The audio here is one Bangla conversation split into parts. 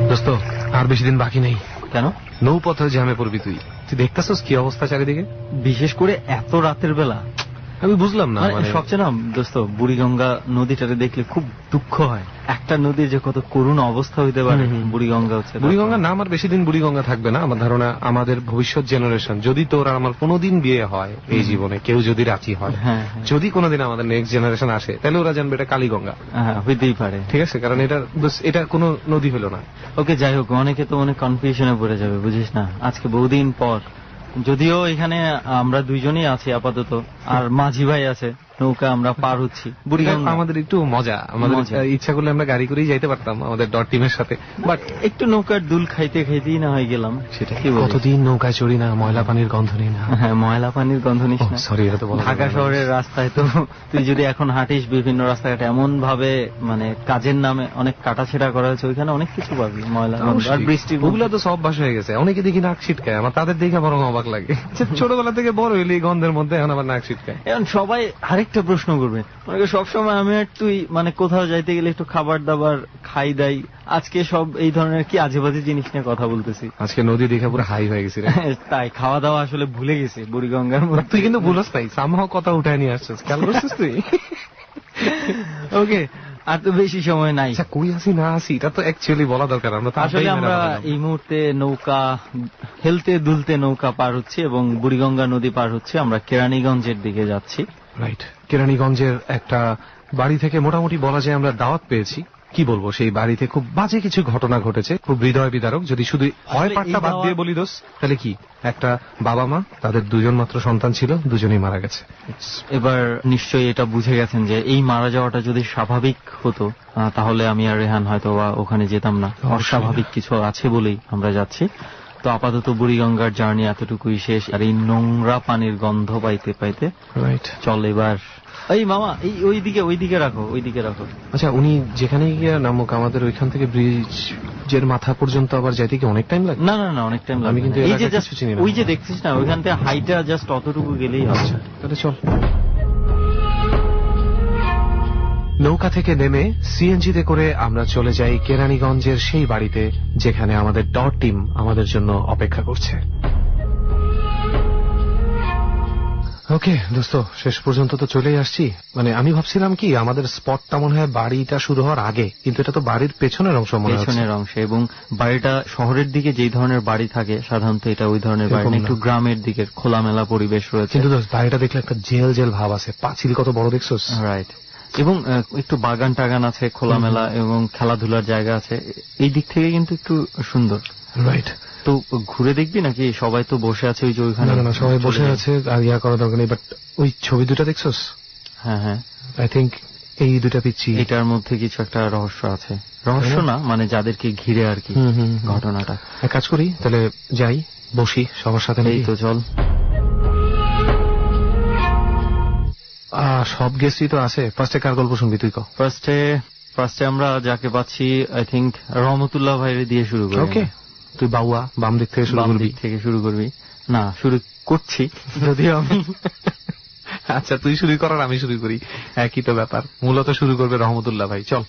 দোস্ত আর বেশি দিন বাকি নেই। কেন? নৌপথে জ্যামে পড়বি তুই দেখতেছস কি অবস্থা চারিদিকে, বিশেষ করে এত রাতের বেলা। আমি বুঝলাম না, সবচেয়ে না দোস্ত বুড়িগঙ্গা নদীটারে দেখলে খুব দুঃখ হয়। একটা নদীর যে কত করুণ অবস্থা হইতে পারে, বুড়িগঙ্গা হচ্ছে। বুড়িগঙ্গা না আমার বেশি দিন বুড়িগঙ্গা থাকবে না। আমার ধারণা আমাদের ভবিষ্যৎ জেনারেশন, যদি তোর আর আমার কোনোদিন বিয়ে হয় এই জীবনে, কেউ যদি রাজি হয়, যদি কোনোদিন আমাদের নেক্সট জেনারেশন আসে, তাহলে ওরা জানবে এটা কালীগঙ্গা। হ্যাঁ, হইতেই পারে। ঠিক আছে, কারণ এটা কোনো নদী হলো না। ওকে, যাই হোক, অনেকে তো অনেক কনফিউশনে পড়ে যাবে, বুঝিস না। আজকে বহুদিন পর, যদিও এখানে আমরা দুইজনই আছি আপাতত, আর মাঝি ভাই আছে, নৌকা আমরা পার হচ্ছি বুড়িগঙ্গা। আমাদের একটু মজা, আমাদের ইচ্ছা করলে আমরা গাড়ি করেই যাইতে পারতাম আমাদের ডট টিমের সাথে, বাট একটু নৌকার দুল খাইতে খাইতেই না হয়ে গেলাম। সেটা কি, কতদিন নৌকায় চড়ি না, ময়লা পানির গন্ধ নেই না। হ্যাঁ, ময়লা পানির গন্ধ নিস না। সরি, এটা তো ঢাকা শহরের রাস্তায় তো তুই যদি এখন হাঁটিস বিভিন্ন রাস্তাঘাটে, এমন ভাবে মানে কাজের নামে অনেক কাটাছেড়া করা হয়েছে, ওইখানে অনেক কিছু পাবি, ময়লা গন্ধ আর বৃষ্টির। ওগুলো তো সব বাস হয়ে গেছে। অনেকে দেখি নাক ছিটকায়, আমার তাদের দেখে বরং অবাক লাগে। ছোটবেলা থেকে বড় হইলে গন্ধের মধ্যে এখন আবার নাক ছিটকায়। এখন সবাই আরেকটা প্রশ্ন করবে, সবসময় আমি আর তুই মানে কোথাও যাইতে গেলে একটু খাবার দাবার খাই দাই, আজকে সব এই ধরনের কি আজেবাজে জিনিস নিয়ে কথা বলতেছি। আজকে নদী দেখে পুরো হাই হয়ে গেছি। তাই খাওয়া দাওয়া আসলে ভুলে গেছি বুড়িগঙ্গার মধ্যে। তুই কিন্তু ভুলস নাই, সামহাও কথা উঠায় নিয়ে আসছিস, খেয়াল করছিস তুই? ওকে, আর তো বেশি সময় নাই। কই আসি না আসি এটা তো অ্যাকচুয়ালি বলা দরকার। আসলে আমরা এই মুহূর্তে নৌকা হেলতে দুলতে নৌকা পার হচ্ছে এবং বুড়িগঙ্গা নদী পার হচ্ছে। আমরা কেরানীগঞ্জের দিকে যাচ্ছি। রাইট, কেরানীগঞ্জের একটা বাড়ি থেকে মোটামুটি বলা যায় আমরা দাওয়াত পেয়েছি। কি বলবো, সেই বাড়িতে খুব বাজে কিছু ঘটনা ঘটেছে, খুব হৃদয় বিদারক। যদি শুধু হয় পাটটা বাদ দিয়ে বলি দোষ, তাহলে কি, একটা বাবা মা, তাদের দুজন মাত্র সন্তান ছিল, দুজনেই মারা গেছে। এবার নিশ্চয়ই এটা বুঝে গেছেন যে এই মারা যাওয়াটা যদি স্বাভাবিক হতো, তাহলে আমি আর রেহান হয়তো ওখানে যেতাম না। অস্বাভাবিক কিছু আছে বলেই আমরা যাচ্ছি। তো আপাতত বুড়িগঙ্গার জার্নি এতটুকুই শেষ। আর এই নোংরা পানির গন্ধ পাইতে পাইতে রাইট, চল এবার এই মামা এই ওইদিকে রাখো। আচ্ছা, উনি যেখানে গিয়ে নামুক, আমাদের ওইখান থেকে ব্রিজের মাথা পর্যন্ত আবার যাইতে কি অনেক টাইম লাগে? না, অনেক টাইম লাগে। আমি কিন্তু ওই যে দেখছিস না, ওইখান থেকে হাইটা জাস্ট অতটুকু গেলেই হবে। তাহলে চল। নৌকা থেকে নেমে সিএনজিতে করে আমরা চলে যাই কেরানীগঞ্জের সেই বাড়িতে, যেখানে আমাদের ডট টিম আমাদের জন্য অপেক্ষা করছে। ওকে দোস্ত, শেষ পর্যন্ত তো চলেই আসছি। মানে আমি ভাবছিলাম কি, আমাদের স্পটটা মনে হয় বাড়িটা শুরু হওয়ার আগে, কিন্তু এটা তো বাড়ির পেছনের অংশ মনে হচ্ছে। পেছনের অংশে, এবং বাড়িটা শহরের দিকে যেই ধরনের বাড়ি থাকে সাধারণত, এটা ওই ধরনের বাড়ি না, একটু গ্রামের দিকের খোলামেলা পরিবেশ রয়েছে। কিন্তু বাড়িটা দেখলে একটা জেল ভাব আছে, পাঁচিল কত বড় দেখছোস? রাইট, এবং একটু বাগান টাগান আছে, খোলামেলা, এবং খেলাধুলার জায়গা আছে। এই দিক থেকে কিন্তু একটু সুন্দর। রাইট, তো ঘুরে দেখবি নাকি? সবাই তো বসে আছে ওই যে ওইখানে। না, সবাই বসে আছে, আর ইয়া করা দরকার নেই। বাট ওই ছবি দুটা দেখছোস? হ্যাঁ, আই থিঙ্ক এই দুটা পিচ্ছি, এটার মধ্যে কিছু একটা রহস্য আছে। রহস্য না, মানে যাদেরকে ঘিরে আর কি ঘটনাটা। এক কাজ করি, তাহলে যাই, বসি সবার সাথে। এই তো চল। সব গেস্টই তো আছে। ফার্স্টে কার গল্প শুনবি তুই? ফার্স্টে আমরা যাকে পাচ্ছি, আই থিঙ্ক রহমতুল্লাহ ভাইরে দিয়ে শুরু করি। ওকে, তুই বাউয়া বাম দিক থেকে শুরু করবি? না, শুরু করছি যদিও আমি। আচ্ছা, তুই শুরু কর আর আমি শুরু করি, একই তো ব্যাপার। মূলত শুরু করবে রহমতুল্লাহ ভাই। চল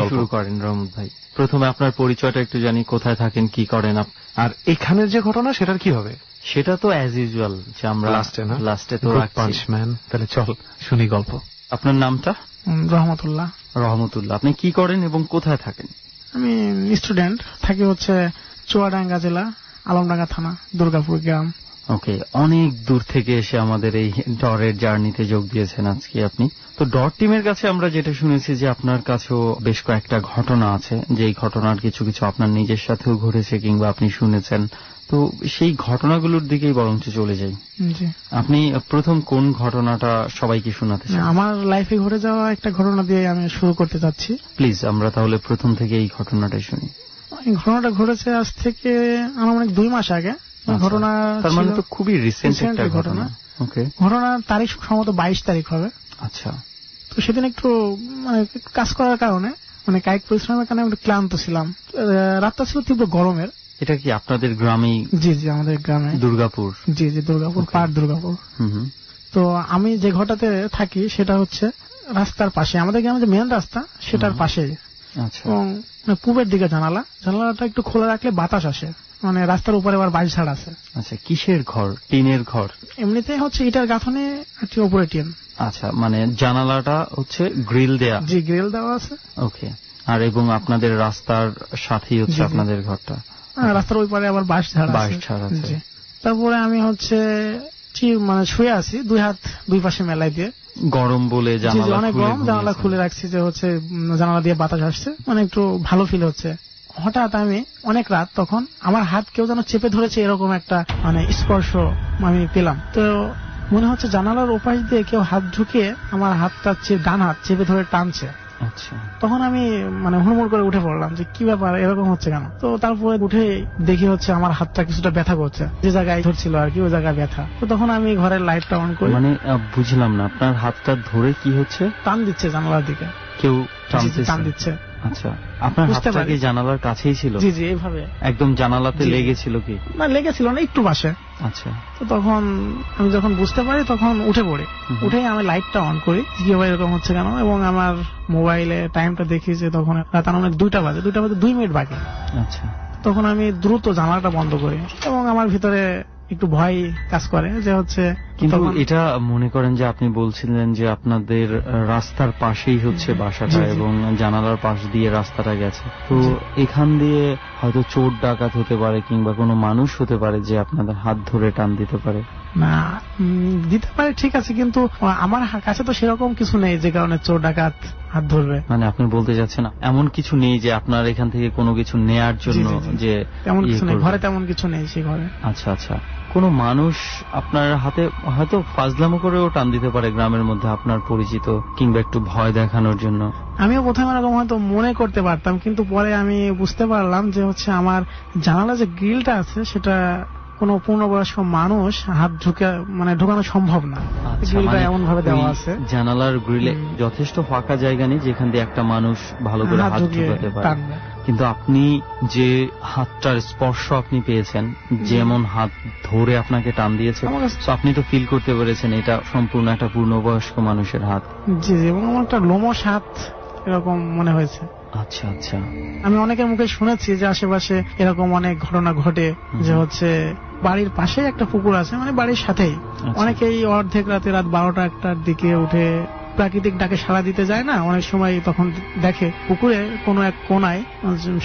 শুরু করেন রহমত ভাই। প্রথমে আপনার পরিচয়টা একটু জানি, কোথায় থাকেন, কি করেন, আর এখানের যে ঘটনা সেটার কি হবে? সেটা তো অ্যাজ ইউজুয়াল যে আমরা লাস্টে তো পাঞ্চম্যান। তাহলে চল শুনি গল্প। আপনার নামটা? রহমতুল্লাহ। আপনি কি করেন এবং কোথায় থাকেন? আমি স্টুডেন্ট, থাকি হচ্ছে চুয়াডাঙ্গা জেলা, আলমডাঙ্গা থানা, দুর্গাপুর গ্রাম। ওকে, অনেক দূর থেকে এসে আমাদের এই ডরের জার্নিতে যোগ দিয়েছেন আজকে আপনি। তো ডট টিমের কাছে আমরা যেটা শুনেছি যে আপনার কাছেও বেশ কয়েকটা ঘটনা আছে, যে এই ঘটনার কিছু আপনার নিজের সাথেও ঘটেছে কিংবা আপনি শুনেছেন। তো সেই ঘটনাগুলোর দিকেই বরঞ্চ চলে যাই। আপনি প্রথম কোন ঘটনাটা সবাইকে শোনাতে চান? আমার লাইফে ঘটে যাওয়া একটা ঘটনা দিয়ে আমি শুরু করতে চাচ্ছি। প্লিজ, আমরা তাহলে প্রথম থেকে এই ঘটনাটাই শুনি। এই ঘটনাটা ঘটেছে আজ থেকে আনুমানিক 2 মাস আগে। ঘটনা তার মানে তো খুবই রিসেন্ট একটা ঘটনা। ওকে, ঘটনার তারিখ সম্ভবত 22 তারিখ হবে। আচ্ছা, তো সেদিন একটু মানে কাজ করার কারণে, মানে কায়িক পরিশ্রমের কারণে একটু ক্লান্ত ছিলাম। রাতটা ছিল তীব্র গরমের। এটা কি আপনাদের গ্রামেই? জি, আমাদের গ্রামে, দুর্গাপুর। জি, দুর্গাপুর, পার দুর্গাপুর। তো আমি যে ঘরটাতে থাকি সেটা হচ্ছে রাস্তার পাশে, আমাদের গ্রামে যে মেন রাস্তা সেটার পাশে। আচ্ছা এবং পূবের দিকে জানালাটা একটু খোলা রাখলে বাতাস আসে, মানে রাস্তার উপরে আবার বাঁশ ঝাড় আছে। আচ্ছা, কিসের ঘর? টিনের ঘর? এমনিতেই হচ্ছে ইটার গাঁথনি, উপরে টিন। আচ্ছা, মানে জানালাটা হচ্ছে গ্রিল দেয়া? জি, গ্রিল দেওয়া আছে। ওকে। আর এবং আপনাদের রাস্তার সাথেই হচ্ছে আপনাদের ঘরটা? রাস্তার ওই পারে আবার বাঁশ ঝাড় আছে। তারপরে আমি হচ্ছে মানে শুয়ে আছি, দুই হাত দুই পাশে মেলাই দিয়ে। গরম বলে অনেক গরম, জানালা খুলে রাখছি যে হচ্ছে জানালা দিয়ে বাতাস আসছে, মানে একটু ভালো ফিল হচ্ছে। হঠাৎ আমি অনেক রাত, তখন আমার হাত কেউ যেন চেপে ধরেছে, এরকম একটা মানে স্পর্শ আমি পেলাম। তো মনে হচ্ছে জানালার ওপাশ দিয়ে কেউ হাত ঢুকে আমার হাতটা ডান হাত চেপে ধরে টানছে। আচ্ছা, তখন আমি মানে হুড়মুড় করে উঠে পড়লাম যে কি ব্যাপার, এরকম হচ্ছে কেন। তো তারপরে উঠে দেখি হচ্ছে আমার হাতটা কিছুটা ব্যথা করছে, যে জায়গায় ধরছিল আর কি ওই জায়গায় ব্যথা। তো তখন আমি ঘরের লাইটটা অন করি। মানে বুঝলাম না, আপনার হাতটা ধরে কি হচ্ছে? টান দিচ্ছে জানালার দিকে, কেউ টান দিচ্ছে। আচ্ছা, আপনার হাতটা কি জানালার কাছেই ছিল? জি জি, এইভাবে একদম জানালাতে লেগেছিল কি? না, লেগেছিল না, একটু পাশে। আচ্ছা, তো তখন আমি যখন বুঝতে পারি তখন উঠে পড়ি। উঠেই আমি লাইটটা অন করি, কি ভাই এরকম হচ্ছে কেন, এবং আমার মোবাইলে টাইমটা দেখি যে তখন রাত অনেক 2টা বাজে 2 মিনিট বাকি। আচ্ছা, তখন আমি দ্রুত জানালাটা বন্ধ করি এবং আমার ভিতরে একটু ভয় কাজ করে যে হচ্ছে। কিন্তু এটা মনে করেন যে আপনি বলছিলেন যে আপনাদের রাস্তার পাশেই হচ্ছে বাসাটা এবং জানালার পাশ দিয়ে রাস্তাটা গেছে, তো এখান দিয়ে হয়তো চোর ডাকাত হতে পারে কিংবা কোনো মানুষ হতে পারে যে আপনাদের হাত ধরে টান দিতে পারে। না, দিতে পারে ঠিক আছে, কিন্তু আমার কাছে তো সেরকম কিছু নেই যে কারণে চোর ডাকাত হাত ধরবে। মানে আপনি বলতে যাচ্ছেন এমন কিছু নেই যে আপনার এখান থেকে কোনো কিছু নেয়ার জন্য? যে তেমন কিছু নেই, ঘরে তেমন কিছু নেই সেই ঘরে। আচ্ছা আচ্ছা, কোন মানুষ আপনার হাতে হয়তো ফাজলামো করেও টান দিতে পারে গ্রামের মধ্যে, আপনার পরিচিত কিংবা একটু ভয় দেখানোর জন্য। আমিও প্রথমে এরকম হয়তো মনে করতে পারতাম, কিন্তু পরে আমি বুঝতে পারলাম যে হচ্ছে আমার জানালা যে গ্রিলটা আছে সেটা কোনো পূর্ণবয়স্ক মানুষ হাত ঢোকানো সম্ভব না। গ্রিলটা এমন ভাবে দেওয়া আছে, জানালার গ্রিলে যথেষ্ট ফাঁকা জায়গা নেই যেখান দিয়ে একটা মানুষ ভালো করে হাত ঢুকাতে পারে। কিন্তু আপনি যে হাতটার স্পর্শ আপনি পেয়েছেন, যেমন হাত ধরে আপনাকে টান দিয়েছে, আপনি তো ফিল করতে পেরেছেন এটা সম্পূর্ণ একটা পূর্ণবয়স্ক মানুষের হাত। জি জি, এবং আমার একটা লোমশ হাত এরকম মনে হয়েছে। আচ্ছা আচ্ছা, আমি অনেকের মুখে শুনেছি যে আশেপাশে এরকম অনেক ঘটনা ঘটে, যে হচ্ছে বাড়ির পাশে একটা পুকুর আছে, মানে বাড়ির সাথেই, অনেকেই অর্ধেক রাতে রাত 12টা-1টার দিকে উঠে প্রাকৃতিক ডাকে সাড়া দিতে যায় না, অনেক সময় তখন দেখে পুকুরে কোনো এক কোনায়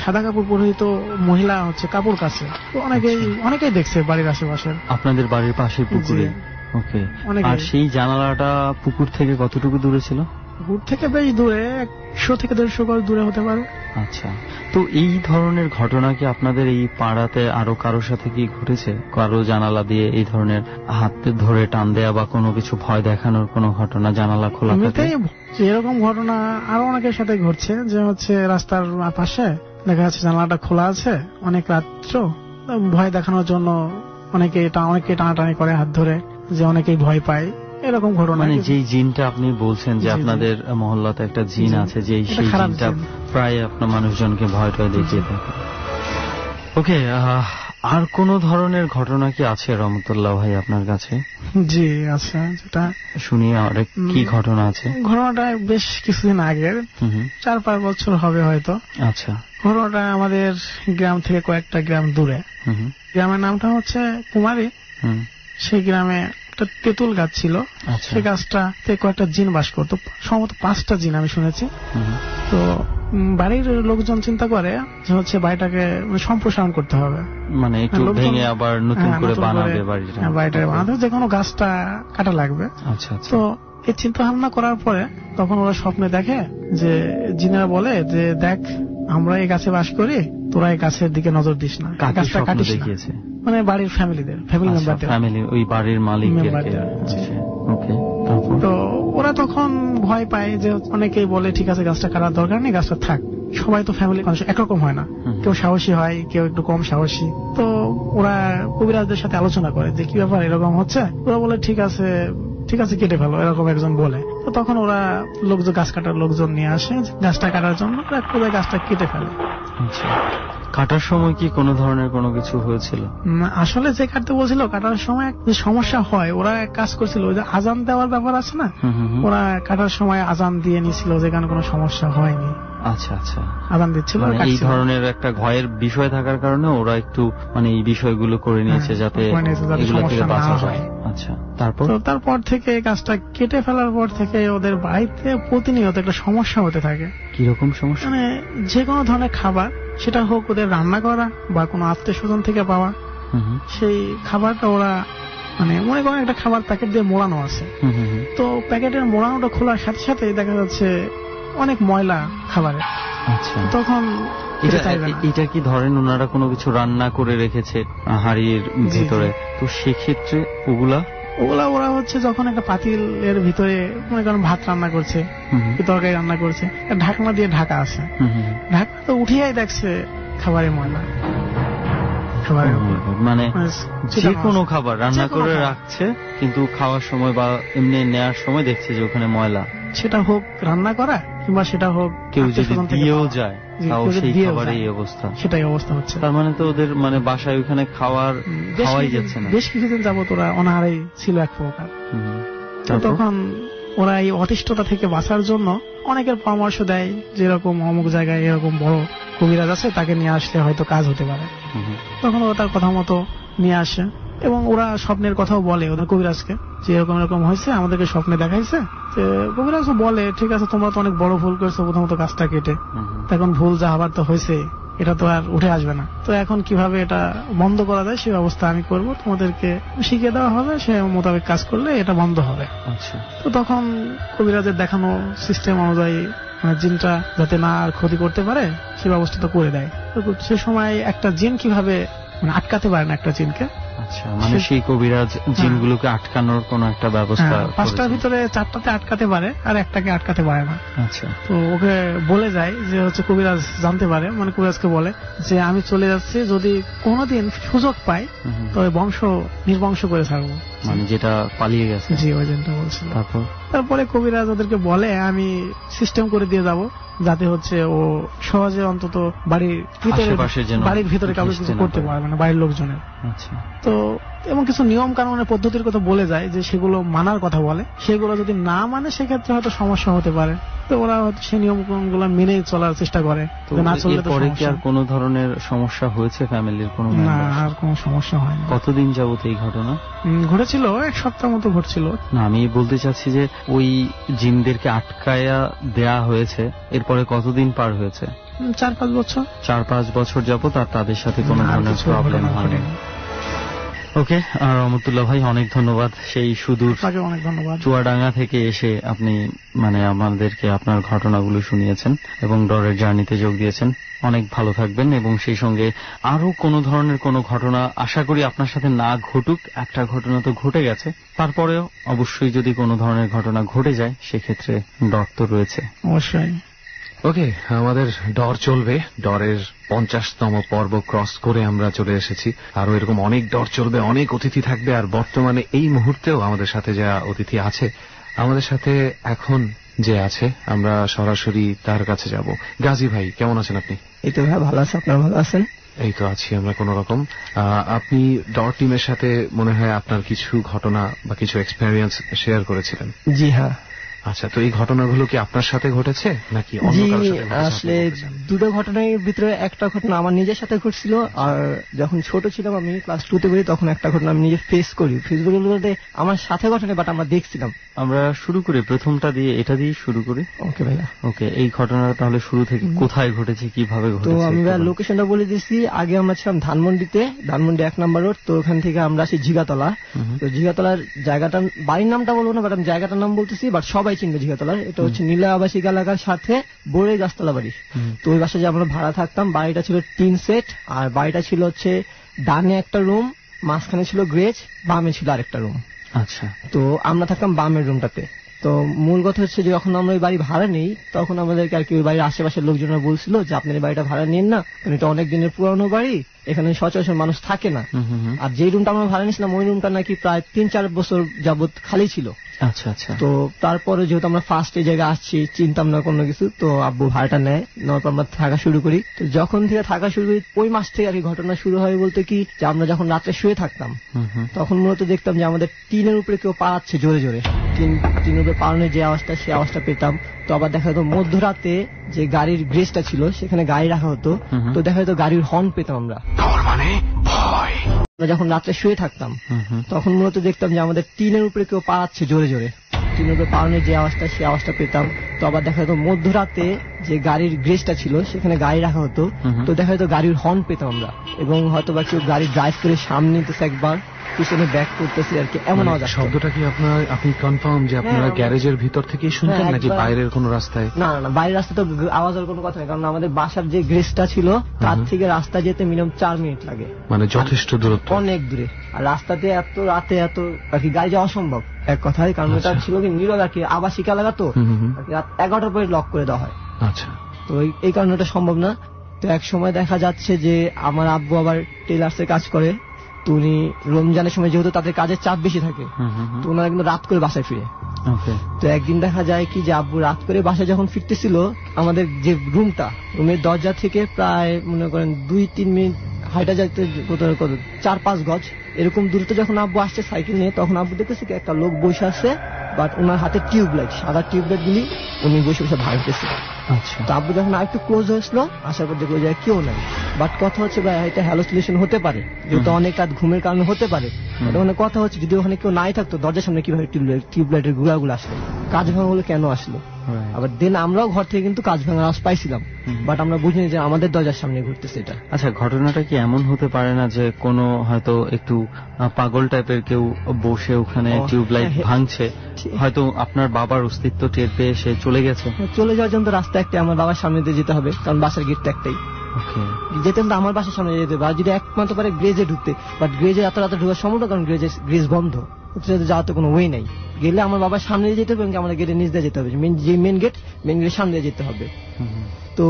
সাদা কাপড় পরিহিত মহিলা হচ্ছে কাপড় কাছে। তো অনেকেই দেখছে বাড়ির আশেপাশে। আপনাদের বাড়ির পাশে পুকুরে? ওকে। আর সেই জানালাটা পুকুর থেকে কতটুকু দূরে ছিল? পুকুর থেকে বেশ দূরে, 100 থেকে 150 গজ দূরে হতে পারে। আচ্ছা, তো এই ধরনের ঘটনা কি আপনাদের এই পাড়াতে আরো কারোর সাথে কি ঘটেছে? কারো জানালা দিয়ে এই ধরনের হাতে ধরে টান দেয়া বা কোনো কিছু ভয় দেখানোর কোনো ঘটনা জানালা খোলা থাকে? এরকম ঘটনা আরো অনেকের সাথে ঘটছে, যে হচ্ছে রাস্তার পাশে দেখা যাচ্ছে জানালাটা খোলা আছে, অনেক রাত্র ভয় দেখানোর জন্য অনেকে টানাটানি করে হাত ধরে, যে অনেকেই ভয় পায়, এরকম ঘটনা। মানে যেই জিনটা আপনি বলছেন যে আপনাদের মহল্লাতে একটা জিন আছে, যে সেই জিনটা প্রায় আপনার মানুষজনকে ভয় টয় দেখিয়ে থাকে। ওকে, আর কোন ধরনের ঘটনা কি আছে রহমতুল্লাহ ভাই আপনার কাছে? জি আছে, যেটা শুনি। আর কি ঘটনা আছে? ঘটনাটা বেশ কিছুদিন আগের, 4-5 বছর হবে হয়তো। আচ্ছা, ঘটনাটা আমাদের গ্রাম থেকে কয়েকটা গ্রাম দূরে। গ্রামের নামটা হচ্ছে কুমারী। সেই গ্রামে একটা তেঁতুল গাছ ছিল, সেই গাছটাতে কয়েকটা জিন বাস করতো, সম্ভবত 5টা জিন আমি শুনেছি। তো বাড়ির লোকজন চিন্তা করে যে হচ্ছে বাড়িটাকে সম্প্রসারণ করতে হবে, মানে একটু ভেঙে আবার নতুন করে বানাবে বাড়িটা বানাবে, যে কোনো গাছটা কাটা লাগবে। আচ্ছা, তো এই চিন্তা ভাবনা করার পরে তখন ওরা স্বপ্নে দেখে যে জিনেরা বলে যে দেখ, আমরা এই গাছে বাস করি, তোরা এই গাছের দিকে নজর দিস না, গাছটা কাটিস না। মানে বাড়ির ফ্যামিলি মেম্বারদের, ওই বাড়ির মালিকদের। তো ওরা তখন ভয় পায়, যে অনেকেই বলে ঠিক আছে গাছটা কাটার দরকার নেই, গাছটা থাক। সবাই তো ফ্যামিলি মানুষ একরকম হয় না, কেউ সাহসী হয়, কেউ একটু কম সাহসী। তো ওরা কবিরাজদের সাথে আলোচনা করে যে কি ব্যাপার এরকম হচ্ছে। ওরা বলে ঠিক আছে কেটে ফেলো, এরকম একজন বলে। তো তখন ওরা গাছ কাটার লোকজন নিয়ে আসে গাছটা কাটার জন্য, গাছটা কেটে ফেলে। কাটার সময় কি কোনো ধরনের কোনো কিছু হয়েছিল? আসলে যে কাটতে বলছিল, কাটার সময় যে সমস্যা হয়, ওরা এক কাজ করছিল, ওই যে আজান দেওয়ার ব্যাপার আছে না, ওরা কাটার সময় আজান দিয়ে নিছিল, যেখানে কোনো সমস্যা হয়নি। আচ্ছা আচ্ছা, আজান দিচ্ছিল, মানে এই কাটছিল। ধরনের একটা ভয়ের বিষয় থাকার কারণে ওরা একটু মানে এই বিষয়গুলো করে নিয়েছে যাতে করে নিয়েছে যাতে এগুলো থেকে সমস্যা না বাঁচা হয়। যায়। আচ্ছা, তারপর? তো তারপর থেকে এই গাছটা কেটে ফেলার পর থেকে ওদের বাড়িতে প্রতিনিয়ত একটা সমস্যা হতে থাকে। কিরকম সমস্যা? মানে যে কোনো ধরনের খাবার, সেটা হোক ওদের রান্না করা বা কোনো আত্মীয় স্বজন থেকে পাওয়া, হুম হুম, সেই খাবারটা ওরা মানে মনে করেন একটা খাবার প্যাকেট দিয়ে মোড়ানো আছে, হুম হুম হুম, তো প্যাকেটের মোড়ানোটা খোলার সাথে সাথে দেখা যাচ্ছে অনেক ময়লা খাবারে, আচ্ছা। তখন এটা চাইবে না। এটা কি ধরেন ওনারা কোনো কিছু রান্না করে রেখেছে হাড়ির জি, ভিতরে, তো সেক্ষেত্রে ওগুলা ওরা হচ্ছে যখন একটা পাতিলের ভিতরে মনে করেন ভাত রান্না করছে, হুম হুম, কি তরকারি রান্না করছে, ঢাকনা দিয়ে ঢাকা আছে, হুম হুম, ঢাকনা তো উঠিয়াই দেখছে খাবারের ময়লা খাবারের উপর। মানে মানে যে ছিটানো কোনো আছে। খাবার রান্না যে কোনো করে খাবার। রাখছে, কিন্তু খাওয়ার সময় বা এমনি নেয়ার সময় দেখছে যে ওখানে ময়লা। সেটা হোক রান্না করা কিংবা সেটা হোক কেউ যদি আত্মীয়স্বজন থেকে দিয়েও পাওয়া। যায় জি, তাও কেউ যদি সেই দিয়েও খাবারে যায়, এই অবস্থা। সেটাই অবস্থা হচ্ছে। তার মানে তো ওদের মানে বাসায় ওখানে খাওয়াই যাচ্ছে না। বেশ কিছুদিন যাবত ওরা অনাহারেই ছিল এক প্রকার। হুম হুম। তো তারপর? তখন ওরা এই অতিষ্ঠতা থেকে বাঁচার জন্য অনেকের পরামর্শ দেয়, যেরকম অমুক জায়গায় এরকম বড় কবিরাজ আছে, তাকে নিয়ে আসলে হয়তো কাজ হতে পারে। হুম হুম, তখন ওরা তার কথা মতো নিয়ে আসে, এবং ওরা স্বপ্নের কথাও বলে ওদের কবিরাজকে যে এরকম এরকম হয়েছে, আমাদেরকে স্বপ্নে দেখাইছে। তো কবিরাজও বলে ঠিক আছে, তোমরা তো অনেক বড় ভুল করেছো প্রথমত গাছটা কেটে, হুম হুম। তো এখন ভুল যা হবার তো হয়েছে, এটা তো আর উঠে আসবে না, তো এখন কিভাবে এটা বন্ধ করা যায় সেই ব্যবস্থা আমি করব, তোমাদেরকে শিখিয়ে দেওয়া হবে, সে মোতাবেক কাজ করলে এটা বন্ধ হবে। আচ্ছা, তো তখন কবিরাজের দেখানো সিস্টেম অনুযায়ী জিনটা যাতে না আর ক্ষতি করতে পারে সে ব্যবস্থাটা করে দেয়। তো সে সময় একটা জিন কিভাবে মানে আটকাতে পারে না একটা জিনকে, আচ্ছা, মানে সেই কবিরাজ জিনগুলোকে আটকানোর কোন একটা ব্যবস্থা পাঁচটার করেছে। ভিতরে চারটাতে আটকাতে পারে আর একটাকে আটকাতে পারে না। আচ্ছা, তো ওকে বলে যায় যে হচ্ছে কবিরাজ জানতে পারে, মানে কবিরাজকে বলে যে আমি চলে যাচ্ছি, যদি কোনোদিন সুযোগ পাই হুম হুম। তবে বংশ নির্বংশ করে ছাড়বো। মানে যেটা পালিয়ে গেছে। জি, ওই জিনটা বলছিল। তারপর? তারপরে কবিরাজ ওদেরকে বলে আমি সিস্টেম করে দিয়ে যাব, যাতে হচ্ছে ও সহজে অন্তত আশেপাশে যেন বাড়ির ভিতরে কাউকে ঘেঁষতে কিছু না করতে পারে। পারবে না, বাড়ির লোকজনের। আচ্ছা, তো এবং কিছু নিয়ম কানুনের পদ্ধতির কথা বলে যায় যে সেগুলো মানার কথা বলে, সেগুলো যদি না মানে সেক্ষেত্রে হয়তো সমস্যা হতে পারে। তো ওরা হয়তো সেই নিয়ম গুলো মেনে চলার চেষ্টা করে, তো না চললে তো এরপরে কি সমস্যা। আর কোনো ধরনের সমস্যা হয়েছে ফ্যামিলির কোনো না, মেম্বার? আর কোনো সমস্যা হয় না। কতদিন যাবত এই ঘটনা? ঘটেছিল এক সপ্তাহ মতো ঘটছিল। না, আমি বলতে চাচ্ছি যে ওই জিনদেরকে আটকায়া দেয়া হয়েছে, এরপরে কতদিন পার হয়েছে? 4-5 বছর। 4-5 বছর যাবত আর তাদের সাথে কোনো আর ধরনের কিছু প্রবলেম ঘটনা হয়নি। ঘটেনি। ওকে, আর রহমতুল্লাহ ভাই অনেক ধন্যবাদ, সেই সুদূর আপনাকে অনেক ধন্যবাদ। চুয়াডাঙ্গা থেকে এসে আপনি মানে আমাদেরকে আপনার ঘটনাগুলো শুনিয়েছেন এবং ডরের জার্নিতে যোগ দিয়েছেন। অনেক ভালো থাকবেন, এবং সেই সঙ্গে আরো কোনো ধরনের কোনো ঘটনা আশা করি আপনার সাথে না ঘটুক, একটা ঘটনা তো ঘটে গেছে, তারপরেও অবশ্যই যদি কোনো ধরনের ঘটনা ঘটে যায় সেক্ষেত্রে ডর তো রয়েছে। অবশ্যই। ওকে, আমাদের ডর চলবে, ডরের 50তম পর্ব ক্রস করে আমরা চলে এসেছি। আরো এরকম অনেক ডর চলবে, অনেক অতিথি থাকবে, আর বর্তমানে এই মুহূর্তেও আমাদের সাথে যা অতিথি আছে, আমাদের সাথে এখন যে আছে, আমরা সরাসরি তার কাছে যাব। গাজী ভাই, কেমন আছেন আপনি? এই তো ভাই ভালো আছে, আপনারা ভালো আছেন? এই তো আছি আমরা কোন রকম। আপনি ডর টিমের সাথে মনে হয় আপনার কিছু ঘটনা বা কিছু এক্সপেরিয়েন্স শেয়ার করেছিলেন। জি হ্যাঁ। আচ্ছা, তো এই ঘটনাগুলো কি আপনার সাথে ঘটেছে নাকি অন্য জি, কারোর সাথে ঘটেছে? আসলে দুটো ঘটনার ভিতরে একটা ঘটনা আমার নিজের সাথে ঘটছিল, আর যখন ছোট ছিলাম আমি ক্লাস 2 তে পড়ি তখন একটা ঘটনা আমি নিজে ফেস করি। ফেসবুকে বলতে আমার সাথে ঘটনা, বাট আমরা দেখছিলাম। আমরা শুরু করি প্রথমটা দিয়ে, এটা দিয়ে শুরু করি। ওকে ভাইয়া। ওকে, এই ঘটনাটা তাহলে শুরু থেকে কোথায় ঘটেছে, কিভাবে তো ঘটেছে? আমি একটু বলুন। লোকেশনটা বলে দিচ্ছি। আগে আমরা ছিলাম ধানমন্ডিতে, ধানমন্ডি 1 নম্বর রোড। তো ওখান থেকে আমরা আসি ঝিগাতলা। তো ঝিগাতলার জায়গাটার বাড়ির নামটা বলবো না, বাট আমি জায়গাটার নাম বলতেছি, বাট সবাই চিনবে ঝিগাতলার। এটা হচ্ছে নীলা আবাসিক এলাকার সাথে বোরে গাছতলা বাড়ি। তো ওই বাসায় যে আমরা ভাড়া থাকতাম, বাড়িটা ছিল 3 সেট, আর বাড়িটা ছিল হচ্ছে ডানে একটা রুম, মাঝখানে ছিল গ্রেজ, বামে ছিল আরেকটা রুম। আচ্ছা, তো আমরা থাকতাম বামের রুমটাতে। তো মূল কথা হচ্ছে যে যখন আমরা ওই বাড়ি ভাড়া নেই তখন আমাদেরকে আর কি ওই বাড়ির আশেপাশের লোকজনরা বলছিল যে আপনার এই বাড়িটা ভাড়া নিন না, কারণ এটা অনেক দিনের পুরানো বাড়ি, এখানে সচরাচর মানুষ থাকে না। আর যে রুমটা আমরা ভাড়া নিয়েছিলাম ওই রুমটা নাকি প্রায় 3-4 বছর যাবত খালি ছিল। আচ্ছা আচ্ছা। তো তারপরে যেহেতু আমরা ফার্স্ট এই জায়গায় আসছি, চিনতাম না কোনো কিছু, তো আব্বু ভাড়াটা নেয়, নেওয়ার পর আমরা থাকা শুরু করি। তো যখন থেকে থাকা শুরু করি ওই মাস থেকে আর কি ঘটনা শুরু হয় বলতে কি, যে আমরা যখন রাত্রে শুয়ে থাকতাম তখন মূলত দেখতাম যে আমাদের টিনের উপরে কেউ পাড়াচ্ছে জোরে জোরে। টিনের উপরে পালানোর যে আওয়াজটা, সেই আওয়াজটা পেতাম। তো আবার দেখা যেত মধ্যরাতে যে গাড়ির গ্রেসটা ছিল সেখানে গাড়ি রাখা হতো, তো দেখা যেত গাড়ির হর্ন পেতাম আমরা। আমরা যখন রাত্রে শুয়ে থাকতাম তখন মূলত দেখতাম যে আমাদের টিনের উপরে কেউ পালাচ্ছে জোরে জোরে। টিনের উপরে পালানোর যে আওয়াজটা, সেই আওয়াজটা পেতাম। তো আবার দেখা যেত মধ্যরাতে যে গাড়ির গ্রেসটা ছিল সেখানে গাড়ি রাখা হতো, তো দেখা যেত গাড়ির হর্ন পেতাম আমরা। এবং হয়তো বা কেউ গাড়ি ড্রাইভ করে সামনে নিতেছে, একবার পিছনে ব্যাক করতেছে আর কি, এমন আওয়াজ। শব্দটা কি আপনি কনফার্ম যে আপনারা গ্যারেজের ভিতর থেকেই শুনতেন নাকি বাইরের কোনো রাস্তায়? না না, বাইরের রাস্তা তো আওয়াজের কোনো কথা নেই, কারণ আমাদের বাসার যে গ্রেসটা ছিল তার থেকে রাস্তা যেতে মিনিমাম 4 মিনিট লাগে, মানে যথেষ্ট দূরত্ব, অনেক দূরে। আর রাস্তাতে এত রাতে এত আর কি গাড়ি যাওয়া অসম্ভব এক কথায়, কারণ এটা ছিল কি নীরব আর কি, আবাসিক এলাকা তো রাত 11টার পরে লক করে দেওয়া হয়। আচ্ছা, তো এই কারণে এটা সম্ভব না। তো এক সময় দেখা যাচ্ছে যে আমার আব্বু আবার টেলার্সে কাজ করে, তো উনি রমজানের সময় যেহেতু তাদের কাজের চাপ বেশি থাকে, তো ওনারা কিন্তু রাত করে বাসায় ফিরে। তো একদিন দেখা যায় কি যে আব্বু রাত করে বাসায় যখন ফিরতেছিল, আমাদের যে রুমের দরজা থেকে প্রায় মনে করেন 2-3 মিনিট হাইটা যাইতে 4-5 গজ এরকম দূরত্ব যখন আব্বু আসছে সাইকেল নিয়ে, তখন আব্বু দেখতেছে কি একটা লোক বসে আছে, বাট ওনার হাতে টিউবলাইট, সাদা টিউবলাইট গুলি উনি বসে বসে ভাঙতেছে। আচ্ছা, তো আব্বু যখন আরেকটু ক্লোজ হয়েছিল, আসার পর দেখলো যে কেউ নাই। বাট কথা হচ্ছে ভাই এটা হ্যালোসিনেশন হতে পারে, যেহেতু অনেক রাত ঘুমের কারণে হতে পারে। ওখানে কথা হচ্ছে যদি ওখানে কেউ নাই থাকতো, দরজার সামনে কিভাবে টিউবলাইটের গুঁড়াগুলো আসলো, কাজ ভাঙা হলো কেন আসলো। আবার দেন আমরাও ঘর থেকে কিন্তু কাজ ভাঙার আওয়াজ পাইছিলাম, বাট আমরা বুঝিনি যে আমাদের দরজার সামনে ঘুরতেছে এটা। আচ্ছা, ঘটনাটা কি এমন হতে পারে না যে কোনো হয়তো একটু পাগল টাইপের কেউ বসে ওখানে টিউবলাইট ভাঙছে, হয়তো আপনার বাবার অস্তিত্ব টের পেয়ে সে চলে গেছে? চলে যাওয়ার জন্য রাস্তা একটাই, আমার বাবার সামনে দিয়ে যেতে হবে, কারণ বাসার গেটটা একটাই। যেতে তো আমার বাসার সামনে যেতে হবে, আর যদি একমাত্র পারে গ্রেজে ঢুকতে, বাট গ্রেজে এত রাতে ঢুকার সম্ভব না, কারণ গ্রেজ বন্ধ, যাওয়ার তো কোনো ওয়ে নাই। গেলে আমার বাবার সামনে দিয়ে যেতে হবে, আমাদের গেটের নিচ দিয়ে যেতে হবে, যে মেন গেটের সামনে দিয়ে যেতে হবে। তো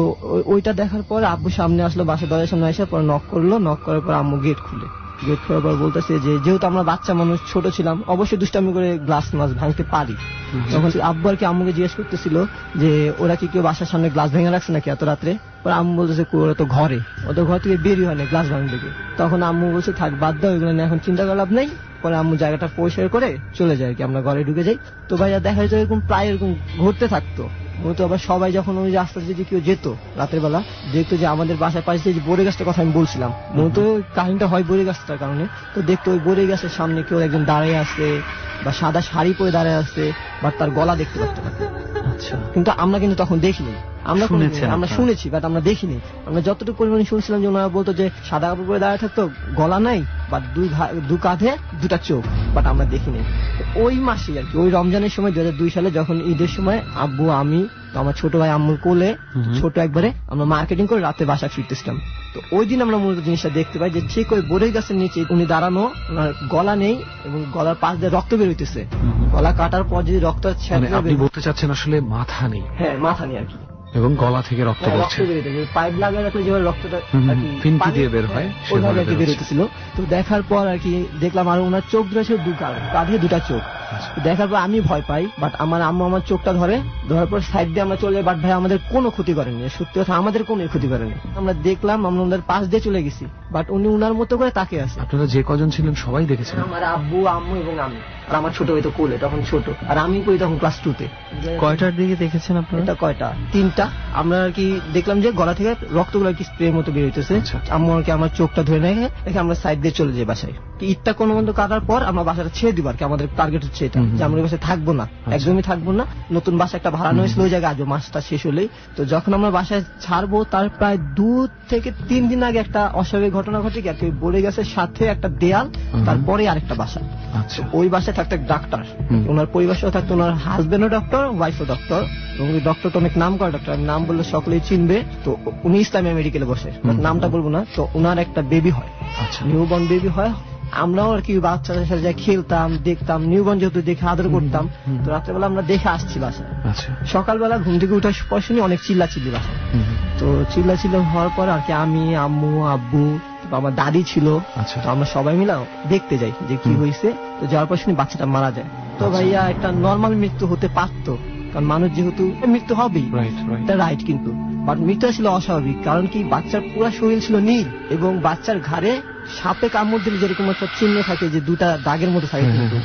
ওইটা দেখার পর আব্বু সামনে আসলো, বাসার দরজার সামনে আসার পর নক করলো, নক করার পর আম্মু গেট খোলার পর বলতেছে যে যেহেতু আমরা বাচ্চা মানুষ, ছোট ছিলাম, অবশ্যই দুষ্টামি করে গ্লাস ভাঙতে পারি। তখন আব্বু আর কি আম্মুকে জিজ্ঞেস করতেছিল যে ওরা কি কেউ বাসার সামনে গ্লাস ভেঙে রাখছে নাকি এত রাত্রে। পরে আম্মু বলতেছে ওরা তো ওদের ঘর থেকে বেরিয়ে হয় না গ্লাস ভাঙতে গিয়ে। তখন আম্মু বলছে থাক বাদ দাও, এগুলো নিয়ে এখন চিন্তা করার লাভ নেই। পরে আম্মু জায়গাটা পরিষ্কার করে চলে যায় আর কি, আমরা ঘরে ঢুকে যাই। তো ভাইয়া দেখা যায় এরকম প্রায় এরকম ঘুরতে থাকতো। তো আবার সবাই যখন ওই রাস্তা যদি কেউ যেত রাতের বেলা, দেখতো যে আমাদের বাসার পাশে যে বড়ি গাছটার কথা আমি বলছিলাম, মূলত কাহিনীটা হয় বড়ি গাছটার কারণে। তো দেখতো ওই বড়ি গাছের সামনে কেউ একজন দাঁড়িয়ে আছে, বা সাদা শাড়ি পরে দাঁড়িয়ে আছে, বা তার গলা দেখতে পারতো না। আচ্ছা, কিন্তু আমরা কিন্তু তখন দেখিনি, আমরা শুনেছি বাট আমরা দেখিনি। আমরা যতটুকু পরিমাণে শুনছিলাম যে ওনারা বলতো যে সাদা কাপড় পরে দাঁড়িয়ে থাকতো, গলা নাই, বা দু কাঁধে 2টা চোখ, বাট আমরা দেখিনি। ওই মাসে আর কি, ওই রমজানের সময় 2002 সালে যখন ঈদের সময় আব্বু, আমি, তো আমার ছোট ভাই আম্মুর কোলে, ছোট একবারে আমরা মার্কেটিং করে রাতে বাসা ফিরতেছিলাম। তো ওই দিন আমরা মূলত জিনিসটা দেখতে পাই যে ঠিক ওই বড়ই গাছের নিচে উনি দাঁড়ানো, ওনার গলা নেই এবং গলার পাশ দিয়ে রক্ত বের হইতেছে। গলা কাটার পর যদি রক্ত আপনি বলতে চাচ্ছেন আসলে মাথা নেই? হ্যাঁ, মাথা নেই আর কি, এবং গলা থেকে রক্ত পড়ছে, পাইপ লাগিয়ে রাখলে যেভাবে রক্তটা ফিনকি দিয়ে বের হয় সেভাবে বের হইতেছিল। তো দেখার পর আর কি দেখলাম, আর ওনার চোখ দুটো ছিল কাঁধে 2টা চোখ। দেখার পর আমি ভয় পাই, বাট আমার আম্মু আমার চোখটা ধরার পর সাইড দিয়ে আমরা চলে যাই। বাট ভাই আমাদের কোনো ক্ষতি করেনি, সত্যি কথা আমাদের কোনো ক্ষতি করেনি। আমরা দেখলাম, আমরা ওনার পাশ দিয়ে চলে গেছি, বাট উনি উনার মতো করে তাকে আছে। আপনারা যে কজন ছিলেন সবাই দেখেছেন? আমার আব্বু, আম্মু এবং আমি, আর আমার ছোট ভাই তো কোলে, তখন ছোট, আর আমি করি তখন ক্লাস 2-তে। কয়টার দিকে দেখেছেন আপনারা? এটা কয়টা 3টা। আমরা আর কি দেখলাম যে গলা থেকে রক্তগুলো আর কি স্প্রে মতো বের হইতেছে। আম্মু আর কি আমার চোখটা ধরে নেয়, দেখে আমরা সাইড দিয়ে চলে যাই বাসায়। ঈদটা কোনো মতো কাটার পর আমরা বাসাটা ছেড়ে দিব আর কি, আমাদের টার্গেট হচ্ছে এটা যে আমরা বাসায় থাকবো না, একদমই থাকবো না। নতুন বাসা একটা ভাড়ানো হয়েছিল ওই জায়গায়, আজও মাসটা শেষ হলেই। তো যখন আমরা বাসায় ছাড়বো তার প্রায় 2 থেকে 3 দিন আগে একটা অস্বাভাবিক ঘটনা ঘটে কি, বড়ই গাছের সাথে একটা দেয়াল, তারপরে আরেকটা বাসা। ওই বাসায় থাকতো এক ডাক্তার, ওনার পরিবারেও থাকতো ওনার হাজবেন্ডও ডক্টর, ওয়াইফও ডক্টর, এবং ওই ডক্টরটা অনেক নাম করা ডক্টর, নাম বললে সকলেই চিনবে। তো উনি ইসলামিয়া মেডিকেলে বসে, নামটা বলবো না। তো ওনার একটা বেবি হয়, নিউবর্ন বেবি হয়। আমরাও আর কি বাচ্চাদের সাথে যাই খেলতাম, দেখতাম, নিউবর্ন যেহেতু দেখে আদর করতাম। তো রাত্রেবেলা আমরা দেখে আসছি বাসায়। সকালবেলা ঘুম থেকে উঠার পর শুনি অনেক চিল্লাচিল্লি বাসায়। তো চিল্লাচিল্লি হওয়ার পর আর কি আমি, আম্মু, আব্বু, আমার দাদি ছিল, তো আমরা সবাই মিলে দেখতে যাই যে কি হয়েছে। তো যাওয়ার পর শুনি বাচ্চাটা মারা যায়। তো ভাইয়া একটা নর্মাল মৃত্যু হতে পারতো, কারণ মানুষ যেহেতু মৃত্যু হবেই, এটা রাইট, কিন্তু বাট মৃত্যুটা ছিল অস্বাভাবিক। কারণ কি, বাচ্চার পুরো শরীর ছিল নীল, এবং বাচ্চার ঘাড়ে সাপে কামড় দিলে যেরকম একটা চিহ্ন থাকে, যে 2টা দাগের মতো থাকে, কিন্তু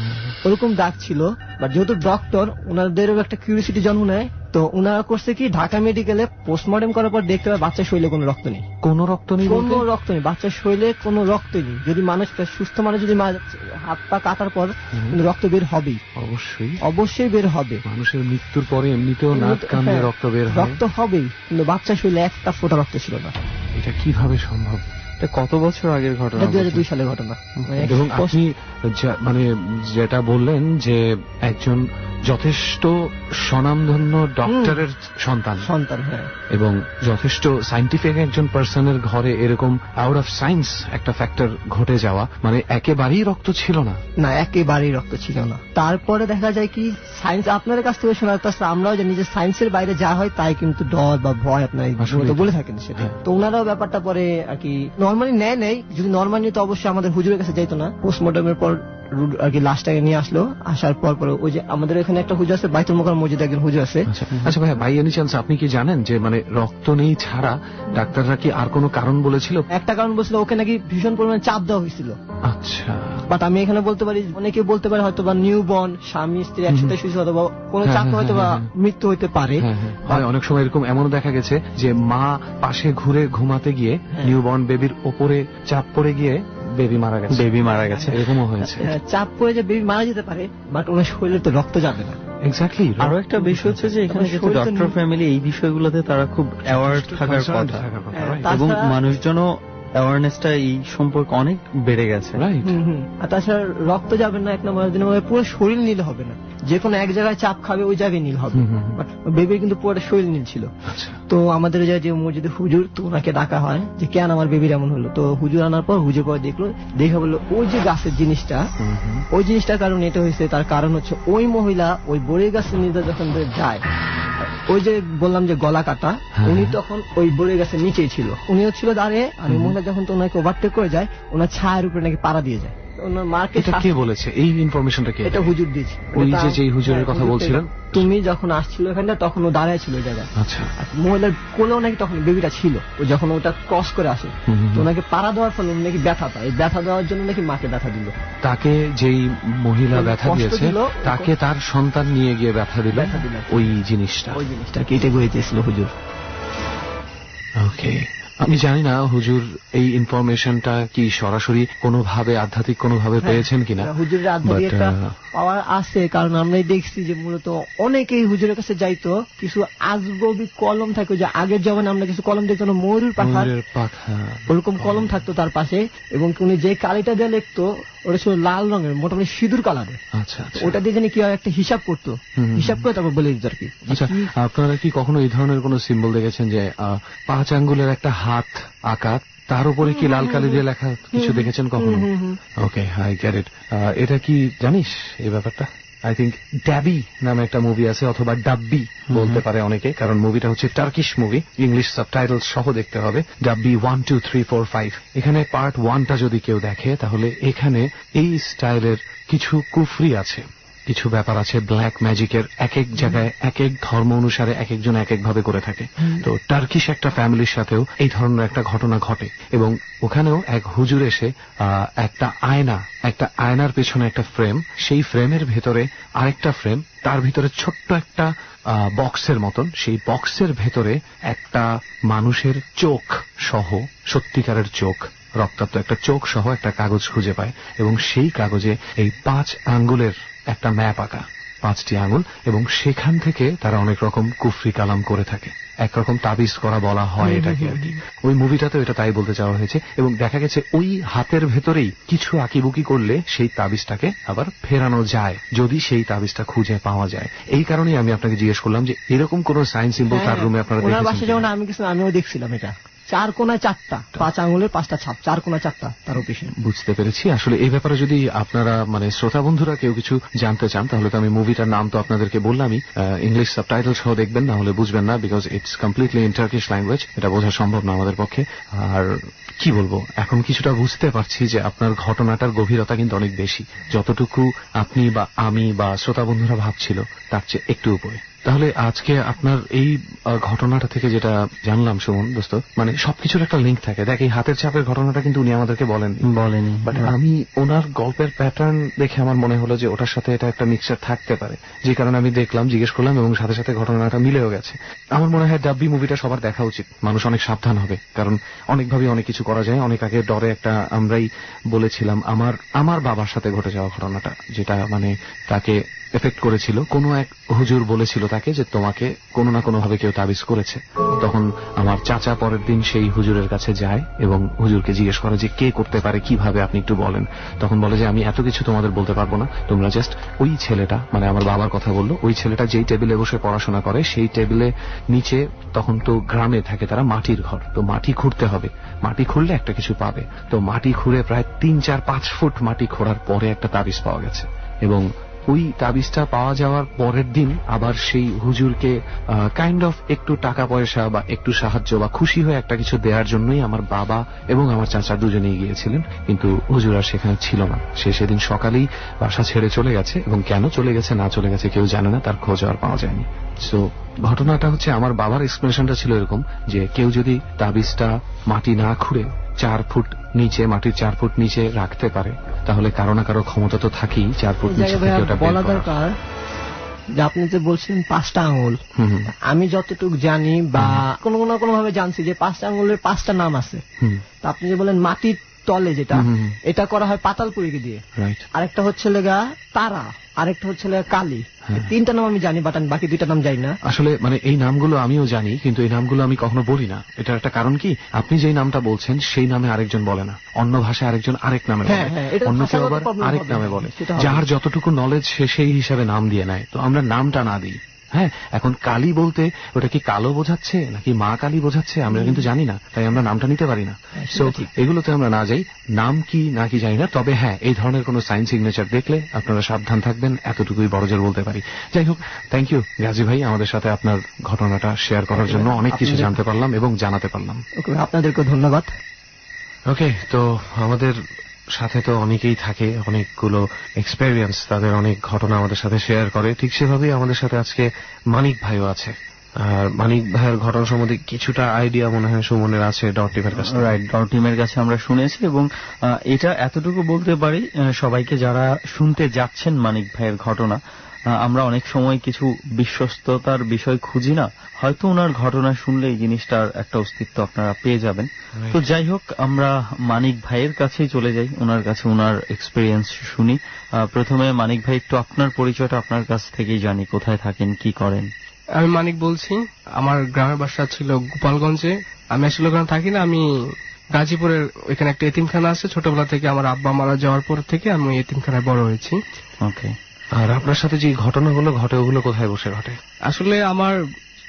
ওরকম দাগ ছিল। বাট যেহেতু ডক্টর, ওনাদেরও একটা কিউরিসিটি জন্ম নেয়, তো ওনারা করছে কি ঢাকা মেডিকেলে পোস্টমর্টম করার পর দেখতে পায় বাচ্চার শরীরে কোনো রক্ত নেই। কোনো রক্ত নেই? কোনো রক্ত নেই, বাচ্চার শরীরে কোনো রক্ত নেই। যদি মানুষ, সুস্থ মানুষ যদি হাত পা কাটার পর কিন্তু রক্ত বের হবেই, অবশ্যই বের হবে। মানুষের মৃত্যুর পরে এমনিতেও নাক কান দিয়ে রক্ত বের হয়, রক্ত হবেই, কিন্তু বাচ্চার শরীরে একটা ফোঁটা রক্ত ছিল না। এটা কিভাবে সম্ভব? কত বছর আগের ঘটনা? 2002 সালের ঘটনা। এবং আপনি মানে যেটা বললেন যে একজন যথেষ্ট স্বনামধন্য ডক্টরের সন্তান, হ্যাঁ, এবং যথেষ্ট সায়েন্টিফিক একজন পার্সনের ঘরে এরকম আউট অফ সায়েন্স একটা ফ্যাক্টর ঘটে যাওয়া, মানে একেবারেই রক্ত ছিল না? না, একেবারেই রক্ত ছিল না। তারপরে দেখা যায় কি সায়েন্স আপনাদের কাছ থেকে শোনা যাচ্ছে, আমরাও জানি যে সায়েন্সের বাইরে যা হয় তাই কিন্তু ডর বা ভয় আপনারা বলে থাকেন সেটা। তো ওনারাও ব্যাপারটা পরে আর কি নর্মালি নেই, যদি নর্মালি তো অবশ্যই আমাদের হুজুরের কাছে যাইতো না। পোস্টমর্টমের পর আর কি লাশটাকে নিয়ে আসলো, আসার পর ওই যে আমাদের এখানে একটা হুজুর আছে, বাইতুল মোকাররম মসজিদে একজন হুজুর আছে। আচ্ছা ভাই, বাই এনি চান্স আপনি কি জানেন যে মানে রক্ত নেই ছাড়া ডাক্তাররা কি আর কোনো কারণ বলেছিল? একটা কারণ বলছিল, ওকে নাকি ভীষণ পরিমাণে চাপ দেওয়া হয়েছিল। আচ্ছা, বাট আমি এখানে বলতে পারি, অনেকে বলতে পারে হয়তো বা নিউ বর্ন স্বামী স্ত্রী একসাথে শুয়েছে, অথবা কোনো চাপ হয়তো বা মৃত্যু হইতে পারে। অনেক সময় এরকম এমন দেখা গেছে যে মা পাশে ঘুরে ঘুমাতে গিয়ে নিউ বর্ন বেবির ওপরে চাপ পড়ে গিয়ে বেবি মারা গেছে, এরকমও হয়েছে। চাপ পড়ে যে বেবি মারা যেতে পারে, বাট ওনার শরীরে তো রক্ত যাবে না। এক্স্যাক্টলি। আরো একটা বিষয় হচ্ছে যে এখানে যেহেতু ডক্টর ফ্যামিলি এই বিষয়গুলোতে তারা খুব অ্যাওয়ার থাকার কথা, এবং মানুষজনও অ্যাওয়ারনেসটা এই সম্পর্কে অনেক বেড়ে গেছে। আর তাছাড়া রক্ত যাবে না এক নম্বর, দিনের মধ্যে পুরো শরীর নীল হবে না, যে কোনো এক জায়গায় চাপ খাবে ওই জায়গায় নীল হবে, বাট বেবির কিন্তু পুরোটা শরীর নীল ছিল। তো আমাদের যে মসজিদে হুজুর, তো ওনাকে ডাকা হয় যে কেন আমার বেবির এমন হলো। তো হুজুর আনার পর হুজুর পরে দেখলো, দেখে বললো ওই যে গাছের জিনিসটা, ওই জিনিসটার কারণ এটা হয়েছে, তার কারণ হচ্ছে ওই মহিলা ওই বড়ই গাছের নিচে যখন যায়, ওই যে বললাম যে গলা কাটা, উনি তখন ওই বড়ই গাছের নিচেই ছিল, উনিও ছিল দাঁড়িয়ে, আর মহিলা যখন তো ওনাকে ওভারটেক করে যায়, ওনার ছায়ের উপরে নাকি পাড়া দিয়ে যায়। ওনার মাকে কে বলেছে এই ইনফরমেশনটা? এটা হুজুর দিয়েছে। ওই যে হুজুরের কথা বলছিলেন, তুমি যখন আসছিল এখানটা তখন ও দাঁড়ায় ছিল ওই জায়গায়। আচ্ছা, মহিলার কোলেও নাকি তখন বেবিটা ছিল, ও যখন ওটা ক্রস করে আসে, তো ওনাকে পাড়া দেওয়ার ফলে নাকি ব্যথা পায়, ব্যথা দেওয়ার জন্য নাকি মাকে ব্যথা দিল। তাকে যেই মহিলা ব্যথা দিয়েছে তাকে তার সন্তান নিয়ে গিয়ে ব্যথা দিল ওই জিনিসটা কেটে গড়িয়েছিল হুজুর। ওকে, আমি জানি না হুজুর এই ইনফরমেশনটা কি সরাসরি কোনোভাবে আধ্যাত্মিক কোনোভাবে পেয়েছেন কিনা। হুজুরের আধ্যাত্মিক পাওয়ার আছে, কারণ আমরাই দেখছি যে মূলত অনেকেই হুজুরের কাছে যাইতো, কিছু আজগবি কলম থাকে, যে আগের জমানে আমরা কিছু কলম দেখতাম ময়ূরের পাখা, ওরকম কলম থাকতো তার পাশে, এবং উনি যে কালিটা দিয়ে লিখতো ওটা ছিল লাল রঙের, মোটামুটি সিঁদুর কালারের। আচ্ছা, ওটা দিয়ে জানি কি হয় একটা হিসাব করতো, হিসাব করে তারপর বলে দিত আর কি। আচ্ছা, আপনারা কি কখনো এই ধরনের কোন সিম্বল দেখেছেন যে 5 আঙ্গুলের একটা হাত আঁকা, তার উপরে কি লাল কালি দিয়ে লেখা কিছু দেখেছেন কখনো? ওকে, আই গেট ইট। এটা কি জানিস এই ব্যাপারটা? আই থিঙ্ক ড্যাবি নামে একটা মুভি আছে, অথবা ডাব্বি বলতে পারে অনেকে, কারণ মুভিটা হচ্ছে টার্কিশ মুভি, ইংলিশ সাবটাইটেলস সহ দেখতে হবে। ডাব্বি 1 2 3 4 5। এখানে পার্ট 1টা যদি কেউ দেখে, তাহলে এখানে এই স্টাইলের কিছু কুফরি আছে, কিছু ব্যাপার আছে ব্ল্যাক ম্যাজিকের, এক এক জায়গায় এক এক ধর্ম অনুসারে এক একজন এক এক ভাবে করে থাকে। তো টার্কিশ একটা ফ্যামিলির সাথেও এই ধরনের একটা ঘটনা ঘটে, এবং ওখানেও এক হুজুর এসে একটা আয়নার পেছনে একটা ফ্রেম, সেই ফ্রেমের ভেতরে আরেকটা ফ্রেম, তার ভিতরে ছোট্ট একটা বক্সের মতন, সেই বক্সের ভেতরে একটা মানুষের চোখ সহ, সত্যিকারের চোখ, রক্তাক্ত একটা চোখ সহ একটা কাগজ খুঁজে পায়, এবং সেই কাগজে এই 5 আঙ্গুলের একটা ম্যাপ আঁকা, 5টি আঙুল, এবং সেখান থেকে তারা অনেক রকম কুফরি কালাম করে থাকে, একরকম তাবিজ করা বলা হয় এটাকে আর কি। ওই মুভিটাতে এটা তাই বলতে চাওয়া হয়েছে, এবং দেখা গেছে ওই হাতের ভেতরেই কিছু আঁকিবুকি করলে সেই তাবিজটাকে আবার ফেরানো যায়, যদি সেই তাবিজটা খুঁজে পাওয়া যায়। এই কারণেই আমি আপনাকে জিজ্ঞেস করলাম যে এরকম কোন সাইন সিম্বল তার রুমে আপনারা দেখেছেন? আমিও দেখছিলাম এটা, 4 কোণায় 4টা, 5 আঙুলের 5টা ছাপ, 4 কোণায় 4টা, তার অফিসে। বুঝতে পেরেছি। আসলে এই ব্যাপারে যদি আপনারা মানে শ্রোতা বন্ধুরা কেউ কিছু জানতে চান, তাহলে তো আমি মুভিটার নাম তো আপনাদেরকে বললামই, ইংলিশ সাবটাইটেল সহ দেখবেন, না হলে বুঝবেন না, because it's completely in Turkish language, এটা বোঝা সম্ভব না আমাদের পক্ষে। আর কি বলবো, এখন কিছুটা বুঝতে পারছি যে আপনার ঘটনাটার গভীরতা কিন্তু অনেক বেশি, যতটুকু আপনি বা আমি বা শ্রোতা বন্ধুরা ভাবছিল তার চেয়ে একটু উপরে। তাহলে আজকে আপনার এই ঘটনাটা থেকে যেটা জানলাম সুমন দোস্ত, মানে সবকিছুর একটা লিঙ্ক থাকে। দেখ, এই হাতের ছাপের ঘটনাটা কিন্তু উনি আমাদেরকে বলেনি, বাট আমি ওনার গল্পের প্যাটার্ন দেখে আমার মনে হলো যে ওটার সাথে এটা একটা মিক্সচার থাকতে পারে, যে কারণে আমি দেখলাম, জিজ্ঞেস করলাম, এবং সাথে সাথে ঘটনাটা মিলেও গেছে। আমার মনে হয় ডাব্বি মুভিটা সবার দেখা উচিত। মানুষ অনেক সাবধান হবে, কারণ অনেকভাবে অনেক কিছু করা যায়। অনেক আগে ডরে একটা আমরাই বলেছিলাম, আমার বাবার সাথে ঘটে যাওয়া ঘটনাটা, যেটা মানে তাকে এফেক্ট করেছিল। কোনো এক হুজুর বলেছিল তাকে যে তোমাকে কোনো না কোনো ভাবে কেউ তাবিজ করেছে। তখন আমার চাচা পরের দিন সেই হুজুরের কাছে যায় এবং হুজুরকে জিজ্ঞেস করে যে কে করতে পারে, কিভাবে, আপনি একটু বলেন। তখন বলে যে আমি এত কিছু তোমাদের বলতে পারবো না, তোমরা জাস্ট ওই ছেলেটা, মানে আমার বাবার কথা বললো, ওই ছেলেটা যেই টেবিলে বসে পড়াশোনা করে সেই টেবিলে নিচে, তখন তো গ্রামে থাকে তারা, মাটির ঘর, তো মাটি খুঁড়তে হবে, মাটি খুঁড়লে একটা কিছু পাবে। তো মাটি খুঁড়ে প্রায় 3, 4, 5 ফুট মাটি খোঁড়ার পরে একটা তাবিজ পাওয়া গেছে, এবং ওই তাবিজটা পাওয়া যাওয়ার পরের দিন আবার সেই হুজুরকে কাইন্ড অফ একটু টাকা পয়সা বা একটু সাহায্য বা খুশি হয়ে একটা কিছু দেওয়ার জন্যই আমার বাবা এবং আমার চাচা দুজনেই গিয়েছিলেন, কিন্তু হুজুর আর সেখানে ছিল না। সে সেদিন সকালেই বাসা ছেড়ে চলে গেছে, এবং কেন চলে গেছে না চলে গেছে কেউ জানে না, তার খোঁজ আর পাওয়া যায়নি। সো ঘটনাটা হচ্ছে, আমার বাবার এক্সপ্লেনেশনটা ছিল এরকম যে কেউ যদি তাবিজটা মাটি না খুঁড়ে 4 ফুট নিচে, মাটির 4 ফুট নিচে রাখতে পারে, তাহলে কারো না কারো ক্ষমতা তো থাকেই 4 ফুট নিচে থেকে ওটা বলা দরকার যে আপনি যে বলছেন 5টা আঙুল, আমি যতটুকু জানি বা কোনো না কোনো ভাবে জানছি যে 5টা আঙুলের 5টা নাম আছে। তা আপনি যে বলেন মাটির তলে যেটা, এটা করা হয় পাতালপুরীকে দিয়ে, আরেকটা হচ্ছে লেগা তারা, আরেকটা হচ্ছে লেগা কালী। 3টা নাম আমি জানি, বাট আমি বাকি 2টা নাম জানি না। আসলে মানে এই নামগুলো আমিও জানি, কিন্তু এই নামগুলো আমি কখনো বলি না। এটার একটা কারণ কি, আপনি যেই নামটা বলছেন সেই নামে আরেকজন বলে না, অন্য ভাষায় আরেকজন আরেক নামে বলে, অন্য কেউ আবার আরেক নামে বলে। যার যতটুকু নলেজ সে সেই হিসাবে নাম দিয়ে নেয়, তো আমরা নামটা না দিই। হ্যাঁ, এখন কালী বলতে ওটা কি কালো বোঝাচ্ছে নাকি মা কালী বোঝাচ্ছে আমরা কিন্তু জানি না, তাই আমরা নামটা নিতে পারি না। সো এগুলোতে আমরা না যাই, নাম কি না কি জানি না। তবে হ্যাঁ, এই ধরনের কোন সাইন সিগনেচার দেখলে আপনারা সাবধান থাকবেন, এতটুকুই বড়জোর বলতে পারি। যাই হোক, থ্যাংক ইউ গাজী ভাই, আমাদের সাথে আপনার ঘটনাটা শেয়ার করার জন্য। অনেক কিছু জানতে পারলাম এবং জানাতে পারলাম। আপনাদেরকে ধন্যবাদ। ওকে, তো আমাদের সাথে তো অনেকেই থাকে, অনেকগুলো এক্সপেরিয়েন্স, তাদের অনেক ঘটনা আমাদের সাথে শেয়ার করে। ঠিক সেভাবেই আমাদের সাথে আজকে মানিক ভাইও আছে। আর মানিক ভাইয়ের ঘটনা সম্বন্ধে কিছুটা আইডিয়া মনে হয় সুমনের আছে ডট টিমের কাছে। রাইট, ডট টিমের কাছে আমরা শুনেছি, এবং এটা এতটুকু বলতে পারি সবাইকে যারা শুনতে যাচ্ছেন মানিক ভাইয়ের ঘটনা, আমরা অনেক সময় কিছু বিশ্বস্ততার বিষয় খুঁজি না, হয়তো ওনার ঘটনা শুনলে এই জিনিসটার একটা অস্তিত্ব আপনারা পেয়ে যাবেন। তো যাই হোক, আমরা মানিক ভাইয়ের কাছেই চলে যাই, ওনার কাছে ওনার এক্সপিরিয়েন্স শুনি। প্রথমে মানিক ভাই, একটু আপনার পরিচয়টা আপনার কাছ থেকেই জানি, কোথায় থাকেন, কি করেন। আমি মানিক বলছি, আমার গ্রামের বাসা ছিল গোপালগঞ্জে। আমি আসলে ওখানে থাকি না, আমি গাজীপুরের ওইখানে একটা এতিমখানা আছে। ছোটবেলা থেকে আমার আব্বা মারা যাওয়ার পর থেকে আমি এতিমখানায় বড় হয়েছি। ওকে, আর আপনার সাথে যে ঘটনাগুলো ঘটে ওগুলো কোথায় বসে ঘটে? আসলে আমার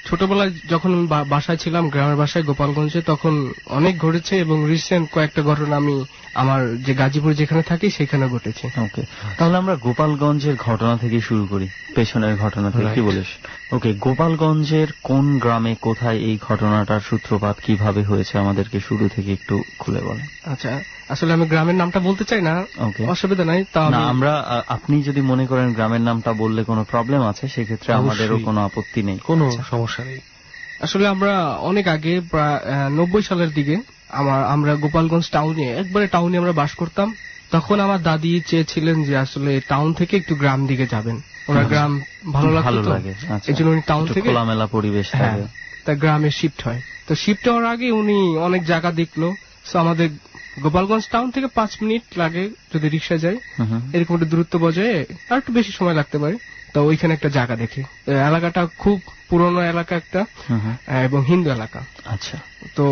ছোটবেলায় যখন বাসায় ছিলাম, গ্রামের বাসায় গোপালগঞ্জে, তখন অনেক ঘটেছে, এবং রিসেন্ট কয়েকটা ঘটনা আমি আমার যে গাজীপুর যেখানে থাকি সেখানে ঘটেছে। ওকে, তাহলে আমরা গোপালগঞ্জের ঘটনা থেকে শুরু করি, পেছনের ঘটনা থেকে, কি বলিস? ওকে, গোপালগঞ্জের কোন গ্রামে, কোথায় এই ঘটনাটার সূত্রপাত, কিভাবে হয়েছে, আমাদেরকে শুরু থেকে একটু খুলে বলেন। আচ্ছা, আসলে আমি গ্রামের নামটা বলতে চাই না, অসুবিধা নাই। তা আমরা, আপনি যদি মনে করেন গ্রামের নামটা বললে কোনো প্রবলেম আছে, সেক্ষেত্রে আমাদেরও কোনো আপত্তি নেই, কোনো সমস্যা নেই। আসলে আমরা অনেক আগে, প্রায় 90 সালের দিকে, আমরা গোপালগঞ্জ টাউনে, একবারে টাউনে আমরা বাস করতাম। তখন আমার দাদি চেয়েছিলেন যে আসলে টাউন থেকে একটু গ্রাম দিকে যাবেন, ওনার গ্রাম ভালো লাগে, এই জন্য উনি টাউন থেকে খোলামেলা পরিবেশ থাকে, তাই গ্রামে শিফট হয়। তো শিফট হওয়ার আগে উনি অনেক জায়গা দেখলো। সো আমাদের গোপালগঞ্জ টাউন থেকে 5 মিনিট লাগে যদি রিক্সা যায়, এরকম একটা দূরত্ব বজায়, আর একটু বেশি সময় লাগতে পারে। তো ওইখানে একটা জায়গা দেখে, এলাকাটা খুব পুরনো এলাকা একটা, এবং হিন্দু এলাকা। আচ্ছা, তো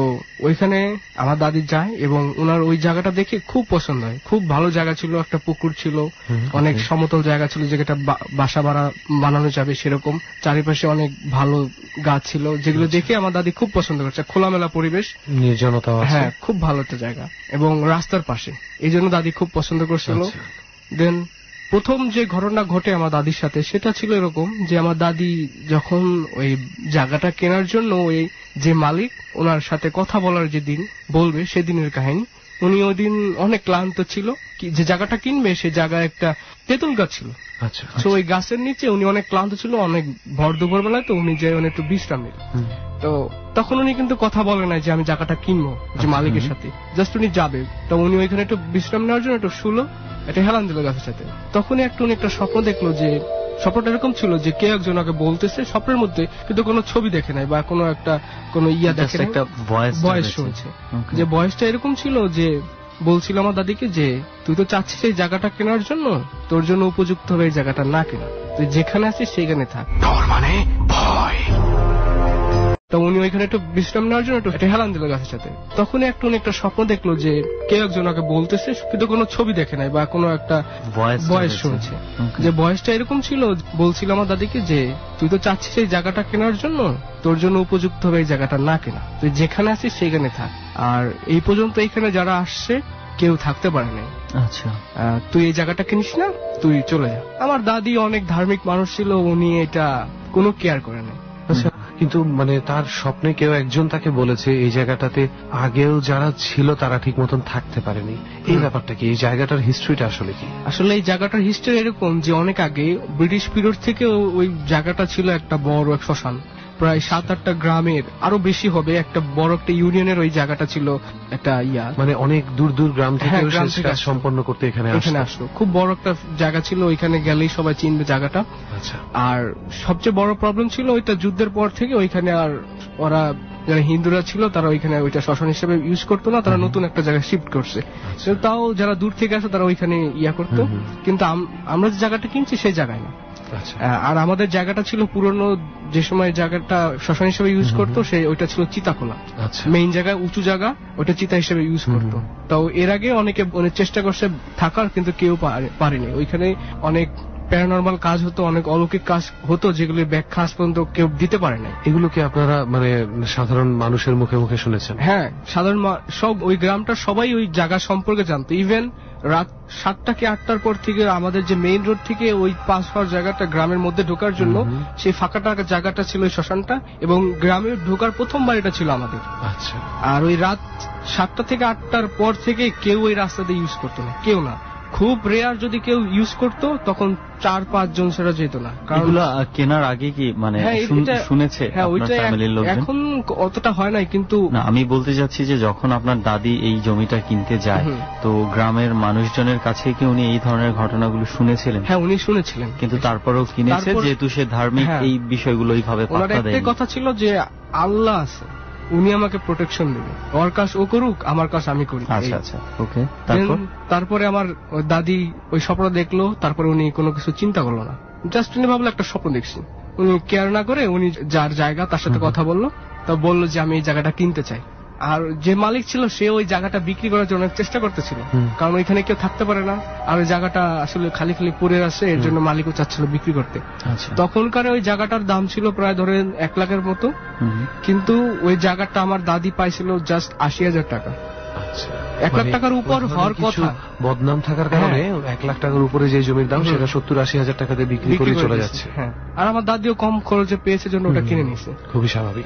ওইখানে আমার দাদি যায়, এবং ওনার ওই জায়গাটা দেখে খুব পছন্দ হয়। খুব ভালো জায়গা ছিল, একটা পুকুর ছিল, অনেক সমতল জায়গা ছিল, যেটা বাসা বানানো যাবে সেরকম। চারিপাশে অনেক ভালো গাছ ছিল, যেগুলো দেখে আমার দাদি খুব পছন্দ করছে। খোলামেলা পরিবেশ, নির্জনতা, হ্যাঁ, খুব ভালো একটা জায়গা, এবং রাস্তার পাশে, এই জন্য দাদি খুব পছন্দ করছিল। দেন প্রথম যে ঘটনা ঘটে আমার দাদির সাথে, সেটা ছিল এরকম যে আমার দাদি যখন ওই জায়গাটা কেনার জন্য ওই যে মালিক, ওনার সাথে কথা বলার যে দিন বলবে সেদিনের কাহিনী। উনি ওই দিন অনেক ক্লান্ত ছিল, যে জায়গাটা কিনবে সে জায়গায় একটা তেঁতুল গাছ ছিল। আচ্ছা তো ওই গাছের নিচে উনি অনেক ক্লান্ত ছিল, অনেক ভর দুপুর বেলায়, তো উনি যে একটু বিশ্রাম নিল। তো তখন উনি কিন্তু কথা বলে নাই যে আমি জায়গাটা কিনবো যে মালিকের সাথে, জাস্ট উনি যাবে। তো উনি ওইখানে একটু বিশ্রাম নেওয়ার জন্য একটু শুলো, একটা হেলান দিল গাছের সাথে। তখনই উনি একটা স্বপ্ন দেখলো, যে স্বপ্নটা এরকম ছিল যে কে একজন আগে বলতেছে স্বপ্নের মধ্যে, কিন্তু কোনো ছবি দেখে নাই বা কোনো ইয়া দেখে নাই, একটা ভয়েস শুনছে। যে ভয়েসটা এরকম ছিল যে বলছিল আমার দাদিকে যে তুই তো চাচ্ছিস এই জায়গাটা কেনার জন্য, তোর জন্য উপযুক্ত হবে এই জায়গাটা না কেনা, তুই যেখানে আছিস সেখানে থাক। ডর মানে ভয়। তো উনি ওইখানে একটু বিশ্রাম নেওয়ার জন্য একটু হেলান দিল গাছের সাথে। তখনই উনি একটা স্বপ্ন দেখলো যে কে একজন আগে বলতেছে, কিন্তু কোনো ছবি দেখে নাই বা কোনো একটা ভয়েস শুনছে। যে ভয়েসটা এরকম ছিল, বলছিল আমার দাদিকে যে তুই তো চাচ্ছিস এই জায়গাটা কেনার জন্য, তোর জন্য উপযুক্ত হবে এই জায়গাটা না কেনা, তুই যেখানে আছিস সেখানে থাক। আর এই পর্যন্ত এখানে যারা আসছে কেউ থাকতে পারে নাই। আচ্ছা, তুই এই জায়গাটা কিনিস না, তুই চলে যা। আমার দাদি অনেক ধার্মিক মানুষ ছিল, উনি এটা কোনো কেয়ার করে নাই। আচ্ছা, কিন্তু মানে তার স্বপ্নে কেউ একজন তাকে বলেছে এই জায়গাটাতে আগেও যারা ছিল তারা ঠিক মতন থাকতে পারেনি, এই ব্যাপারটা কি? এই জায়গাটার হিস্ট্রিটা আসলে কি? আসলে এই জায়গাটার হিস্ট্রি এরকম যে অনেক আগে ব্রিটিশ পিরিয়ড থেকে ওই জায়গাটা ছিল একটা বড় এক শ্মশান, প্রায় 7-8টা গ্রামের, আরো বেশি হবে, একটা বড় একটা ইউনিয়নের ওই জায়গাটা ছিল একটা ইয়া, মানে অনেক দূর দূর গ্রাম থেকে গ্রাম থেকে কাজ সম্পন্ন করতে এখানে আসলো। খুব বড় একটা জায়গা ছিল, ওইখানে গেলেই সবাই চিনবে জায়গাটা। আচ্ছা, আর সবচেয়ে বড় প্রবলেম ছিল ওইটা যুদ্ধের পর থেকে ওইখানে আর ওরা যারা হিন্দুরা ছিল তারা ওইখানে ওইটা শ্মশান হিসেবে ইউজ করতো না, তারা নতুন একটা জায়গায় শিফট করছে। তাও যারা দূর থেকে আসে তারা ওইখানে ইয়া করতো, কিন্তু আমরা যে জায়গাটা কিনছি সেই জায়গায় না। আর আমাদের জায়গাটা ছিল পুরনো, যে সময় জায়গাটা শ্মশান হিসেবে ইউজ করতো ওইটা ছিল চিতাখোলা, মেইন জায়গায় উঁচু জায়গা, ওইটা চিতা হিসেবে ইউজ করতো। তো এর আগে অনেকে চেষ্টা করছে থাকার, কিন্তু কেউ পারেনি। ওইখানে অনেক প্যারানরমাল কাজ হতো, অনেক অলৌকিক কাজ হতো, যেগুলি ব্যাখ্যা আজ পর্যন্ত কেউ দিতে পারে না। এগুলো কি আপনারা মানে সাধারণ মানুষের মুখে মুখে শুনেছেন? হ্যাঁ, সাধারণ সব ওই গ্রামটা সবাই ওই জায়গা সম্পর্কে জানতো। ইভেন রাত 7টা কি 8টার পর থেকে আমাদের যে মেইন রোড থেকে ওই পাস হওয়ার জায়গাটা গ্রামের মধ্যে ঢোকার জন্য সেই ফাঁকাটা জায়গাটা ছিল ওই শ্মশানটা, এবং গ্রামে ঢোকার প্রথম বাড়িটা ছিল আমাদের। আচ্ছা, আর ওই রাত 7টা থেকে 8টার পর থেকে কেউ ওই রাস্তা দিয়ে ইউজ করতো না, কেউ না। খুব রেয়ার যদি কেউ ইউজ করতো তখন 4-5 জন ছাড়া যেত না। কারণ কেনার আগে কি মানে শুনেছে এখন অতটা হয় নাই, কিন্তু আমি বলতে চাচ্ছি যে যখন আপনার দাদি এই জমিটা কিনতে যায়, তো গ্রামের মানুষজনের কাছে কি উনি এই ধরনের ঘটনাগুলো শুনেছিলেন? হ্যাঁ, উনি শুনেছিলেন, কিন্তু তারপরেও কিনেছে, যেহেতু সে ধার্মিক, এই বিষয়গুলো এইভাবে পাত্তা দেয়। একটা কথা ছিল যে আল্লাহ আছে, উনি আমাকে প্রোটেকশন দেবে, ওর কাজ ও করুক, আমার কাজ আমি করি। আচ্ছা আচ্ছা, ওকে। তারপরে আমার দাদি ওই স্বপ্ন দেখলো, তারপরে উনি কোনো কিছু চিন্তা করলো না, জাস্ট উনি ভাবলো একটা স্বপ্ন দেখছি। উনি কেয়ার না করে উনি যার জায়গা তার সাথে কথা বললো, তা বললো যে আমি এই জায়গাটা কিনতে চাই। আর যে মালিক ছিল সে ওই জায়গাটা বিক্রি করার জন্য অনেক চেষ্টা করতেছিল, কারণ ওইখানে কেউ থাকতে পারে না, আর ওই জায়গাটা আসলে খালি খালি পড়ে আসে, এর জন্য মালিকও চাচ্ছিল বিক্রি করতে। তখনকার ওই জায়গাটার দাম ছিল প্রায় ধরেন 1 লাখের মতো, কিন্তু ওই জায়গাটা আমার দাদি পাইছিল জাস্ট 80,000 টাকা। 1 লাখ টাকার উপর হওয়ার কথা, বদনাম থাকার কারণে 1 লাখ টাকার উপরে যে জমির দাম সেটা 70-80 হাজার টাকা দিয়ে বিক্রি করে চলে যাচ্ছে। আর আমার দাদিও কম খরচে পেয়েছে জন্য ওটা কিনে নিয়েছে। খুবই স্বাভাবিক।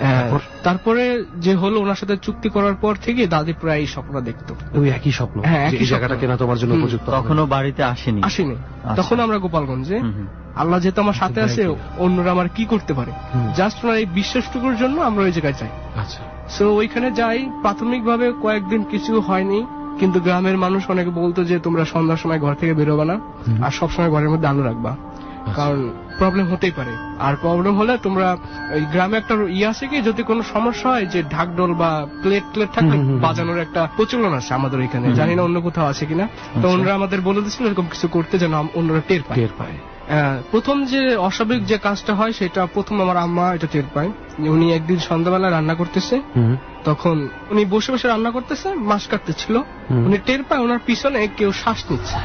তারপরে যে হলো, ওনার সাথে চুক্তি করার পর থেকে দাদি প্রায় এই স্বপ্ন দেখতো, ওই একই স্বপ্ন, এই জায়গাটা কেনা তোমার জন্য উপযুক্ত। তখনও বাড়িতে আসেনি। তখন আমরা গোপালগঞ্জে, আল্লাহ যেহেতু আমার সাথে আছে, অন্যরা আমার কি করতে পারে, জাস্ট ওনার এই বিশ্বাসটুকুর জন্য আমরা ওই জায়গায় যাই। আচ্ছা, সো ওইখানে যাই, প্রাথমিকভাবে কয়েকদিন কিছু হয়নি, কিন্তু গ্রামের মানুষ অনেকে বলতো যে তোমরা সন্ধ্যার সময় ঘর থেকে বেরোবে না, আর সবসময় ঘরের মধ্যে আলো রাখবা, কারণ প্রবলেম হতেই পারে। আর প্রবলেম হলে তোমরা ওই গ্রামে একটা আছে কি, যদি কোনো সমস্যা হয় যে ঢাকঢোল বা প্লেট থাকলে বাজানোর একটা প্রচলন আছে আমাদের ওইখানে, জানি না অন্য কোথাও আছে কিনা। তো ওনারা আমাদের বলে দিচ্ছিল এরকম কিছু করতে, যেন অন্যরা টের পায়। প্রথম যে অস্বাভাবিক যে কাজটা হয় সেটা প্রথম আমার আম্মা এটা টের পায়। উনি একদিন সন্ধ্যাবেলা রান্না করতেছে, তখন উনি বসে বসে রান্না করতেছে, মাছ কাটতেছিল, উনি টের পায় ওনার পিছনে কেউ শ্বাস নিচ্ছে,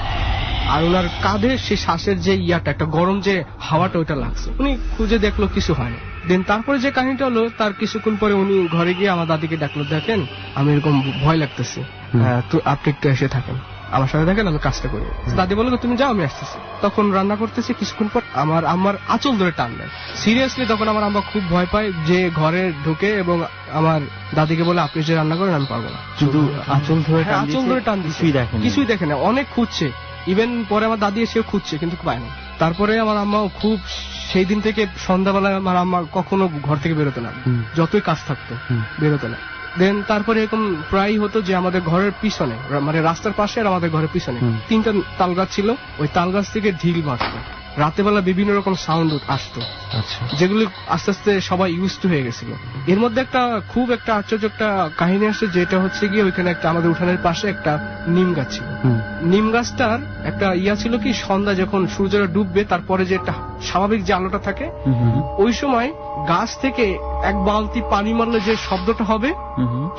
আর ওনার কাঁধে সেই শ্বাসের যে ইয়াটা, একটা গরম যে হাওয়াটা ওইটা লাগছে। উনি খুঁজে দেখলো, কিছু হয়নি। দেন তারপরে যে কাহিনীটা হলো, তার কিছুক্ষণ পরে উনি ঘরে গিয়ে আমার দাদিকে ডাকলো, দেখেন আমি এরকম ভয় লাগতেছে, তো আপনি একটু এসে থাকেন। আমার সাথে থাকেন, আমি কাজটা করি। দাদি বললো তুমি যাও, আমি আসতেছি। তখন রান্না করতেছি, কিছুক্ষণ পর আমার আম্মার আঁচল ধরে টান দেয়। সিরিয়াসলি তখন আমার আম্মা খুব ভয় পায়, যে ঘরে ঢুকে এবং আমার দাদিকে বলে আপনি যে রান্না করেন আমি পারবো না। শুধু আঁচল ধরে টান কিছুই দেখে না, অনেক খুঁজছে। ইভেন পরে আমার দাদি এসেও খুঁজছে, কিন্তু পায় না। তারপরে আমার আম্মা খুব, সেই দিন থেকে সন্ধ্যাবেলায় আমার আম্মা কখনো ঘর থেকে বেরোতে না, যতই কাজ থাকতো বেরোতে না। দেন তারপরে এরকম প্রায় হতো যে আমাদের ঘরের পিছনে, মানে রাস্তার পাশে আর আমাদের ঘরের পিছনে 3টা তাল গাছ ছিল, ওই তাল গাছ থেকে ঢিল মারতো। রাতেবেলা বিভিন্ন রকম সাউন্ড আসতো, যেগুলো আস্তে আস্তে সবাই ইউজ টু হয়ে গেছিল। এর মধ্যে একটা খুব একটা আশ্চর্য একটা কাহিনী আসছে, যেটা হচ্ছে গিয়ে ওইখানে একটা আমাদের উঠানের পাশে একটা নিম গাছ ছিল। নিম গাছটার একটা ইয়া ছিল কি, সন্ধ্যা যখন সূর্যটা ডুববে তারপরে যে একটা স্বাভাবিক যে আলোটা থাকে, ওই সময় গাছ থেকে এক বালতি পানি মারলে যে শব্দটা হবে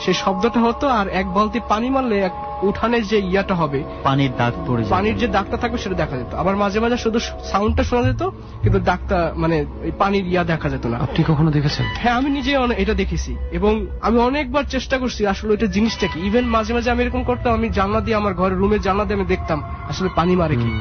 সেই শব্দটা হতো, আর এক বালতি পানি মারলে উঠানের যে ইয়াটা হবে, পানির দাগ পড়ে, পানির যে দাগটা থাকবে সেটা দেখা যেত। আবার মাঝে মাঝে শুধু সাউন্ডটা শোনা যেত, কিন্তু দাগটা মানে পানির ইয়া দেখা যেত না। আপনি কখনো দেখেছেন? হ্যাঁ, আমি নিজে এটা দেখেছি এবং আমি অনেকবার চেষ্টা করছি আসলে ওইটা জিনিসটা কি। ইভেন মাঝে মাঝে আমি এরকম করতাম, আমি জানলা দিয়ে, আমার ঘরের রুমের জানলা দিয়ে আমি দেখতাম আসলে পানি মারে কি।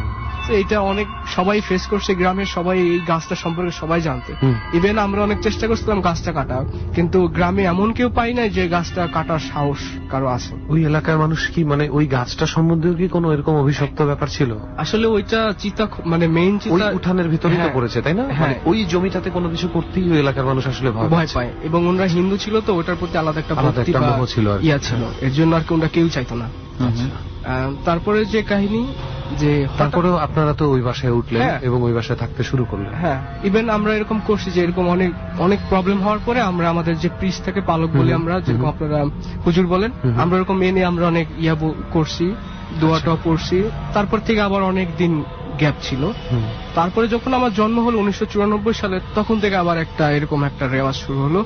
এটা অনেক সবাই ফেস করছে, গ্রামের সবাই এই গাছটা সম্পর্কে সবাই জানতে। ইভেন আমরা অনেক চেষ্টা করছিলাম গাছটা কাটা, কিন্তু গ্রামে এমন কেউ পাই নাই যে গাছটা কাটার সাহস কারো আছে। ওই এলাকার মানুষ কি মানে ওই গাছটা সম্বন্ধেও কি কোনো এরকম অভিশপ্ত ব্যাপার ছিল? আসলে ওইটা চিতা, মানে মেইন চিতা উঠানের ভিতরেই তো পড়েছে, তাই না? হ্যাঁ, ওই জমিটাতে কোনো কিছু করতেই ওই এলাকার মানুষ আসলে ভয় পায়, এবং ওনারা হিন্দু ছিল তো ওটার প্রতি আলাদা একটা মোহ ছিল, ইয়া ছিল, এর জন্য আর কি ওনারা কেউ চাইতো না। তারপরে যে কাহিনী, যে তারপরেও আপনারা তো ওই বাসায় উঠলেন এবং ওই বাসায় থাকতে শুরু করলেন। হ্যাঁ, ইভেন আমরা এরকম করছি যে এরকম অনেক প্রবলেম হওয়ার পরে আমরা আমাদের যে প্রিস্ট থেকে পালক বলি আমরা, যেরকম আপনারা হুজুর বলেন, আমরা এরকম মেনে আমরা অনেক ইয়া করছি, দোয়াটা পড়ছি। তারপর থেকে আবার অনেক দিন গ্যাপ ছিল। তারপরে যখন আমার জন্ম হলো 1994 সালে, তখন থেকে আবার একটা এরকম একটা রেওয়াজ শুরু হলো।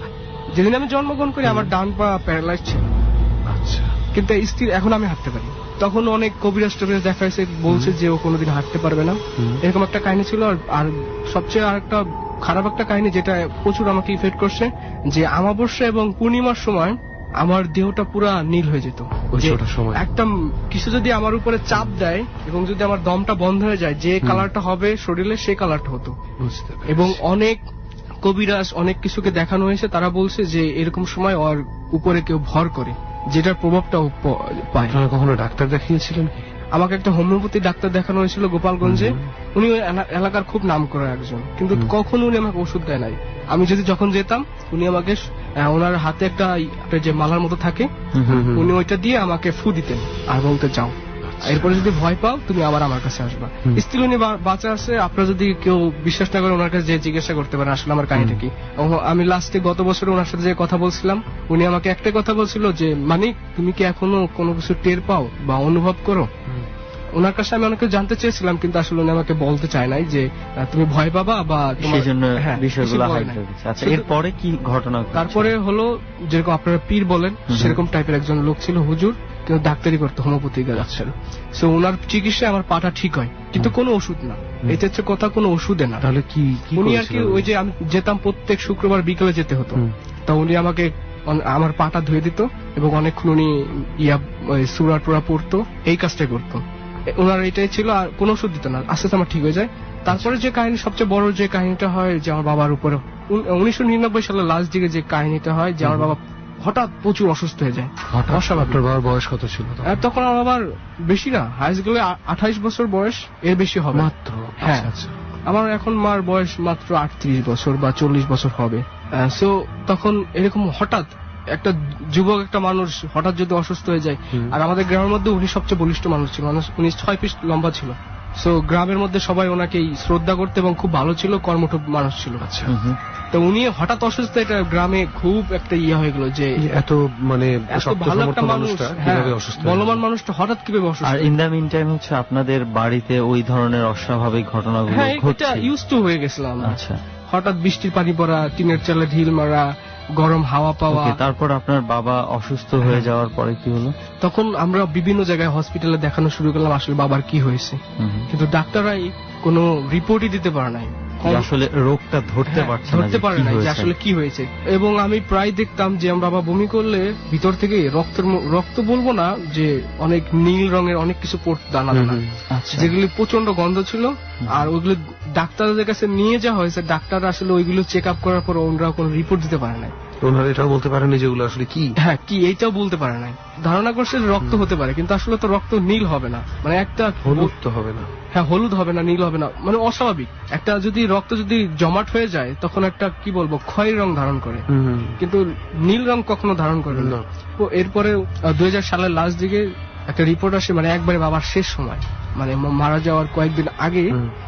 যেদিন আমি জন্মগ্রহণ করি আমার ডান পা প্যারালাইজ ছিল, কিন্তু স্টিল এখন আমি হাঁটতে পারি। তখন অনেক কবিরাজ টবিরাজ দেখা হয়েছে, বলছে যে ও কোনোদিন হাঁটতে পারবে না, এরকম একটা কাহিনী ছিল। আর সবচেয়ে আর একটা খারাপ একটা কাহিনী যেটা প্রচুর আমাকে ইফেক্ট করছে, যে অমাবস্যা এবং পূর্ণিমার সময় আমার দেহটা পুরা নীল হয়ে যেত। একটা কিছু যদি আমার উপরে চাপ দেয় এবং যদি আমার দমটা বন্ধ হয়ে যায়, যে কালারটা হবে শরীরে সেই কালারটা হতো। এবং অনেক কবিরাজ অনেক কিছুকে দেখানো হয়েছে, তারা বলছে যে এরকম সময় ওর উপরে কেউ ভর করে, যেটার প্রভাবটা পায়। কখনো ডাক্তার দেখিয়েছিলেন? আমাকে একটা হোমিওপ্যাথি ডাক্তার দেখানো হয়েছিল গোপালগঞ্জে। উনি এলাকার খুব নাম করা একজন, কিন্তু কখনো উনি আমাকে ওষুধ দেয় নাই। আমি যখন যেতাম, উনি আমাকে ওনার হাতে একটা যে মালার মতো থাকে, উনি ওইটা দিয়ে আমাকে ফু দিতেন আর বলতে যাও, এরপরে যদি ভয় পাও তুমি আবার আমার কাছে আসবা। স্টিল উনি বাঁচা আছে, আপনারা যদি কেউ বিশ্বাস না করেন ওনার কাছে যে জিজ্ঞাসা করতে পারেন আসলে আমার কাহিনীটা কি। আমি লাস্টে গত বছর ওনার সাথে যে কথা বলছিলাম, উনি আমাকে একটাই কথা বলছিল যে মানিক, তুমি কি এখনো কোনো কিছু টের পাও বা অনুভব করো? ওনার কাছে আমি অনেক জানতে চেয়েছিলাম, কিন্তু আসলে উনি আমাকে বলতে চায় নাই যে তুমি ভয় পাবা বা সেই জন্য বিষয়গুলো হাইড হয়ে গেছে। আচ্ছা, এরপরে কি ঘটনা? তারপরে হলো যেরকম আপনারা পীর বলেন সেরকম টাইপের একজন লোক ছিল হুজুর, কিন্তু ডাক্তারি করতো, হোমিওপ্যাথি যাচ্ছিল। সো ওনার চিকিৎসায় আমার পাটা ঠিক হয়, কিন্তু কোনো ওষুধ না। এটা হচ্ছে কথা, কোনো ওষুধে না। তাহলে কি উনি আর কি, ওই যে আমি যেতাম প্রত্যেক শুক্রবার বিকেলে যেতে হতো, তা উনি আমাকে আমার পাটা ধুয়ে দিত এবং অনেকক্ষণ উনি সূরা টুরা পড়তো, এই কাজটাই করতো। ওনার এটাই ছিল, আর কোনো ওষুধ দিত না। আস্তে আস্তে আমার ঠিক হয়ে যায়। তারপরে যে কাহিনী, সবচেয়ে বড় যে কাহিনীটা হয়, যে আমার বাবার উপরে 1999 সালের লাস্ট দিকে যে কাহিনীটা হয়, যে আমার বাবা হঠাৎ প্রচুর অসুস্থ হয়ে যায়। আপনার বাবার বয়স কত ছিল তখন? আমার বাবার বেশি না, হাইস্ট গেলে 28 বছর বয়স, এর বেশি হবে মাত্র। হ্যাঁ, আমার এখন মার বয়স মাত্র 38 বছর বা 40 বছর হবে। সো তখন এরকম হঠাৎ একটা যুবক, একটা মানুষ হঠাৎ যদি অসুস্থ হয়ে যায়, আর আমাদের গ্রামের মধ্যে উনি সবচেয়ে বলিষ্ঠ মানুষ ছিল, উনি 6 ফিট লম্বা ছিল। সো গ্রামের মধ্যে সবাই ওনাকেই শ্রদ্ধা করতে এবং খুব ভালো ছিল, কর্মঠ মানুষ ছিল। তো উনি হঠাৎ অসুস্থ, এটা গ্রামে খুব একটা ইয়ে হয়ে গেল যে এত মানে ভালো একটা মানুষ, বলবান মানুষটা হঠাৎ কিভাবে অসুস্থ। আর ইন দ্য মিন টাইম হচ্ছে আপনাদের বাড়িতে ওই ধরনের অস্বাভাবিক ঘটনাগুলো ঘটছে, ইউজ টু হয়ে গেছিলাম। আচ্ছা, হঠাৎ বৃষ্টির পানি পড়া, টিনের চালে ঢিল মারা, গরম হাওয়া পাওয়া। তারপর আপনার বাবা অসুস্থ হয়ে যাওয়ার পরে কি হলো? তখন আমরা বিভিন্ন জায়গায় হসপিটালে দেখানো শুরু করলাম আসলে বাবার কি হয়েছে, কিন্তু ডাক্তাররাই কোনো রিপোর্টই দিতে পারে নাই। যে আসলে রোগটা ধরতে পারছে না, ধরতে পারে না যে আসলে কি হয়েছে। এবং আমি প্রায় দেখতাম যে আমরা বাবা বমি করলে ভিতর থেকে রক্ত বলবো না, যে অনেক নীল রঙের অনেক কিছু দানা দানা, যেগুলি প্রচন্ড গন্ধ ছিল। আর ওইগুলো ডাক্তারদের কাছে নিয়ে যাওয়া হয়েছে, ডাক্তার আসলে ওইগুলো চেক আপ করার পর ওনারা কোনো রিপোর্ট দিতে পারে না। ওনারা এটাও বলতে পারেনি যেগুলো আসলে কি, হ্যাঁ কি এইটাও বলতে পারে না। ধারণা করছে রক্ত হতে পারে, কিন্তু আসলে তো রক্ত নীল হবে না, মানে একটা হলুদ তো হবে না। হ্যাঁ হলুদ হবে না, নীল হবে না, মানে অস্বাভাবিক। একটা যদি রক্ত যদি জমাট হয়ে যায় তখন একটা কি বলবো খয়েরি রং ধারণ করে, কিন্তু নীল রং কখনো ধারণ করে না। তো এরপরে 2000 সালের লাস্ট দিকে একটা রিপোর্ট আসে, মানে একবারে বাবার শেষ সময়, মানে মারা যাওয়ার কয়েকদিন আগে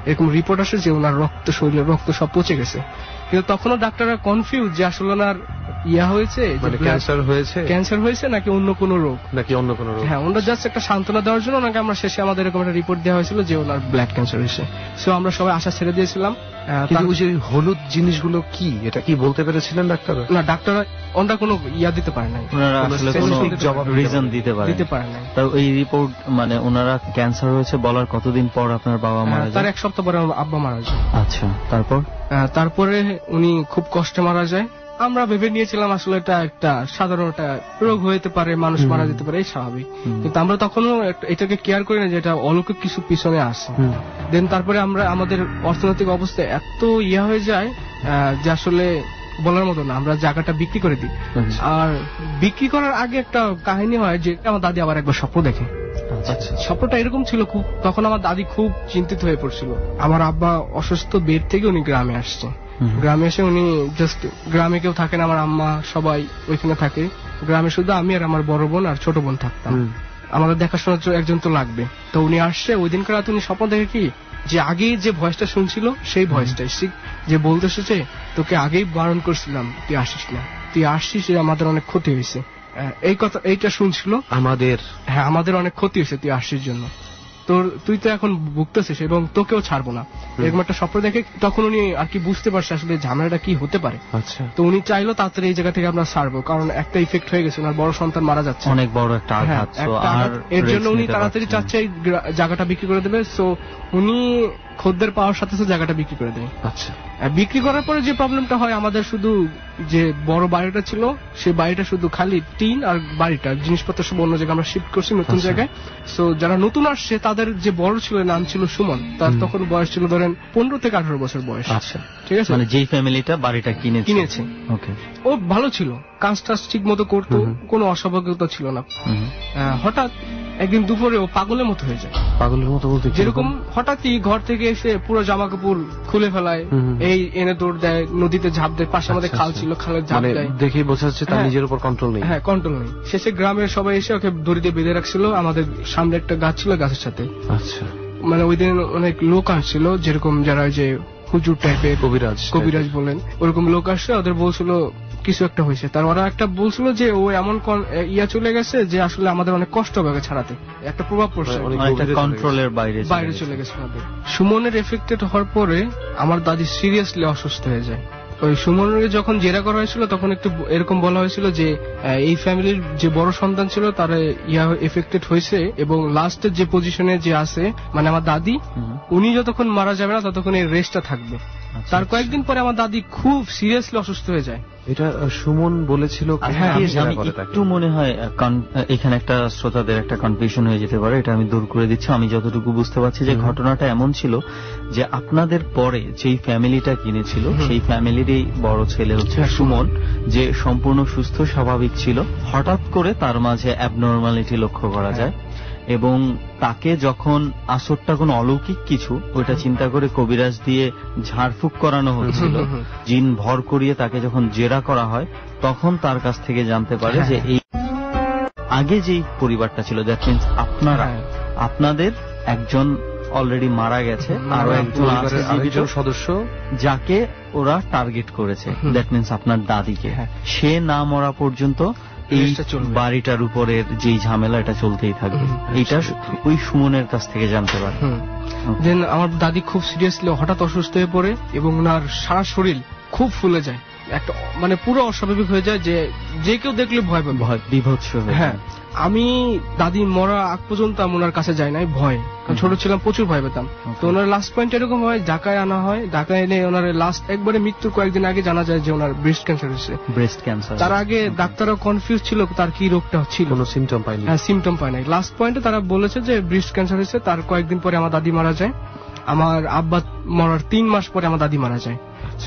এরকম রিপোর্ট আসে যে ওনার শরীরের রক্ত সব পচে গেছে। কিন্তু তখনও ডাক্তাররা কনফিউজ যে আসলে ওনার হয়েছে, ক্যান্সার হয়েছে নাকি অন্য কোনো রোগ, হ্যাঁ ওনারা জাস্ট একটা সান্ত্বনা দেওয়ার জন্য ওনাকে আমরা শেষে আমাদের এরকম একটা রিপোর্ট দেওয়া হয়েছিল যে ওনার ব্লাড ক্যান্সার হয়েছে। সো আমরা সবাই আশা ছেড়ে দিয়েছিলাম। হলুদ জিনিসগুলো কি, এটা কি বলতে পেরেছিলেন ডাক্তার? না, ডাক্তাররা ওনারা কোনো দিতে পারে নাই, ওনারা আসলে কোনো রিজন দিতে পারে নাই। তো এই রিপোর্ট মানে ওনারা ক্যান্সার হয়েছে বলার কতদিন পর আপনার বাবা মারা যায়? তার 1 সপ্তাহ পরে আমার আব্বা মারা যায়। আচ্ছা, তারপরে উনি খুব কষ্টে মারা যায়। আমরা ভেবে নিয়েছিলাম আসলে এটা একটা সাধারণ একটা রোগ হতে পারে, মানুষ মারা যেতে পারে, এই স্বাভাবিক। কিন্তু আমরা তখনও এটাকে কেয়ার করি না যে এটা অলৌকিক কিছু পিছনে আসে। দেন তারপরে আমরা আমাদের অর্থনৈতিক অবস্থা এত হয়ে যায় যে আসলে বলার মতো না, আমরা জায়গাটা বিক্রি করে দিই। আর বিক্রি করার আগে একটা কাহিনী হয় যে আমার দাদি আবার একবার স্বপ্ন দেখে। স্বপ্নটা এরকম ছিল, খুব তখন আমার দাদি খুব চিন্তিত হয়ে পড়ছিল। আমার আব্বা অসুস্থ বেড থেকে উনি গ্রামে আসছে। গ্রামে এসে উনি জাস্ট, গ্রামে কেউ থাকে না, আমার আম্মা সবাই ওইখানে থাকে। গ্রামে শুধু আমি আর আমার বড় বোন আর ছোট বোন থাকতাম। আমাদের দেখাশোনার জন্য একজন তো লাগবে। তো উনি আসছে, ওই দিনকার রাতে উনি স্বপ্ন দেখে কি যে আগে যে ভয়েসটা শুনছিল সেই ভয়েসটাই, যে বলতেছে যে তোকে আগেই বারণ করছিলাম তুই আসিস না, তুই আসছিস, আমাদের অনেক ক্ষতি হয়েছে। এই কথা এইটা শুনছিল আমাদের অনেক ক্ষতি হয়েছে তুই আসছিস জন্য, তুই তো এখন ভুগতেছিস এবং তোকেও ছাড়বো না, এরকম একটা স্বপ্ন দেখে তখন উনি আর কি বুঝতে পারছে আসলে ঝামেলাটা কি হতে পারে। তো উনি চাইলো তাড়াতাড়ি এই জায়গা থেকে আমরা ছাড়বো, কারণ একটা ইফেক্ট হয়ে গেছে, ওনার বড় সন্তান মারা যাচ্ছে, অনেক বড় একটা আঘাত। এর জন্য উনি তাড়াতাড়ি চাচ্ছে এই জায়গাটা বিক্রি করে দেবে। সো উনি খদ্দের পাওয়ার সাথে সাথে জায়গাটা বিক্রি করে দেয়। আচ্ছা, বিক্রি করার পরে যে প্রবলেমটা হয়, আমাদের শুধু যে বড় বাড়িটা ছিল সেই বাড়িটা শুধু খালি টিন, আর বাড়িটা জিনিসপত্র সব অন্য জায়গায় আমরা শিফট করছি নতুন জায়গায়। সো যারা নতুন আসছে তাদের যে বড় ছিল নাম ছিল সুমন, তার তখন বয়স ছিল ধরেন 15 থেকে 18 বছর বয়স। আচ্ছা ঠিক আছে, মানে যেই ফ্যামিলিটা বাড়িটা কিনেছে, ওকে, ও ভালো ছিল, কাজ টাজ ঠিক মতো করতো, কোনো অস্বাভাবিকতা ছিল না। হঠাৎ একদিন দুপুরে ও পাগলের মতো হয়ে যায়। পাগলের মতো বলতে যেরকম হঠাৎই ঘর থেকে এসে পুরো জামা কাপড় খুলে ফেলায়, এই এনে দৌড় দেয়, নদীতে ঝাঁপ দেয়, পাশে আমাদের খাল ছিল, খালে ঝাঁপ দেয়, দেখেই বোঝা যাচ্ছে তার নিজের উপর কন্ট্রোল নেই। হ্যাঁ, কন্ট্রোল নেই। শেষে গ্রামের সবাই এসে ওকে দড়ি দিয়ে বেঁধে রাখছিল, আমাদের সামনে একটা গাছ ছিল, গাছের সাথে। আচ্ছা, মানে ওই দিন অনেক লোক আসছিল, যেরকম যারা যে হুজুর টাইপের, কবিরাজ বলেন, ওরকম লোক আসছে, ওদের বলছিল কিছু একটা হয়েছে। তার ওরা একটা বলছিল যে ও এমন চলে গেছে যে আসলে আমাদের অনেক কষ্ট হবে ছাড়াতে, একটা প্রভাব পড়ছে, কন্ট্রোলের বাইরে চলে গেছে আমাদের। সুমনের এফেক্টেড হওয়ার পরে আমার দাদি সিরিয়াসলি অসুস্থ হয়ে যায়। ওই সুমনের যখন জেরা করা হয়েছিল তখন একটু এরকম বলা হয়েছিল যে এই ফ্যামিলির যে বড় সন্তান ছিল তার এফেক্টেড হয়েছে, এবং লাস্টের যে পজিশনে যে আছে, মানে আমার দাদি, উনি যতক্ষণ মারা যাবে না ততক্ষণ এই রেস্টটা থাকবে। তার কয়েকদিন পরে আমার দাদি খুব সিরিয়াসলি অসুস্থ হয়ে যায়। এটা সুমন বলেছিল। একটু মনে হয় এখানে একটা শ্রোতাদের একটা কনফিউশন হয়ে যেতে পারে, এটা আমি দূর করে দিচ্ছি। আমি যতটুকু বুঝতে পারছি যে ঘটনাটা এমন ছিল যে আপনাদের পরে যেই ফ্যামিলিটা কিনেছিল সেই ফ্যামিলিরই বড় ছেলে হচ্ছে সুমন, যে সম্পূর্ণ সুস্থ স্বাভাবিক ছিল, হঠাৎ করে তার মাঝে অ্যাবনর্মালিটি লক্ষ্য করা যায়, এবং তাকে যখন আসরটা কোনো অলৌকিক কিছু ওইটা চিন্তা করে কবিরাজ দিয়ে ঝাড়ফুঁক করানো হচ্ছিল, জিন ভর করিয়ে তাকে যখন জেরা করা হয়, তখন তার কাছ থেকে জানতে পারে যে এই আগে যেই পরিবারটা ছিল, দ্যাট মিনস আপনাদের একজন অলরেডি মারা গেছে, আরো একজন আছে জীবিত সদস্য যাকে ওরা টার্গেট করেছে, দ্যাট মিনস আপনার দাদিকে। সে না মরা পর্যন্ত এই বাড়িটার উপরের যেই ঝামেলা এটা চলতেই থাকবে। এইটা ওই সুমনের কাছ থেকে জানতে পারে। দেন আমার দাদি খুব সিরিয়াসলি হঠাৎ অসুস্থ হয়ে পড়ে এবং ওনার সারা শরীর খুব ফুলে যায়, একটা মানে পুরো অস্বাভাবিক হয়ে যায়, যে কেউ দেখলে ভয় পাবে, ভয় বিভৎস হয়ে হ্যাঁ। আমি দাদি মরা আগ পর্যন্ত আমি ওনার কাছে যাই নাই ভয়, কারণ ছোট ছিলাম, প্রচুর ভয় পেতাম। তো ওনার লাস্ট পয়েন্ট এরকম হয়, ঢাকায় আনা হয়, ঢাকায় এনে ওনার লাস্ট একবারে মৃত্যুর কয়েকদিন আগে জানা যায় যে ওনার ব্রেস্ট ক্যান্সার হয়েছে। Breast cancer. তার আগে ডাক্তাররা কনফিউজ ছিল তার কি রোগটা ছিল, কোনো সিমটম পাইনি। হ্যাঁ, সিমটম পায় নাই। লাস্ট পয়েন্টে তারা বলেছে যে ব্রেস্ট ক্যান্সার হয়েছে। তার কয়েকদিন পরে আমার দাদি মারা যায়। আমার আব্বা মরার 3 মাস পরে আমার দাদি মারা যায়।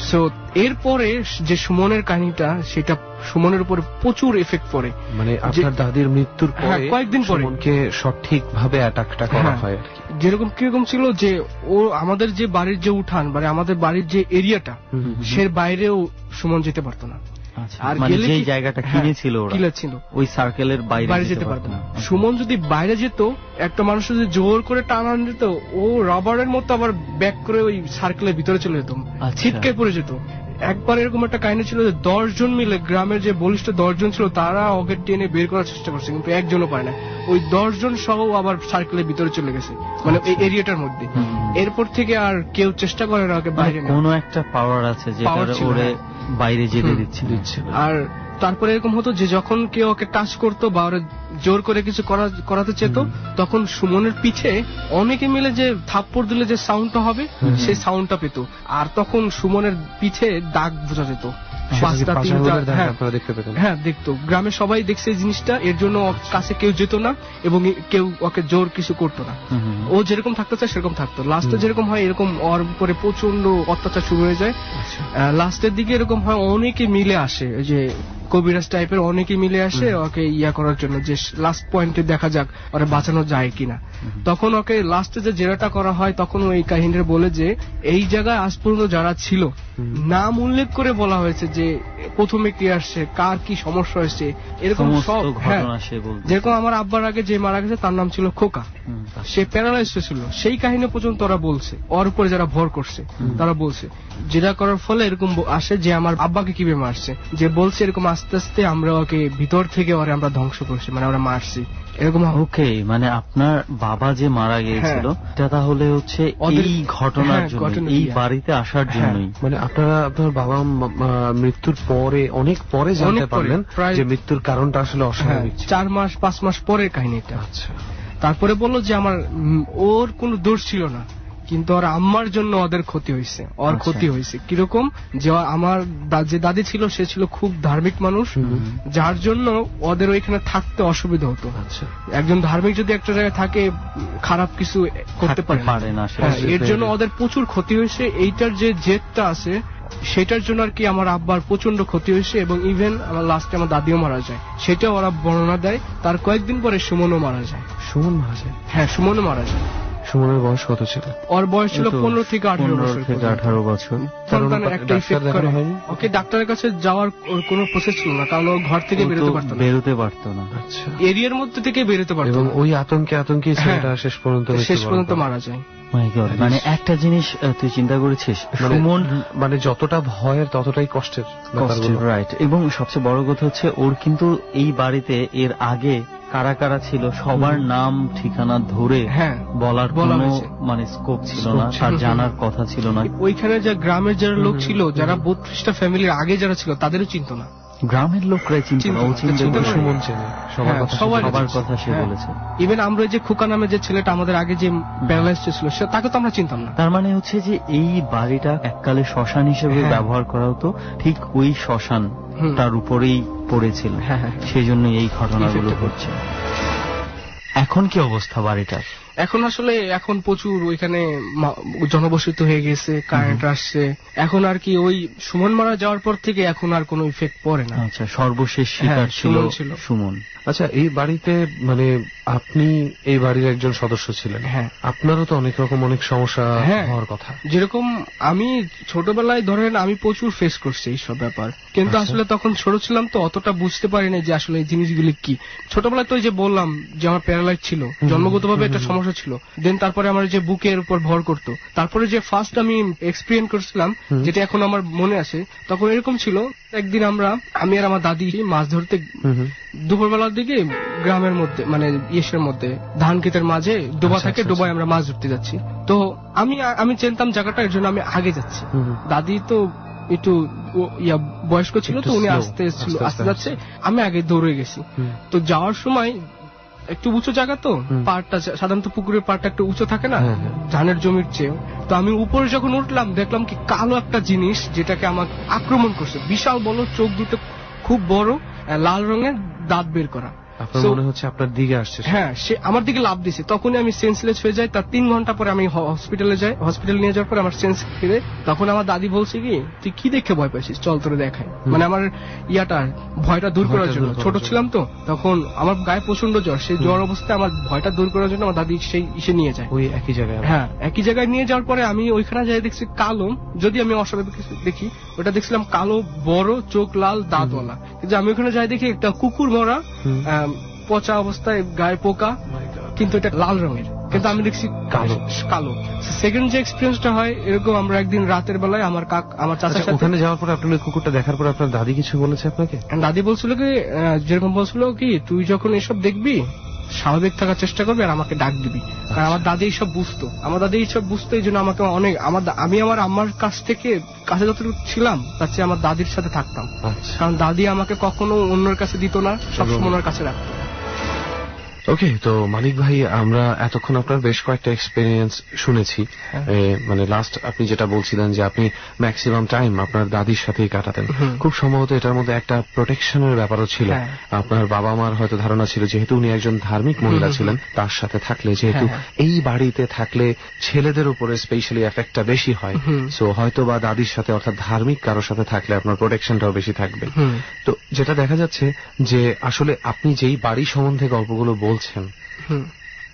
সো এরপরে যে সুমনের কাহিনীটা, সেটা সুমনের উপরে প্রচুর এফেক্ট পড়ে। মানে আপনার দাদির মৃত্যুর হ্যাঁ, পরে কয়েকদিন পরে সুমনকে সঠিকভাবে অ্যাটাকটা করা হ্যাঁ, হয়। যেরকম কিরকম ছিল যে ও আমাদের যে বাড়ির যে উঠান, মানে আমাদের বাড়ির যে এরিয়াটা, সে বাইরেও সুমন যেতে পারতো না। আর মানে যে জায়গাটা কিনেছিল ওরা, কিনেছিল, ওই সার্কেলের বাইরে যেতে পারতো না। সুমন যদি বাইরে যেত, একটা মানুষ যদি জোর করে টানান যেত, ও রাবারের মতো আবার ব্যাক করে ওই সার্কেলের ভিতরে চলে যেত, ছিটকে পড়ে যেত। একবার এরকম একটা কাহিনী ছিল যে 10 জন মিলে, গ্রামের যে বলিষ্ঠ 10 জন ছিল, তারা ওকে টেনে বের করার চেষ্টা করছে, কিন্তু একজনও পায় না। ওই 10 জন সহ আবার সার্কেলের ভিতরে চলে গেছে, মানে এই এরিয়াটার মধ্যে। এরপর থেকে আর কেউ চেষ্টা করে না ওকে বাইরে, কোনো একটা পাওয়ার আছে যেটা ওরে বাইরে যেতে দিচ্ছে। আর তারপরে এরকম হতো যে যখন কেউ ওকে টাচ করতো বা ওরা জোর করে কিছু করাতে চেত, তখন সুমনের পিছে অনেকে মিলে যে থাপ্পড় দিলে যে সাউন্ডটা হবে, সেই সাউন্ডটা পেত। আর তখন সুমনের পিছে দাগ বোঝা যেত, 5টা 3টা। হ্যাঁ, দেখতো, গ্রামে সবাই দেখছে এই জিনিসটা। এর জন্য কাছে কেউ যেত না এবং কেউ ওকে জোর কিছু করতো না। ও যেরকম থাকতে চায় সেরকম থাকতো। লাস্টে যেরকম হয় এরকম ওর উপরে প্রচন্ড অত্যাচার শুরু হয়ে যায়। লাস্টের দিকে এরকম হয় অনেকে মিলে আসে, যে কবিরাজ টাইপের অনেকে মিলে আসে ওকে ইয়া করার জন্য, যে লাস্ট পয়েন্টে দেখা যাক ওরা বাঁচানো যায় কিনা। তখন ওকে লাস্টে যে জেরাটা করা হয়, তখন ওই কাহিনীটা বলে যে এই জায়গায় আজ পর্যন্ত যারা ছিল, নাম উল্লেখ করে বলা হয়েছে যে প্রথমে কি আসছে, কার কি সমস্যা হয়েছে, এরকম সব। হ্যাঁ, যেরকম আমার আব্বার আগে যে মারা গেছে তার নাম ছিল খোকা, সে প্যারালাইজ হয়েছিল, সেই কাহিনী পর্যন্ত ওরা বলছে। ওর উপরে যারা ভর করছে তারা বলছে, যেটা করার ফলে এরকম আসে যে আমার আব্বাকে কিভাবে মারছে, যে বলছে এরকম আস্তে আস্তে আমরা ওকে ভিতর থেকে ওরে আমরা ধ্বংস করছি, মানে আমরা মারছি এরকম। ওকে, মানে আপনার বাবা যে মারা গিয়েছিল এটা তাহলে হচ্ছে এই ঘটনার জন্য, এই বাড়িতে আসার জন্যই। মানে আপনারা আপনার বাবা মৃত্যুর পরে, অনেক পরে জানতে পারলেন যে মৃত্যুর কারণটা আসলে অস্বাভাবিক। 4 মাস 5 মাস পরের কাহিনীটা। আচ্ছা, তারপরে বললো যে আমার ওর কোনো দোষ ছিল না, কিন্তু ওর আম্মার জন্য ওদের ক্ষতি হয়েছে। ওর ক্ষতি হয়েছে কিরকম, যে আমার যে দাদি ছিল সে ছিল খুব ধার্মিক মানুষ, যার জন্য ওদের ওইখানে থাকতে অসুবিধা হতো। একজন ধার্মিক যদি একটা জায়গায় থাকে, খারাপ কিছু করতে পারে না, এর জন্য ওদের প্রচুর ক্ষতি হয়েছে। এইটার যে জেদটা আছে, সেটার জন্য আর কি আমার আব্বার প্রচন্ড ক্ষতি হয়েছে। এবং ইভেন আমার লাস্টে আমার দাদিও মারা যায়, সেটা ওরা বর্ণনা দেয়। তার কয়েকদিন পরে সুমনও মারা যায়। সুমন মারা যায়? হ্যাঁ, সুমনও মারা যায়। সুমনের বয়স কত ছিল? ওর বয়স ছিল 15 থেকে 18 বছর। ওকে ডাক্তারের কাছে যাওয়ার কোনো প্রসেস ছিল না, কারণ ও ঘর থেকে বেরোতে পারতো না। আচ্ছা, এরিয়ার মধ্যে থেকে বেরোতে পারতো না, এবং ওই আতঙ্কে ছেলেটা শেষ পর্যন্ত মারা যায়। মানে একটা জিনিস তুই চিন্তা করেছিস, সুমন মানে যতটা ভয়ের ততটাই কষ্টের, রাইট। এবং সবচেয়ে বড় কথা হচ্ছে ওর কিন্তু এই বাড়িতে এর আগে কারা কারা ছিল সবার নাম ঠিকানা ধরে বলার কোনো মানে স্কোপ ছিল না, তার জানার কথা ছিল না। ওইখানে যে গ্রামের যারা লোক ছিল, যারা 32টা ফ্যামিলির আগে যারা ছিল, তাদেরও চিনতো না। গ্রামের লোকরাই চিনতো না, ও চিনতো সুমন চেনে সবার কথা সে বলেছে। ইভেন আমরা যে খোকা নামে যে ছেলেটা আমাদের আগে যে প্যারালাইজড ছিল, তাকে তো আমরা চিনতাম না। তার মানে হচ্ছে যে এই বাড়িটা এককালে শ্মশান হিসেবে ব্যবহার করা হতো, ঠিক ওই শ্মশান তার উপরেই পড়েছিল, সেই জন্য এই ঘটনাগুলো ঘটছে। এখন কি অবস্থা বাড়িটার? এখন আসলে এখন প্রচুর ওইখানে জনবসতি হয়ে গেছে, কারেন্ট আসছে। এখন আর কি ওই সুমন মারা যাওয়ার পর থেকে এখন আর কোনো ইফেক্ট পড়ে না। আচ্ছা, সর্বশেষ শিকার ছিল সুমন। আচ্ছা, এই বাড়িতে মানে আপনি এই বাড়ির একজন সদস্য ছিলেন, আপনারও তো অনেক রকম অনেক সমস্যা হওয়ার কথা। যেরকম আমি ছোটবেলায় ধরেন আমি প্রচুর ফেস করছি এইসব ব্যাপার, কিন্তু আসলে তখন ছোট ছিলাম তো অতটা বুঝতে পারিনি যে আসলে এই জিনিসগুলি কি। ছোটবেলায় তো যে বললাম যে আমার প্যারালাইজ ছিল, জন্মগতভাবে একটা সমস্যা ছিল। দেন তারপরে আমার যে বুকের উপর ভর করতো, তারপরে যে ফার্স্ট আমি এক্সপিরিয়েন্স করছিলাম, যেটা এখন আমার মনে আছে, তখন এরকম ছিল। একদিন আমি আর আমার দাদি মাছ ধরতে দুপুরবেলার দিকে গ্রামের মধ্যে, মানে ইয়ের মধ্যে, ধান ক্ষেতের মাঝে ডোবা থাকে, ডোবায় আমরা মাছ ধরতে যাচ্ছি। তো আমি চিনতাম জায়গাটা, এর জন্য আমি আগে যাচ্ছি। দাদি তো একটু বয়স্ক ছিল, তো উনি আস্তে যাচ্ছে, আমি আগে দৌড়ে গেছি। তো যাওয়ার সময় একটু উঁচু জায়গা, তো পাড়টা সাধারণত পুকুরের পাড়টা একটু উঁচু থাকে না ধানের জমির চেয়ে। তো আমি উপরে যখন উঠলাম দেখলাম কি কালো একটা জিনিস যেটাকে আমাকে আক্রমণ করছে। বিশাল বড়, চোখ দুটো খুব বড়, লাল রঙের, দাঁত বের করা। আপনার মনে হচ্ছে আপনার দিকে আসছে? হ্যাঁ, সে আমার দিকে লাফ দিছে। তখনই আমি সেন্সলেস হয়ে যাই। তার 3 ঘন্টা পরে আমি হসপিটালে যাই। হসপিটালে নিয়ে যাওয়ার পরে আমার সেন্স ফিরে। তখন আমার দাদি বলছে কি, তুই কি দেখে ভয় পাইছিস, চল তোরে দেখাই। মানে আমার ভয়টা দূর করার জন্য। ছোট ছিলাম তো তখন, আমার গায়ে প্রচন্ড জ্বর। সেই জ্বর অবস্থায় আমার ভয়টা দূর করার জন্য আমার দাদি সেই ইসে নিয়ে যায়, ওই একই জায়গায়। হ্যাঁ, একই জায়গায় নিয়ে যাওয়ার পরে আমি ওইখানে যাই দেখছি কালো, যদি আমি অস্বাভাবিক দেখি, ওটা দেখছিলাম কালো, বড়, চোখ লাল, দাঁতওয়ালা। কিন্তু আমি ওখানে যাই দেখি একটা কুকুর মরা, পচা অবস্থায়, গায়ে পোকা, কিন্তু এটা লাল রঙের, কিন্তু আমি দেখছি কালো। সেকেন্ড যে এক্সপিরিয়েন্সটা হয় এরকম, আমরা একদিন রাতের বেলায় আমার চাচার সাথে ওখানে যাওয়ার পর আপনার কুকুরটা দেখার পর আপনার দাদি কিছু বলেছে আপনাকে? দাদি বলছিল কি, যেরকম বলছিল কি, তুই যখন এসব দেখবি স্বাভাবিক থাকার চেষ্টা করবি আর আমাকে ডাক দিবি। কারণ আমার দাদি এইসব বুঝতো, এই জন্য আমাকে অনেক, আমি আমার আম্মার কাছে যতটুকু ছিলাম তার চেয়ে আমার দাদির সাথে থাকতাম। কারণ দাদি আমাকে কখনো অন্যের কাছে দিত না, সবসময় ওনার কাছে রাখতো। ওকে, তো মানিক ভাই, আমরা এতক্ষণ আপনার বেশ কয়েকটা এক্সপেরিয়েন্স শুনেছি। মানে লাস্ট আপনি যেটা বলছিলেন যে আপনি ম্যাক্সিমাম টাইম আপনার দাদির সাথেই কাটাতেন। খুব সম্ভবত এটার মধ্যে একটা প্রোটেকশনের ব্যাপারও ছিল। আপনার বাবা মার হয়তো ধারণা ছিল, যেহেতু উনি একজন ধার্মিক মহিলা ছিলেন, তার সাথে থাকলে, যেহেতু এই বাড়িতে থাকলে ছেলেদের উপরে স্পেশালি এফেক্টটা বেশি হয়, সো হয়তো বা দাদির সাথে, অর্থাৎ ধার্মিক কারোর সাথে থাকলে আপনার প্রোটেকশনটাও বেশি থাকবে। তো যেটা দেখা যাচ্ছে যে আসলে আপনি যেই বাড়ি সম্বন্ধে গল্পগুলো বলছেন,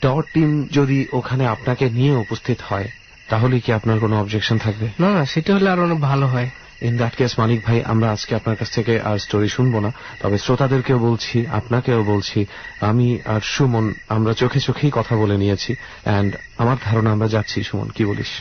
ডর টিম যদি ওখানে আপনাকে নিয়ে উপস্থিত হয় তাহলে কি আপনার কোনো অবজেকশন থাকবে? না, সেটা হলে আরো অনেক ভালো হয়। ইন দ্যাট কেস মানিক ভাই, আমরা আজকে আপনার কাছ থেকে আর স্টোরি শুনবো না, তবে শ্রোতাদেরকেও বলছি, আপনাকেও বলছি, আমি আর সুমন আমরা চোখে চোখেই কথা বলে নিয়েছি, এন্ড আমার ধারণা আমরা যাচ্ছি। সুমন, কি বলিস?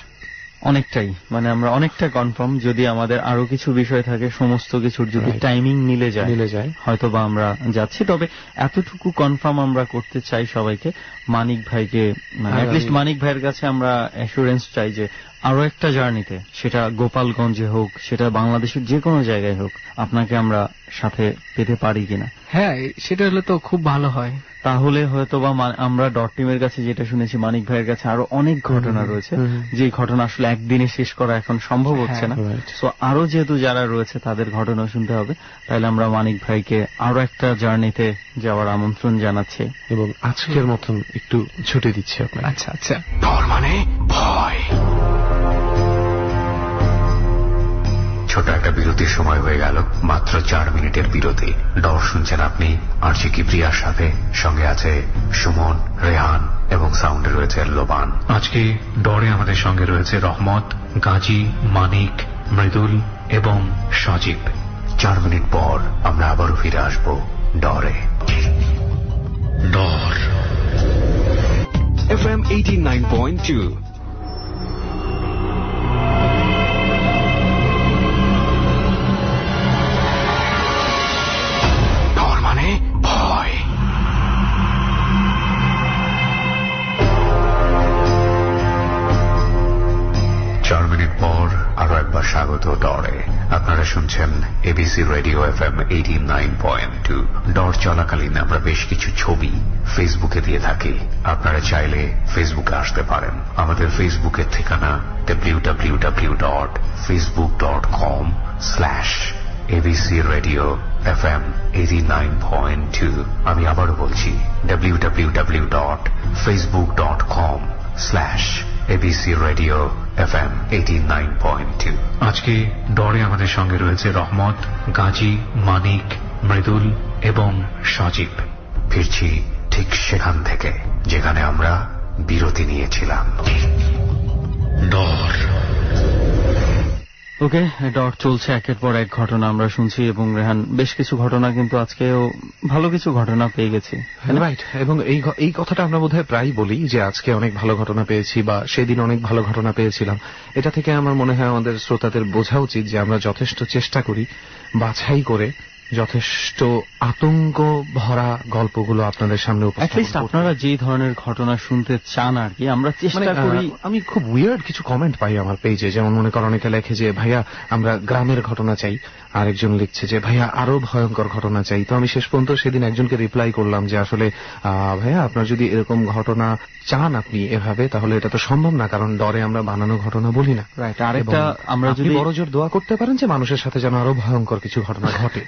অনেকটাই, মানে আমরা অনেকটা কনফার্ম। যদি আমাদের আরো কিছু বিষয় থাকে, সমস্ত কিছুর যদি টাইমিং মিলে যায় হয়তো বা আমরা যাচ্ছি। তবে এতটুকু কনফার্ম আমরা করতে চাই সবাইকে, মানিক ভাইকে, মানে অ্যাটলিস্ট মানিক ভাইয়ের কাছে আমরা অ্যাসুরেন্স চাই যে আরো একটা জার্নিতে, সেটা গোপালগঞ্জে হোক, সেটা বাংলাদেশের যে কোনো জায়গায় হোক, আপনাকে আমরা সাথে পেতে পারি কিনা। হ্যাঁ, সেটা হলে তো খুব ভালো হয়। তাহলে হয়তো বা আমরা ডট টিমের কাছে যেটা শুনেছি, মানিক ভাইয়ের কাছে আরো অনেক ঘটনা রয়েছে, যে ঘটনা আসলে একদিনে শেষ করা এখন সম্ভব হচ্ছে না। সো আরো যেহেতু যারা রয়েছে তাদের ঘটনা শুনতে হবে, তাহলে আমরা মানিক ভাইকে আরো একটা জার্নিতে যাওয়ার আমন্ত্রণ জানাচ্ছি এবং আজকের মতন একটু ছুটি দিচ্ছি আপনাকে। আচ্ছা আচ্ছা। ডর মানে ভয়। ছোট একটা বিরতির সময় হয়ে গেল, মাত্র 4 মিনিটের বিরতি। ডর শুনছেন আপনি আরজি কিবরিয়ার সাথে, সঙ্গে আছে সুমন, রেহান এবং সাউন্ডে রয়েছে লোবান। আজকে ডরে আমাদের সঙ্গে রয়েছে রহমত, গাজী, মানিক, মৃদুল এবং সজীব। 4 মিনিট পর আমরা আবারও ফিরে আসবো ডরে। ডর FM 89.2। স্বাগত ডরে। আপনারা শুনছেন এবিসি রেডিও FM 89.2। ডর চলাকালীন আমরা বেশ কিছু ছবি ফেসবুকে দিয়ে থাকি। আপনারা চাইলে ফেসবুকে আসতে পারেন। আমাদের ফেসবুকের ঠিকানা www.facebook.com/ABC Radio FM 89.2। আমি আবারও বলছি, www.facebook.com/ABC Radio FM 89.2। আজকে ডরে আমাদের সঙ্গে রয়েছে রহমত, গাজী, মানিক, মৃদুল এবং সজীব। ফিরছি ঠিক সেখান থেকে যেখানে আমরা বিরতি নিয়েছিলাম। ডর। ওকে, ডর চলছে, একের পর এক ঘটনা আমরা শুনছি, এবং রেহান বেশ কিছু ঘটনা, কিন্তু আজকেও ভালো কিছু ঘটনা পেয়ে গেছি। রাইট, এবং এই কথাটা আমরা বোধহয় প্রায় বলি যে আজকে অনেক ভালো ঘটনা পেয়েছি বা সেদিন অনেক ভালো ঘটনা পেয়েছিলাম। এটা থেকে আমার মনে হয় আমাদের শ্রোতাদের বোঝা উচিত যে আমরা যথেষ্ট চেষ্টা করি বাছাই করে, যথেষ্ট আতঙ্ক ভরা গল্পগুলো আপনাদের সামনে অ্যাটলিস্ট আপনারা যে ধরনের ঘটনা শুনতে চান আর কি আমরা চেষ্টা করি। আমি খুব উইয়ার্ড কিছু কমেন্ট পাই আমার পেজে, যেমন মনে করেন অনেকে লেখে যে ভাইয়া আমরা গ্রামের ঘটনা চাই, আরেকজন লিখছে যে ভাইয়া আরো ভয়ঙ্কর ঘটনা চাই। তো আমি শেষ পর্যন্ত সেদিন একজনকে রিপ্লাই করলাম যে আসলে ভাইয়া আপনার যদি এরকম ঘটনা চান আপনি এভাবে, তাহলে এটা তো সম্ভব না, কারণ ডরে আমরা বানানো ঘটনা বলি না। রাইট, আরেকটা আমরা যদি বড় জোর দোয়া করতে পারেন যে মানুষের সাথে যেন আরো ভয়ঙ্কর কিছু ঘটনা ঘটে।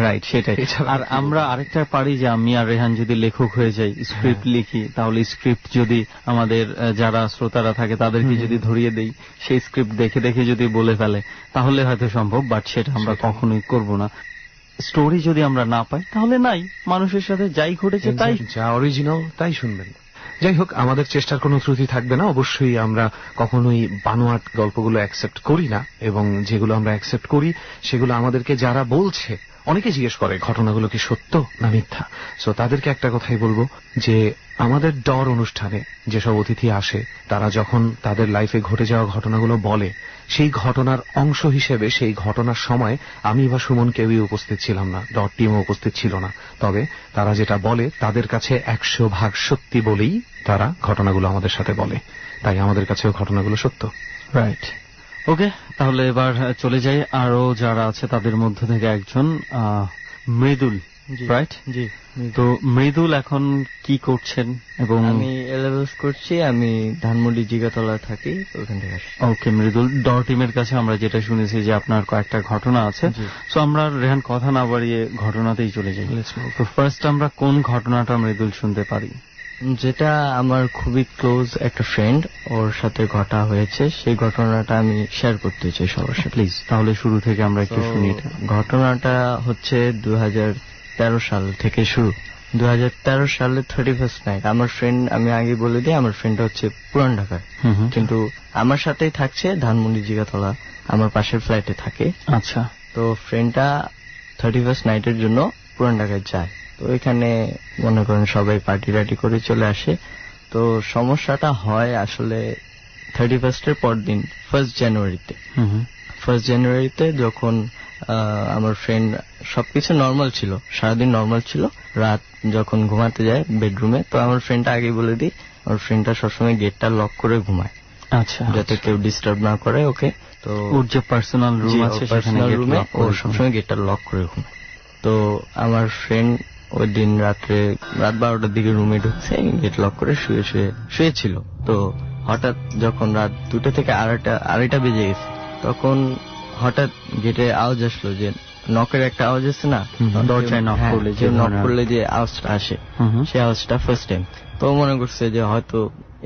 রাইট, সেটাই। আর আমরা আরেকটা পারি যে আমি আর রেহান যদি লেখক হয়ে যাই, স্ক্রিপ্ট লিখি, তাহলে স্ক্রিপ্ট যদি আমাদের যারা শ্রোতারা থাকে তাদেরকে যদি ধরিয়ে দেই, সেই স্ক্রিপ্ট দেখে দেখে যদি বলে ফেলে তাহলে হয়তো সম্ভব, বাট সেটা আমরা কখনোই করব না। স্টোরি যদি আমরা না পাই তাহলে নাই, মানুষের সাথে যাই ঘটেছে তাই, যা অরিজিনাল তাই শুনবেন। যাই হোক, আমাদের চেষ্টার কোনো ত্রুটি থাকবে না। অবশ্যই আমরা কখনোই বানোয়াট গল্পগুলো অ্যাকসেপ্ট করি না, এবং যেগুলো আমরা অ্যাকসেপ্ট করি সেগুলো আমাদেরকে যারা বলছে, অনেকে জিজ্ঞেস করে ঘটনাগুলো কি সত্য না মিথ্যা। সো তাদেরকে একটা কথাই বলবো যে আমাদের ডর অনুষ্ঠানে যেসব অতিথি আসে তারা যখন তাদের লাইফে ঘটে যাওয়া ঘটনাগুলো বলে, সেই ঘটনার অংশ হিসেবে সেই ঘটনার সময় আমি বা সুমন কেউই উপস্থিত ছিলাম না, ডর টিমও উপস্থিত ছিল না, তবে তারা যেটা বলে তাদের কাছে 100% সত্যি বলেই তারা ঘটনাগুলো আমাদের সাথে বলে, তাই আমাদের কাছেও ঘটনাগুলো সত্য। রাইট, ওকে, তাহলে এবার চলে যাই আরো যারা আছে তাদের মধ্যে থেকে একজন মৃদুল। রাইট, জি। তো মৃদুল এখন কি করছেন? এবং আমি এলএলএস করছি, আমি ধানমন্ডি জিগাতলা থাকি, ওখান থেকে আসি। ওকে মৃদুল, ডর টিমের কাছে আমরা যেটা শুনেছি যে আপনার কয়েকটা ঘটনা আছে, সো আমরা রেহান কথা না বাড়িয়ে ঘটনাতেই চলে যাই। তো ফার্স্ট আমরা কোন ঘটনাটা মৃদুল শুনতে পারি? যেটা আমার খুবই ক্লোজ একটা ফ্রেন্ড, ওর সাথে ঘটা হয়েছে, সেই ঘটনাটা আমি শেয়ার করতে চাই সবার সাথে। প্লিজ, তাহলে শুরু থেকে আমরা একটু শুনি। ঘটনাটা হচ্ছে 2013 সাল থেকে শুরু। 2013 সালে 31st নাইট আমার ফ্রেন্ড, আমি আগে বলে দিই, আমার ফ্রেন্ডটা হচ্ছে পুরান ঢাকায়, কিন্তু আমার সাথেই থাকছে ধানমন্ডি জিগাতলা, আমার পাশের ফ্ল্যাটে থাকে। আচ্ছা, তো ফ্রেন্ডটা 31st নাইটের জন্য পুরান ঢাকায় যায়। তো এখানে মনে করেন সবাই পার্টি টাটি করে চলে আসে। তো সমস্যাটা হয় আসলে 31st এর পর দিন 1st জানুয়ারিতে যখন আমার ফ্রেন্ড, সবকিছু নর্মাল ছিল, সারাদিন নর্মাল ছিল, রাত যখন ঘুমাতে যায় বেডরুমে, তো আমার ফ্রেন্ডটা আগে বলে দিই, আমার ফ্রেন্ডটা সবসময় গেটটা লক করে ঘুমায়। আচ্ছা, যাতে কেউ ডিস্টার্ব না করে ওকে। তো ওর যে পার্সোনাল রুম আছে পার্সোনাল রুমে ও সবসময় গেটটা লক করে ঘুমায়। তো আমার ফ্রেন্ড ওই দিন রাত 12টার দিকে রুমে ঢুকছে, গেট লক করে শুয়েছিল। তো হঠাৎ যখন রাত 2টা থেকে আড়াইটা বেজে গেছে, তখন হঠাৎ গেটে আওয়াজ আসলো, যে নকের একটা আওয়াজ আছে না, দরজায় নক করলে যে আওয়াজটা আসে, সেই আওয়াজটা ফার্স্ট টাইম। তো মনে করছে যে হয়তো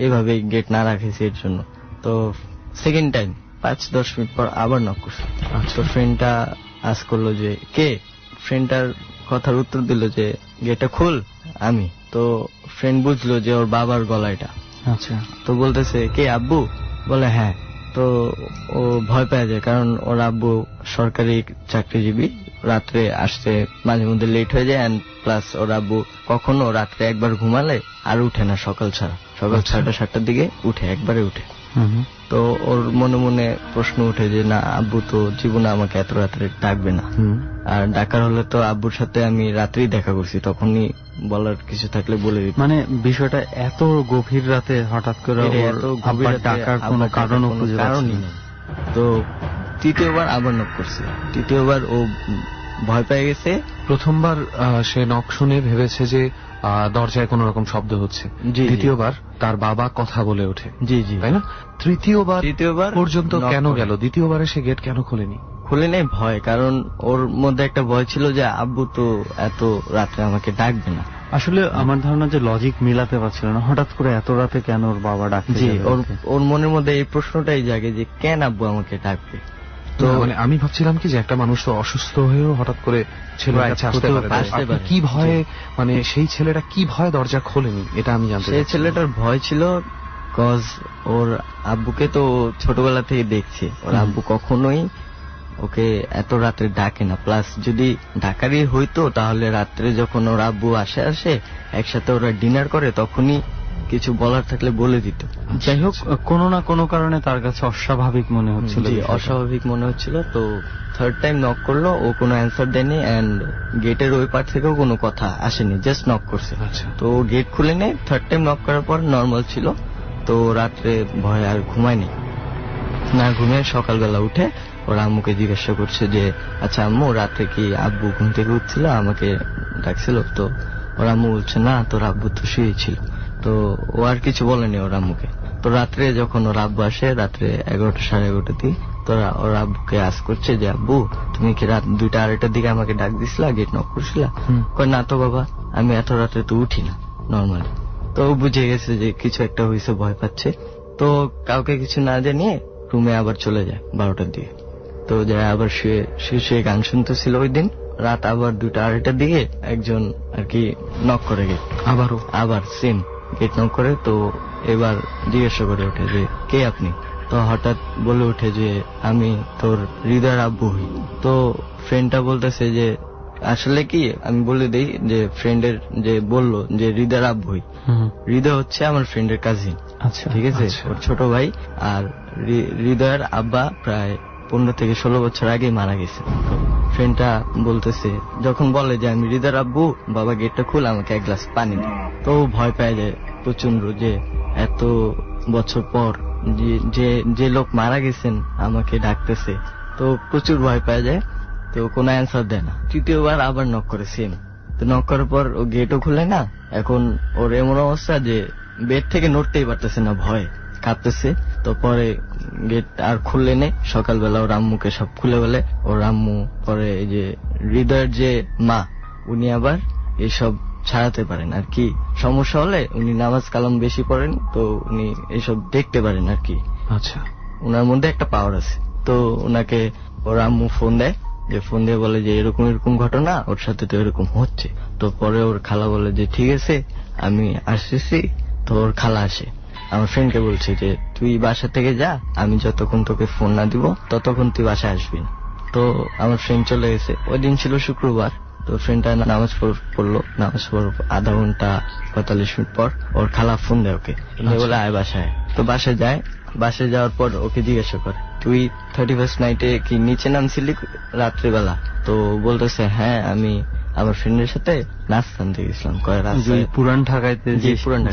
এভাবে গেট না রাখেছে এর জন্য। তো সেকেন্ড টাইম 5-10 মিনিট পর আবার নক করছে। তো ফ্রেন্ডটা আজ করলো যে কে, ফ্রেন্ডটার কথার উত্তর দিল যে গেটটা খুল, আমি। তো ফ্রেন্ড বুঝলো যে ওর বাবার গলা এটা। আচ্ছা, তো বলতেছে কে, আব্বু? বলে হ্যাঁ। তো ও ভয় পেয়ে যায়, কারণ ওর আব্বু সরকারি চাকরিজীবী, রাত্রে আসতে মাঝে মধ্যে লেট হয়ে যায়, এন্ড প্লাস ওর আব্বু কখনো রাত্রে একবার ঘুমালে আর উঠে না, সকাল 6টা-7টার দিকে উঠে, একবারে উঠে। তো ওর মনে মনে প্রশ্ন উঠে যে না, আব্বু তো জীবনে আমাকে এত রাত্রে ডাকবে না, আর ডাকার হলে তো আব্বুর সাথে আমি রাত্রেই দেখা করছি, তখনই বলার কিছু থাকলে বলে দিত। মানে বিষয়টা এত গভীর রাতে হঠাৎ করে ডাকার কোনো কারণই নেই। তো তৃতীয়বার আবার নক করছে, তৃতীয়বার ও ভয় পেয়ে গেছে। প্রথমবার সে নক শুনে ভেবেছে যে দরজায় কোন রকম শব্দ হচ্ছে, দ্বিতীয়বার তার বাবা কথা বলে ওঠে, জি, তাই না? তৃতীয়বার পর্যন্ত কেন গেল? দ্বিতীয়বারে সে গেট কেন খোলেনি? খুলে নেই ভয়, কারণ ওর মধ্যে একটা ভয় ছিল যে আব্বু তো এত রাতে আমাকে ডাকবে না। আসলে আমার ধারণা যে লজিক মিলাতে পারছিল না, হঠাৎ করে এত রাতে কেন ওর বাবা ডাকবে। জি, ওর মনের মধ্যে এই প্রশ্নটাই জাগে যে কেন আব্বু আমাকে ডাকবে। তো মানে আমি ভাবছিলাম কি যে একটা মানুষ তো অসুস্থ হয়েও হঠাৎ করে ছেলের কাছে আসতে পারে, কি ভয়ে, মানে সেই ছেলেটা কি ভয়ে দরজা খোলেনি এটা আমি জানতে চাই। সেই ছেলেটার ভয় ছিল কজ ওর আব্বুকে তো ছোটবেলা থেকে দেখছে, ওর আব্বু কখনোই ওকে এত রাত্রে ডাকে না, প্লাস যদি ডাকারই হইতো তাহলে রাত্রে যখন ওর আব্বু আসে একসাথে ওরা ডিনার করে তখনই কিছু বলার থাকলে বলে দিত। যাই হোক, কোনো না কোনো কারণে তার কাছে অস্বাভাবিক মনে হচ্ছিল। অস্বাভাবিক মনে হচ্ছিল। তো থার্ড টাইম নক করলো, ও কোনো অ্যান্সার দেয়নি এন্ড গেটের ওই পার থেকেও কোনো কথা আসেনি, জাস্ট নক করছে। তো গেট খুলে নেই। থার্ড টাইম নক করার পর নর্মাল ছিল। তো রাত্রে ভয় আর ঘুমায়নি, না ঘুমিয়ে সকালবেলা উঠে ওর আম্মুকে জিজ্ঞাসা করছে যে আচ্ছা আম্মু, রাত্রে কি আব্বু ঘুম থেকে উঠছিল, আমাকে ডাকছিল? তো ওর আম্মু বলছে না, তোর আব্বু তো শুয়েছিল। তো ও আর কিছু বলেনি ওর আম্মুকে। তো রাত্রে যখন ওর আব্বু আসে, রাত্রে 11টা সাড়ে 11টার দিকে, তো ওর আব্বুকে আস করছে যে আব্বু, তুমি কি রাত 2টা 2:30টার দিকে আমাকে ডাক দিছিলা, গেট নক করছিলা? কয় না তো বাবা, আমি এত রাত্রে তো উঠি না নর্মালি। তো ও বুঝে গেছে যে কিছু একটা হয়েছে, ভয় পাচ্ছে। তো কাউকে কিছু না জানিয়ে রুমে আবার চলে যায় 12টার দিকে। তো যায় আবার শুয়ে গান শুনতেছিল। ওই দিন রাত আবার 2টা 2:30টার দিকে একজন আর কি নক করে গেট, আবার সেম গেট নক করে। তো এবার জিজ্ঞাসা করে ওঠে যে কে আপনি? তো হঠাৎ বলে ওঠে যে আমি তোর হৃদয়ের আব্বু হই। তো ফ্রেন্ডটা বলতেছে যে আসলে কি, আমি বলে দেই যে ফ্রেন্ডের যে বললো যে হৃদয়ের আব্বু হই, হৃদয় হচ্ছে আমার ফ্রেন্ডের কাজিন। আচ্ছা, ঠিক আছে, ওর ছোট ভাই। আর হৃদয়ের আব্বা প্রায় 15 থেকে 16 বছর আগে মারা গেছে। ফ্রেন্ডটা বলতেছে, যখন বলে যে আমি হৃদয়ের আব্বু, বাবা গেটটা খুলে আমাকে এক গ্লাস পানি দেয়। তো ভয় পেয়ে যায় প্রচন্ড, যে এত বছর পর যে লোক মারা গেছেন আমাকে ডাকতেছে। তো প্রচুর ভয় পেয়ে যায়। তো কোনো অ্যান্সার দেয় না। তৃতীয়বার আবার নক করে সেম। তো নক করার পর ও গেটও খুলে না। এখন ওর এমন অবস্থা যে বেড থেকে নড়তেই পারতেছে না, ভয় কাঁপতেছে। তো পরে গেট আর খুললে নেই। সকালবেলা ওর আম্মুকে সব খুলে বলে। ওর আম্মু পরে এই যে হৃদয়ের যে মা, উনি আবার এসব ছাড়াতে পারেন আর কি। সমস্যা হলে উনি নামাজ কালাম বেশি পড়েন, তো উনি এসব দেখতে পারেন আর কি। আচ্ছা, ওনার মধ্যে একটা পাওয়ার আছে। তো ওনাকে ওর আম্মু ফোন দেয়, যে ফোন দিয়ে বলে যে এরকম এরকম ঘটনা, ওর সাথে তো এরকম হচ্ছে। তো পরে ওর খালা বলে যে ঠিক আছে আমি আসতেছি। তো ওর খালা আসে, আমার ফ্রেন্ডকে বলছে যে তুই বাসা থেকে যা, আমি যতক্ষণ তোকে ফোন না দিব ততক্ষণ তুই বাসায় আসবি না। তো আমার ফ্রেন্ড চলে গেছে। ওই দিন ছিল শুক্রবার। তো ফ্রেন্ডটা নামাজ পড়লো। নামাজ পড়ার আধা ঘন্টা 45 মিনিট পর ওর খালা ফোন দেয় ওকে, বলে আয় বাসায়। তো বাসায় যায়। বাসায় যাওয়ার পর ওকে জিজ্ঞাসা করে তুই 31st নাইটে কি নিচে নামছিলি রাত্রিবেলা? তো বলতেছে হ্যাঁ, আমি আমার ফ্রেন্ডের সাথে নাস্তা আনতে গেছিলাম। পুরান ঢাকাইতে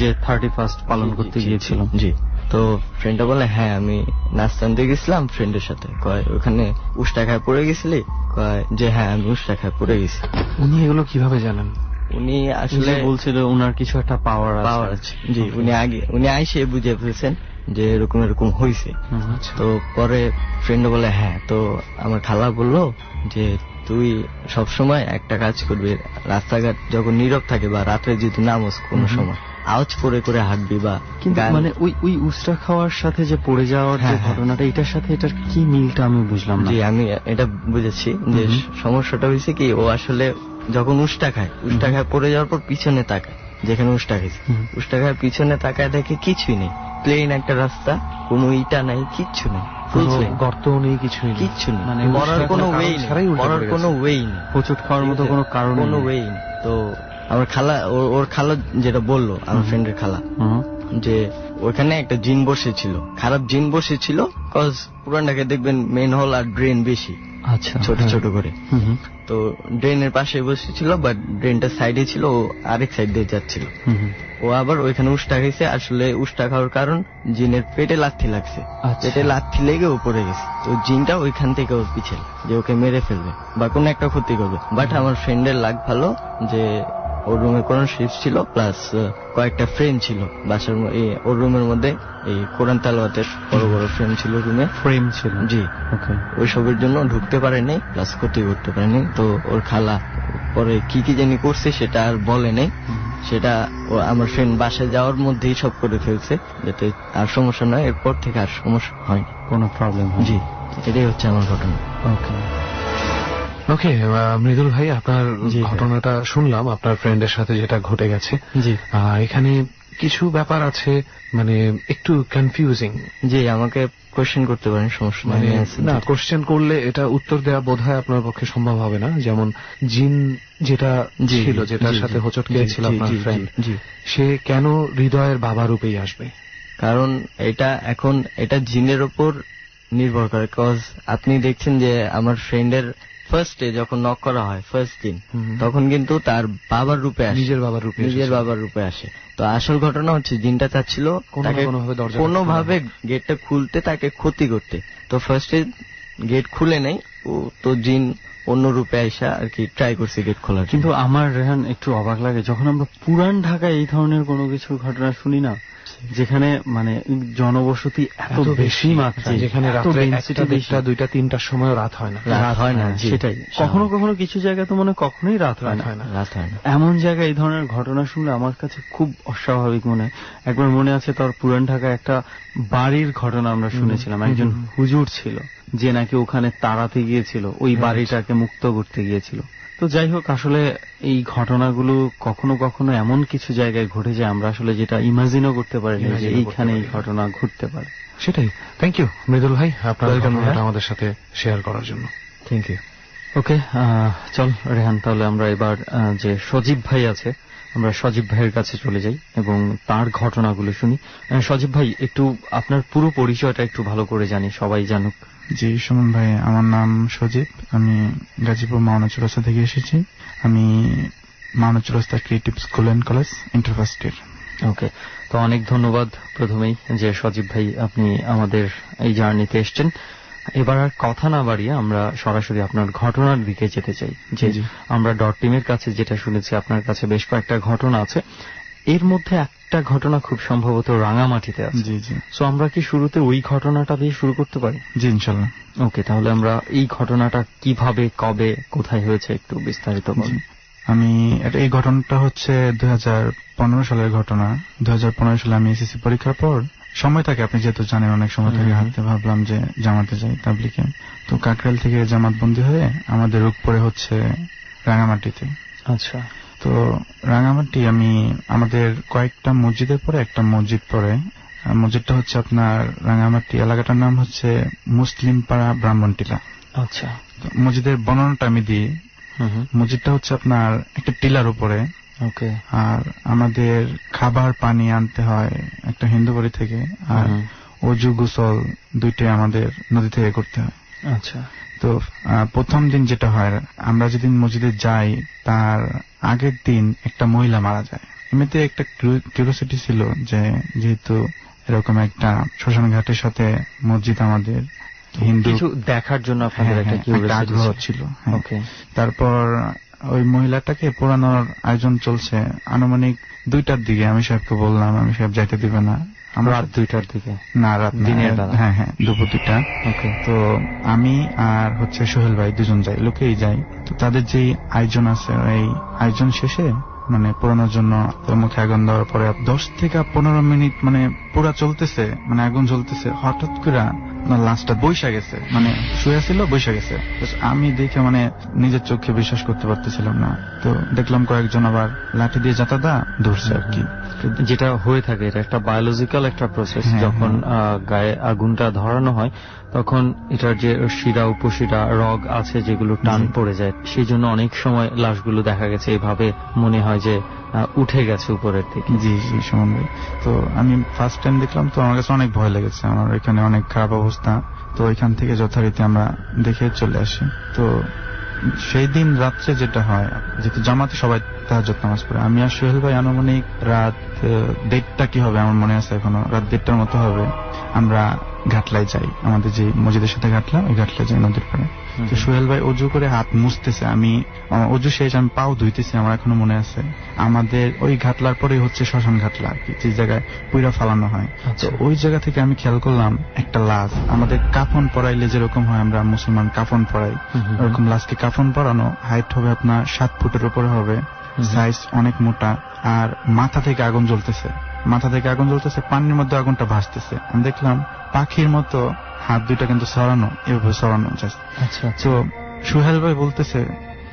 যে 31st পালন করতে গিয়েছিলাম। জি। তো ফ্রেন্ডটা বলে হ্যাঁ, আমি নাস্তা আনতে গেছিলাম ফ্রেন্ডের সাথে। কয় ওখানে উষ্টা খায় পড়ে গেছিলি? কয় যে হ্যাঁ, আমি উষ্টা খায় পড়ে গেছি। উনি এগুলো কিভাবে জানেন? উনি আসলে বলছিল ওনার কিছু একটা পাওয়ার আছে। জি, উনি আইসে বুঝে ফেলছেন যে এরকম এরকম হয়েছে। তো পরে ফ্রেন্ড বলে হ্যাঁ। তো আমার খালা বললো যে তুই সবসময় একটা কাজ করবি, রাস্তাঘাট যখন নীরব থাকে বা রাত্রে যদি নামোস কোনো সময় আওয়াজ করে করে হাঁটবি। বা কিন্তু মানে ওই উস্তা খাওয়ার সাথে যে পড়ে যাওয়ার যে ঘটনাটা, এটার সাথে এটার কি মিলটা আমি বুঝলাম না। জি, আমি এটা বুঝেছি যে সমস্যাটা হয়েছে কি, ও আসলে যখন উষ্টা খায় পড়ে যাওয়ার পর পিছনে তাকায়, যেখানে উষ্টা খাইছে উষ্টা খায় পিছনে তাকায়, দেখে কিছুই নেই, প্লেন একটা রাস্তা, কোনো ইটা নাই, কিচ্ছু নেই, গর্ত নেই, কিচ্ছু নেই, মানে মরার কোনো ওয়ে নেই, হোঁচট খাওয়ার মতো কোনো কারণ, কোনো ওয়ে নেই। তো আমার খালা, ওর খালা যেটা বললো, আমার ফ্রেন্ডের খালা, যে ওখানে একটা জিন বসেছিল, খারাপ জিন বসেছিল। কজ পুরানটাকে দেখবেন মেন হল আর ড্রেন বেশি, আচ্ছা, ছোট ছোট করে। তো ড্রেনের পাশে বসেছিল, বাট ড্রেনটা সাইডে ছিল, ও আরেক সাইড দিয়ে যাচ্ছিল। ও আবার ওইখানে উষ্টা খাইছে। আসলে উষ্টা খাওয়ার কারণ জিনের পেটে লাথি লাগছে, পেটে লাথি লেগে ও পড়ে গেছে। তো জিনটা ওইখান থেকে ওর পিছে যে ওকে মেরে ফেলবে বা কোনো একটা ক্ষতি করবে। বাট আমার ফ্রেন্ডের লাগ ভালো যে ওর রুমে কোরআন শরীফ ছিল, প্লাস কয়েকটা ফ্রেম ছিল বাসার। ওর রুমের মধ্যে এই কোরআন তেলাওয়াতের বড় বড় ফ্রেম ছিল, রুমে ফ্রেম ছিল। জি, ওইসবের জন্য ঢুকতে পারেনি, প্লাস ক্ষতি করতে পারেনি। তো ওর খালা পরে কি কি জানি করছে সেটা আর বলে নেই, সেটা আমার ফ্রেন্ড বাসায় যাওয়ার মধ্যেই সব করে ফেলছে, যাতে আর সমস্যা নয়, এরপর থেকে আর সমস্যা হয়নি, কোনো প্রবলেম। জি, এটাই হচ্ছে আমার ঘটনা। ওকে, মৃদুল ভাই, আপনার ঘটনাটা শুনলাম, আপনার ফ্রেন্ডের সাথে যেটা ঘটে গেছে। জি, এখানে কিছু ব্যাপার আছে মানে একটু কনফিউজিং। জি, আমাকে কোয়েশ্চেন করতে পারেন, সমস্যা মানে নেই। না, কোশ্চেন করলে এটা উত্তর দেওয়া বোধহয় আপনার পক্ষে সম্ভব হবে না। যেমন জিন যেটা ছিল, যেটার সাথে হোঁচট খেয়েছিল আপনার ফ্রেন্ড, সে কেন হৃদয়ের বাবা রূপেই আসবে? কারণ এটা জিনের ওপর নির্ভর করে। কজ আপনি দেখছেন যে আমার ফ্রেন্ডের ফার্স্টে যখন নক করা হয় ফার্স্ট দিন, তখন কিন্তু তার বাবার রূপে আসে, নিজের বাবার রূপে আসে। তো আসল ঘটনা হচ্ছে জিনটা চাচ্ছিল কোনোভাবে গেটটা খুলতে, তাকে ক্ষতি করতে। তো ফার্স্টে গেট খুলে নেই, তো জিন অন্য রূপে আইসা আর কি ট্রাই করছে গেট খোলার। কিন্তু আমার রেহান একটু অবাক লাগে যখন আমরা পুরান ঢাকায় এই ধরনের কোনো কিছু ঘটনা শুনি না, যেখানে মানে জনবসতি এত বেশি মাত্রায়, যেখানে রাত্রে 1টা, 2টা, 3টার সময় রাত হয় না। সেটাই, কখনো কখনো কিছু জায়গায় তো মনে কখনোই রাত হয় না। এমন জায়গায় এই ধরনের ঘটনা শুনলে আমার কাছে খুব অস্বাভাবিক মনে হয়। একবার মনে আছে তোর পুরান ঢাকায় একটা বাড়ির ঘটনা আমরা শুনেছিলাম, একজন হুজুর ছিল যে নাকি ওখানে তাড়াতে গিয়েছিল, ওই বাড়িটাকে মুক্ত করতে গিয়েছিল। তো যাই হোক, আসলে এই ঘটনাগুলো কখনো কখনো এমন কিছু জায়গায় ঘটে যায় আমরা আসলে যেটা ইমাজিনও করতে পারি না যে এইখানে এই ঘটনা ঘটতে পারে। সেটাই। থ্যাংক ইউ মৃদুল ভাই, আপনার ঘটনাটা আমাদের সাথে শেয়ার করার জন্য। Thank you. ওকে, চল রেহান, তাহলে আমরা এবার যে সজীব ভাই আছে, আমরা সজীব ভাইয়ের কাছে চলে যাই এবং তার ঘটনাগুলো শুনি। সজীব ভাই, একটু আপনার পুরো পরিচয়টা একটু ভালো করে জানি, সবাই জানুক। জি সুমন ভাই, আমার নাম সজীব, আমি গাজীপুর মাওনা চৌরাস্তা থেকে এসেছি। আমি Mawna Chowrasta creative school and college inter first year. Okay, তো অনেক ধন্যবাদ প্রথমেই যে সজীব ভাই আপনি আমাদের এই জার্নিতে এসছেন। এবার আর কথা না বাড়িয়ে আমরা সরাসরি আপনার ঘটনার দিকে যেতে চাই। যে আমরা ডট টিমের কাছে যেটা শুনেছি, আপনার কাছে বেশ কয়েকটা ঘটনা আছে, এর মধ্যে একটা ঘটনা খুব সম্ভবত রাঙামাটিতে আছে। জি জি। সো আমরা কি শুরুতে ওই ঘটনাটা দিয়ে শুরু করতে পারি? জি ইনশাআল্লাহ। ওকে, তাহলে আমরা এই ঘটনাটা কিভাবে, কবে, কোথায় হয়েছে একটু বিস্তারিত বলুন। এই ঘটনাটা হচ্ছে 2015 সালের ঘটনা। 2015 সালে আমি এসএসসি পরীক্ষার পর সময় থাকে, আপনি যেহেতু জানেন অনেক সময় থাকে হাঁটতে, ভাবলাম যে জামাতে যাই তাবলিগে। তো কাকরাইল থেকে জামাত বন্দী হয়ে আমাদের রুখ পড়ে হচ্ছে রাঙামাটিতে। আচ্ছা। তো রাঙামাটি আমাদের কয়েকটা মসজিদের পরে একটা মসজিদ পড়ে। মসজিদটা হচ্ছে আপনার রাঙামাটি এলাকাটার নাম হচ্ছে মুসলিম পাড়া ব্রাহ্মণটিলা। আচ্ছা। মসজিদের বর্ণনাটা আমি দিই। মসজিদটা হচ্ছে আপনার একটা টিলার উপরে। ওকে। আর আমাদের খাবার পানি আনতে হয় একটা হিন্দু বাড়ি থেকে, আর অজু গোসল দুইটাই আমাদের নদী থেকে করতে হয়। আচ্ছা। তো প্রথম দিন যেটা হয়, আমরা যেদিন মসজিদে যাই তার আগের দিন একটা মহিলা মারা যায়। এমনিতে একটা কিউরিওসিটি ছিল যে যেহেতু এরকম একটা শ্মশান ঘাটের সাথে মসজিদ, আমাদের হিন্দু কিছু দেখার জন্য আপনাদের একটা আগ্রহ ছিল। তারপর ওই মহিলাটাকে পোড়ানোর আয়োজন চলছে। আনুমানিক 2টার দিকে আমি সাহেবকে বললাম, আমি সাহেব যাইতে দিবে না। রাত 2টার দিকে? না, রাত দিনের, হ্যাঁ, দুপুর 2টা। তো আমি আর হচ্ছে সোহেল ভাই দুজন যাই, লোকেই যাই। তো তাদের যে আয়োজন আছে, এই আয়োজন শেষে মানে পোড়ানোর জন্য মুখে আগুন দেওয়ার পরে 10 থেকে 15 মিনিট মানে পুরা চলতেছে, মানে আগুন জ্বলতেছে, হঠাৎ করে লাশটা বৈশা গেছে, মানে শুয়ে ছিল বৈশা গেছে। আমি দেখে মানে নিজের চোখে বিশ্বাস করতে পারতেছিলাম না। তো দেখলাম কয়েকজন আবার লাঠি দিয়ে জাতাদা ধরছে আর কি। যেটা হয়ে থাকে, এটা একটা বায়োলজিক্যাল একটা প্রসেস। যখন গায়ে আগুনটা ধরানো হয় তখন এটার যে শিরা উপশিরা রগ আছে যেগুলো টান পড়ে যায়, সেই জন্য অনেক সময় লাশগুলো দেখা গেছে এভাবে মনে হয় যে উঠে গেছে উপরের দিকে। জি জি সুমন ভাই। তো আমি ফার্স্ট টাইম দেখলাম, তো আমার কাছে অনেক ভয় লেগেছে, আমার এখানে অনেক খারাপ অবস্থা। তো ওইখান থেকে যথারীতি আমরা দেখে চলে আসি। তো সেই দিন রাত্রে যেটা হয়, যেহেতু জামাতে সবাই তাহাজ্জুদ নামাজ পড়ে, আমি আর সোহেল ভাই আনুমানিক রাত 1:30 কি হবে আমার মনে আছে এখনো, রাত 1:30টার মতো হবে, আমরা ঘাটলায় যাই। আমাদের যে মসজিদের সাথে ঘাটলা, ওই ঘাটলায় যাই নদীর পাড়ে। তো সোহেল ভাই অজু করে হাত মুছতেছে, আমি অজু শেষ, আমি পাও ধুইতেছি, আমার এখনো মনে আছে। আমাদের ওই ঘাটলার পরেই হচ্ছে শ্মশান ঘাটলা আর কি, যে জায়গায় পুইরা ফালানো হয়। তো ওই জায়গা থেকে আমি খেয়াল করলাম একটা লাশ, আমাদের কাফন পরাইলে যেরকম হয়, আমরা মুসলমান কাফন পরাই, ওরকম লাশকে কাফন পরানো, হাইট হবে আপনার 7 ফুটের উপরে হবে, সাইজ অনেক মোটা, আর মাথা থেকে আগুন জ্বলতেছে, পানির মধ্যে আগুনটা ভাসতেছে। আমি দেখলাম পাখির মতো হাত দুইটা কিন্তু সরানো, এভাবে সরানো। তো সোহেল ভাই বলতেছে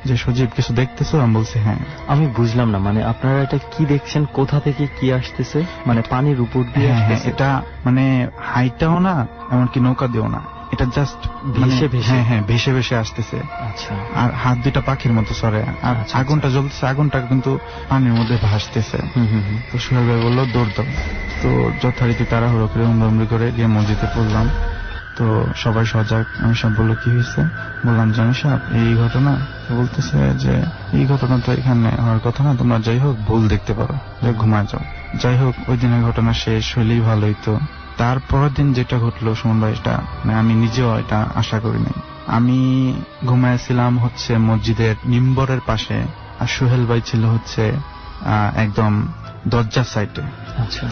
যে সজীব কিছু দেখতেছো? আমি বলছি হ্যাঁ। আমি বুঝলাম না, মানে আপনারা এটা কি দেখছেন, কোথা থেকে কি আসতেছে, মানে পানির উপর দিয়ে আসতেছে? এটা মানে হাইটাও না, এমনকি নৌকা দিও না, এটা জাস্ট ভেসে ভেসে, হ্যাঁ ভেসে ভেসে আসতেছে। আচ্ছা। আর হাত দুইটা পাখির মতো সরে, আর আগুনটা জ্বলতেছে, আগুনটা কিন্তু পানির মধ্যে ভাসতেছে। তো সোহেল ভাই বললো দৌড় দাও। তো যথারীতি তাড়াহুড়ো করে হুমড়ি করে গিয়ে মসজিদে পড়লাম। তো সবাই সজাগ। আমি সব বললো কি হয়েছে? বললাম জানি সাহেব এই ঘটনা। বলতেছে যে এই ঘটনা তো এখানে হওয়ার কথা না, তোমরা যাই হোক ভুল দেখতে পারো, ঘুমায় যাও। যাই হোক ওই দিনের ঘটনা শেষ হলেই ভালোই। তো তারপরের দিন যেটা ঘটলো সুমন ভাই, এটা মানে আমি নিজেও এটা আশা করি নাই। আমি ঘুমাইছিলাম হচ্ছে মসজিদের মিম্বরের পাশে, আর সোহেল ভাই ছিল হচ্ছে একদম দরজার সাইডে।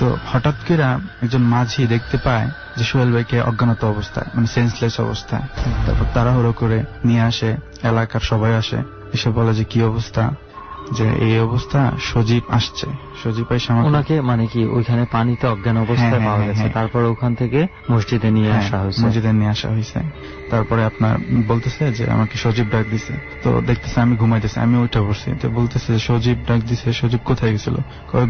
তো হঠাৎ করে একজন মাঝি দেখতে পায় যে সোহেল ভাইকে অজ্ঞানত অবস্থায়, মানে সেন্সলেস অবস্থায়। তারপর তাড়াহুড়ো করে নিয়ে আসে, এলাকার সবাই আসে, এসে বলে যে কি অবস্থা, যে এই অবস্থা, সজীব আসছে। সজীব এসে ওনাকে মানে কি ওইখানে পানিতে অজ্ঞান অবস্থায় পাওয়া গেছে, তারপর ওখান থেকে মসজিদে নিয়ে আসা হয়েছে। তারপরে আপনার বলতেছে যে আমাকে সজীব ডাক দিছে। তো দেখতেছে আমি ঘুমাইতেছি, আমি উঠে পড়ছি। তো বলতেছে সজীব ডাক দিছে। সজীব কোথায় গেছিল?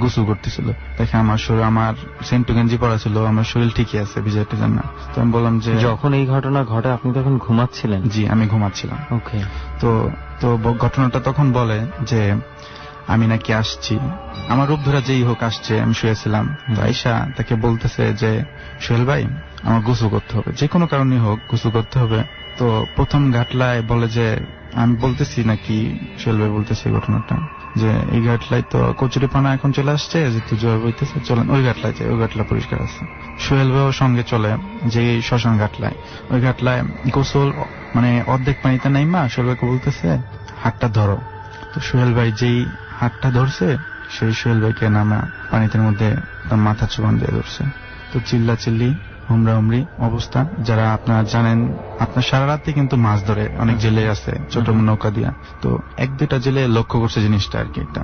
গোসল করতেছিল। দেখে আমার শরীর, আমার সেন্টু গেঞ্জি পরা ছিল, আমার শরীর ঠিকই আছে, ভিজাইতে যান না। তো আমি বললাম যে যখন এই ঘটনা ঘটে আপনি তখন ঘুমাচ্ছিলেন? জি আমি ঘুমাচ্ছিলাম। ওকে। তো ঘটনাটা তখন বলে যে আমি নাকি আসছি, আমার রূপ ধরা যেই হোক আসছে, আমি শুয়েছিলাম। তো আয়শা তাকে বলতেছে যে সোহেল ভাই আমার গোসল করতে হবে, যে কোনো কারণে হোক গোসল করতে হবে। তো প্রথম ঘাটলায় বলে যে আমি বলতেছি নাকি, সোহেল ভাই বলতেছে ঘটনাটা যে এই ঘাটলায় তো কচুরিপানা এখন চলে আসছে, যেহেতু জয় বইতেছে, চলেন ওই ঘাটলায় যাই, ওই ঘাটলা পরিষ্কার আছে। সোহেল ভাইও সঙ্গে চলে যে শ্মশান ঘাটলায়। ওই ঘাটলায় গোসল মানে অর্ধেক পানিতে নাইমা সোহেল ভাইকে বলতেছে হাতটা ধরো। তো সোহেল ভাই যেই হাতটা ধরছে, সেই সোহেল ভাইকে নামা পানিতে মধ্যে মাথা চুবান দিয়ে ধরছে। তো চিল্লা চিল্লি, হুমড়া হুমড়ি অবস্থা। যারা আপনারা জানেন, আপনার সারা রাতে কিন্তু মাছ ধরে অনেক জেলে আছে ছোট নৌকা দিয়া। তো এক দুটা জেলে লক্ষ্য করছে জিনিসটা আর কি। একটা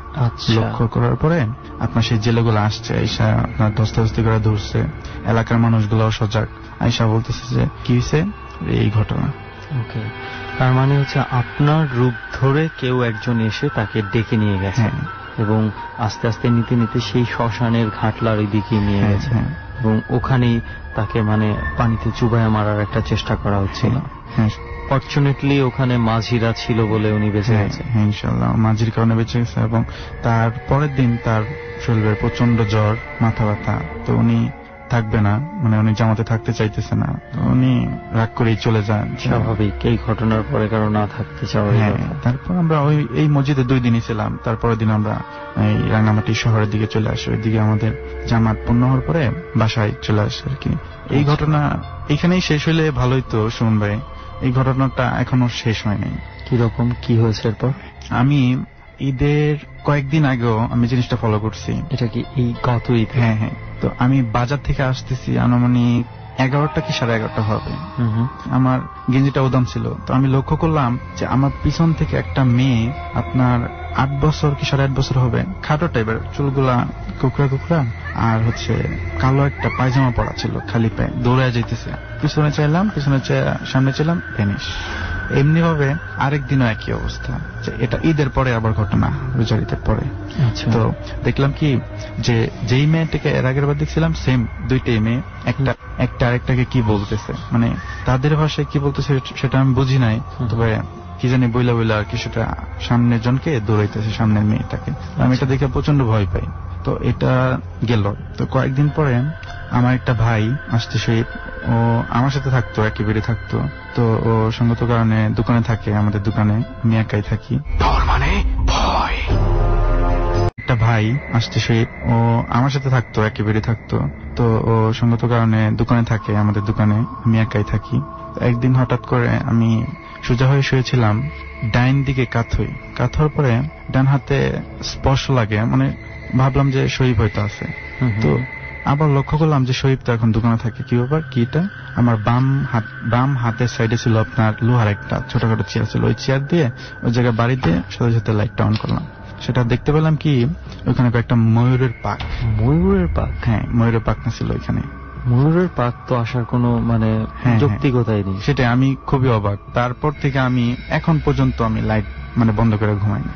লক্ষ্য করার পরে আপনার সেই জেলেগুলো আসছে, আইসা আপনার ধস্তাধস্তি করে ধরছে। এলাকার মানুষগুলো সজাগ। আইসা বলতেছে যে কি হয়েছে, এই ঘটনা। ওকে, তার মানে হচ্ছে আপনার রূপ ধরে কেউ একজন এসে তাকে ডেকে নিয়ে গেছে এবং আস্তে আস্তে নিতে নিতে সেই শ্মশানের ঘাটলার ওই দিকে নিয়ে গেছে এবং ওখানেই তাকে মানে পানিতে চুবাইয়া মারার একটা চেষ্টা করা হচ্ছিল। ফরচুনেটলি ওখানে মাঝিরা ছিল বলে উনি বেঁচে গেছে। ইনশাআল্লাহ মাঝির কারণে বেঁচে গেছে। এবং তার পরের দিন তার শরীরের প্রচন্ড জ্বর, মাথা ব্যথা। তো উনি থাকবে না, মানে উনি জামাতে থাকতে চাইতেছে না, উনি রাগ করেই চলে যান। স্বাভাবিক এই ঘটনার পরে কারো না থাকতে চাওয়া। তারপর আমরা এই মসজিদে 2 দিনই ছিলাম। তারপরের দিন আমরা এই রাঙ্গামাটি শহরের দিকে চলে আসি। ওইদিকে আমাদের জামাত পূর্ণ হওয়ার পরে বাসায় চলে আসে আর কি। এই ঘটনা এইখানেই শেষ হইলে ভালোই তো সুমন ভাই। এই ঘটনাটা এখনো শেষ হয় নাই। কিরকম কি হয়েছে এরপর? আমি ঈদের কয়েকদিন আগেও আমি জিনিসটা ফলো করছি। এটা কি এই গত ঈদ? হ্যাঁ। তো আমি বাজার থেকে আসতেছি, আনুমানিক 11টা কি 11:30 হবে। আমার গেঞ্জিটা উদাম ছিল। তো আমি লক্ষ্য করলাম যে আমার পিছন থেকে একটা মেয়ে, আপনার 8 বছর কি 8.5 বছর হবে, খাটো টাইপের, চুলগুলা কুকড়া কুকড়া, আর হচ্ছে কালো একটা পায়জামা পরা ছিল, খালি পায়ে দৌড়ে যাইতেছে। পিছনে চাইলাম, সামনে চাইলাম, ভ্যানিশ। এমনি ভাবে আরেকদিনও একই অবস্থা। এটা ঈদের পরে আবার ঘটনা, রোজার ঈদের পরে। তো দেখলাম কি যে যেই মেয়েটাকে এর আগের বার দেখছিলাম, সেম 2টাই মেয়ে, একটা আরেকটাকে কি বলতেছে, মানে তাদের ভাষায় কি বলতেছে সেটা আমি বুঝি নাই, তবে কি জানি বইলা আর কি সেটা সামনের জনকে দৌড়াইতেছে, সামনের মেয়েটাকে। আমি এটা দেখে প্রচন্ড ভয় পাই। তো এটা গেল। তো কয়েকদিন পরে আমার একটা ভাই আসতে, সেই ও আমার সাথে থাকতো, একেবারে থাকতো। তো ও সঙ্গত কারণে দোকানে থাকে, আমাদের দোকানে আমি একাই থাকি। মানে ভয়। একটা ভাই আসতে, সেই ও আমার সাথে থাকতো, একেবারে থাকতো। তো ও সঙ্গত কারণে দোকানে থাকে, আমাদের দোকানে আমি একাই থাকি। একদিন হঠাৎ করে আমি সোজা হয়ে শুয়েছিলাম, ডাইন দিকে কাত হওয়ার পরে ডান হাতে স্পর্শ লাগে, মানে ভাবলাম যে শহীদ হয়তো আছে। তো আবার লক্ষ্য করলাম যে শহীদ তো এখন দোকানে থাকে। কি ব্যাপার, কিটা? আমার বাম হাতের সাইডে ছিল আপনার লোহার একটা ছোটখাটো চেয়ার ছিল। ওই চেয়ার দিয়ে ওই জায়গায় বাড়ি দিয়ে সাথে সাথে লাইটটা অন করলাম। সেটা দেখতে পেলাম কি ওইখানে একটা ময়ূরের পাক। ময়ূরের পাক? হ্যাঁ, ময়ূরের পাক না ছিল ওইখানে। ময়ূরের পাক তো আসার কোনো মানে যৌক্তিকতাই নেই। সেটা আমি খুবই অবাক। তারপর থেকে আমি এখন পর্যন্ত আমি লাইট মানে বন্ধ করে ঘুমাই না।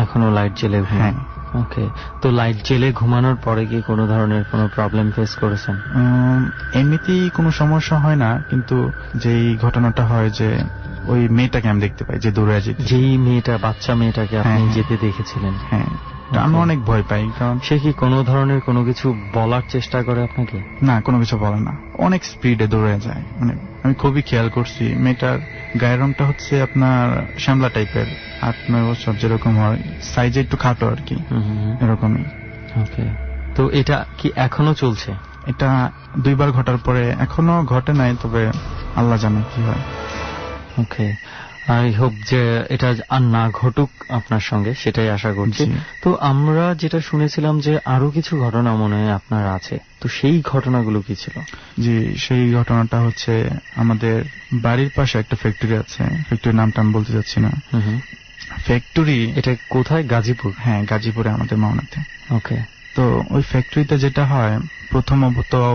এখনো লাইট জ্বেলে ঘুমান? ওকে, তো লাইট জ্বেলে ঘুমানোর পরে কি কোনো ধরনের কোনো প্রবলেম ফেস করেছেন? এমনিতেই কোনো সমস্যা হয় না, কিন্তু যেই ঘটনাটা হয় যে ওই মেয়েটাকে আমি দেখতে পাই যে দৌড়ে যেতে, যেই মেয়েটা, বাচ্চা মেয়েটাকে আপনি যেতে দেখেছিলেন? হ্যাঁ, আমি অনেক ভয় পাই, কারণ সে কি কোনো ধরনের কোনো কিছু বলার চেষ্টা করে আপনাকে? না, কোনো কিছু বলে না, অনেক স্পিডে দৌড়ে যায়। মানে আমি খুবই খেয়াল করছি, মেয়েটার গায়ের রংটা হচ্ছে আপনার শ্যামলা টাইপের, 8-9 বছর যেরকম হয়, সাইজে একটু খাটো আর কি, এরকমই। ওকে, তো এটা কি এখনো চলছে? এটা 2 বার ঘটার পরে এখনো ঘটে নাই, তবে আল্লাহ জানে কি হয়। ওকে, আই হোপ যে এটা আর না ঘটুক আপনার সঙ্গে, সেটাই আশা করছি। তো আমরা যেটা শুনেছিলাম যে আরো কিছু ঘটনা মনে হয় আপনার আছে, তো সেই ঘটনাগুলো কি ছিল? জি, সেই ঘটনাটা হচ্ছে আমাদের বাড়ির পাশে একটা ফ্যাক্টরি আছে, ফ্যাক্টরির নামটা আমি বলতে চাচ্ছি না। ফ্যাক্টরি এটা কোথায়? গাজীপুর? হ্যাঁ, গাজীপুরে, আমাদের মাওনাতে। ওকে, তো ওই ফ্যাক্টরিতে যেটা হয়, প্রথম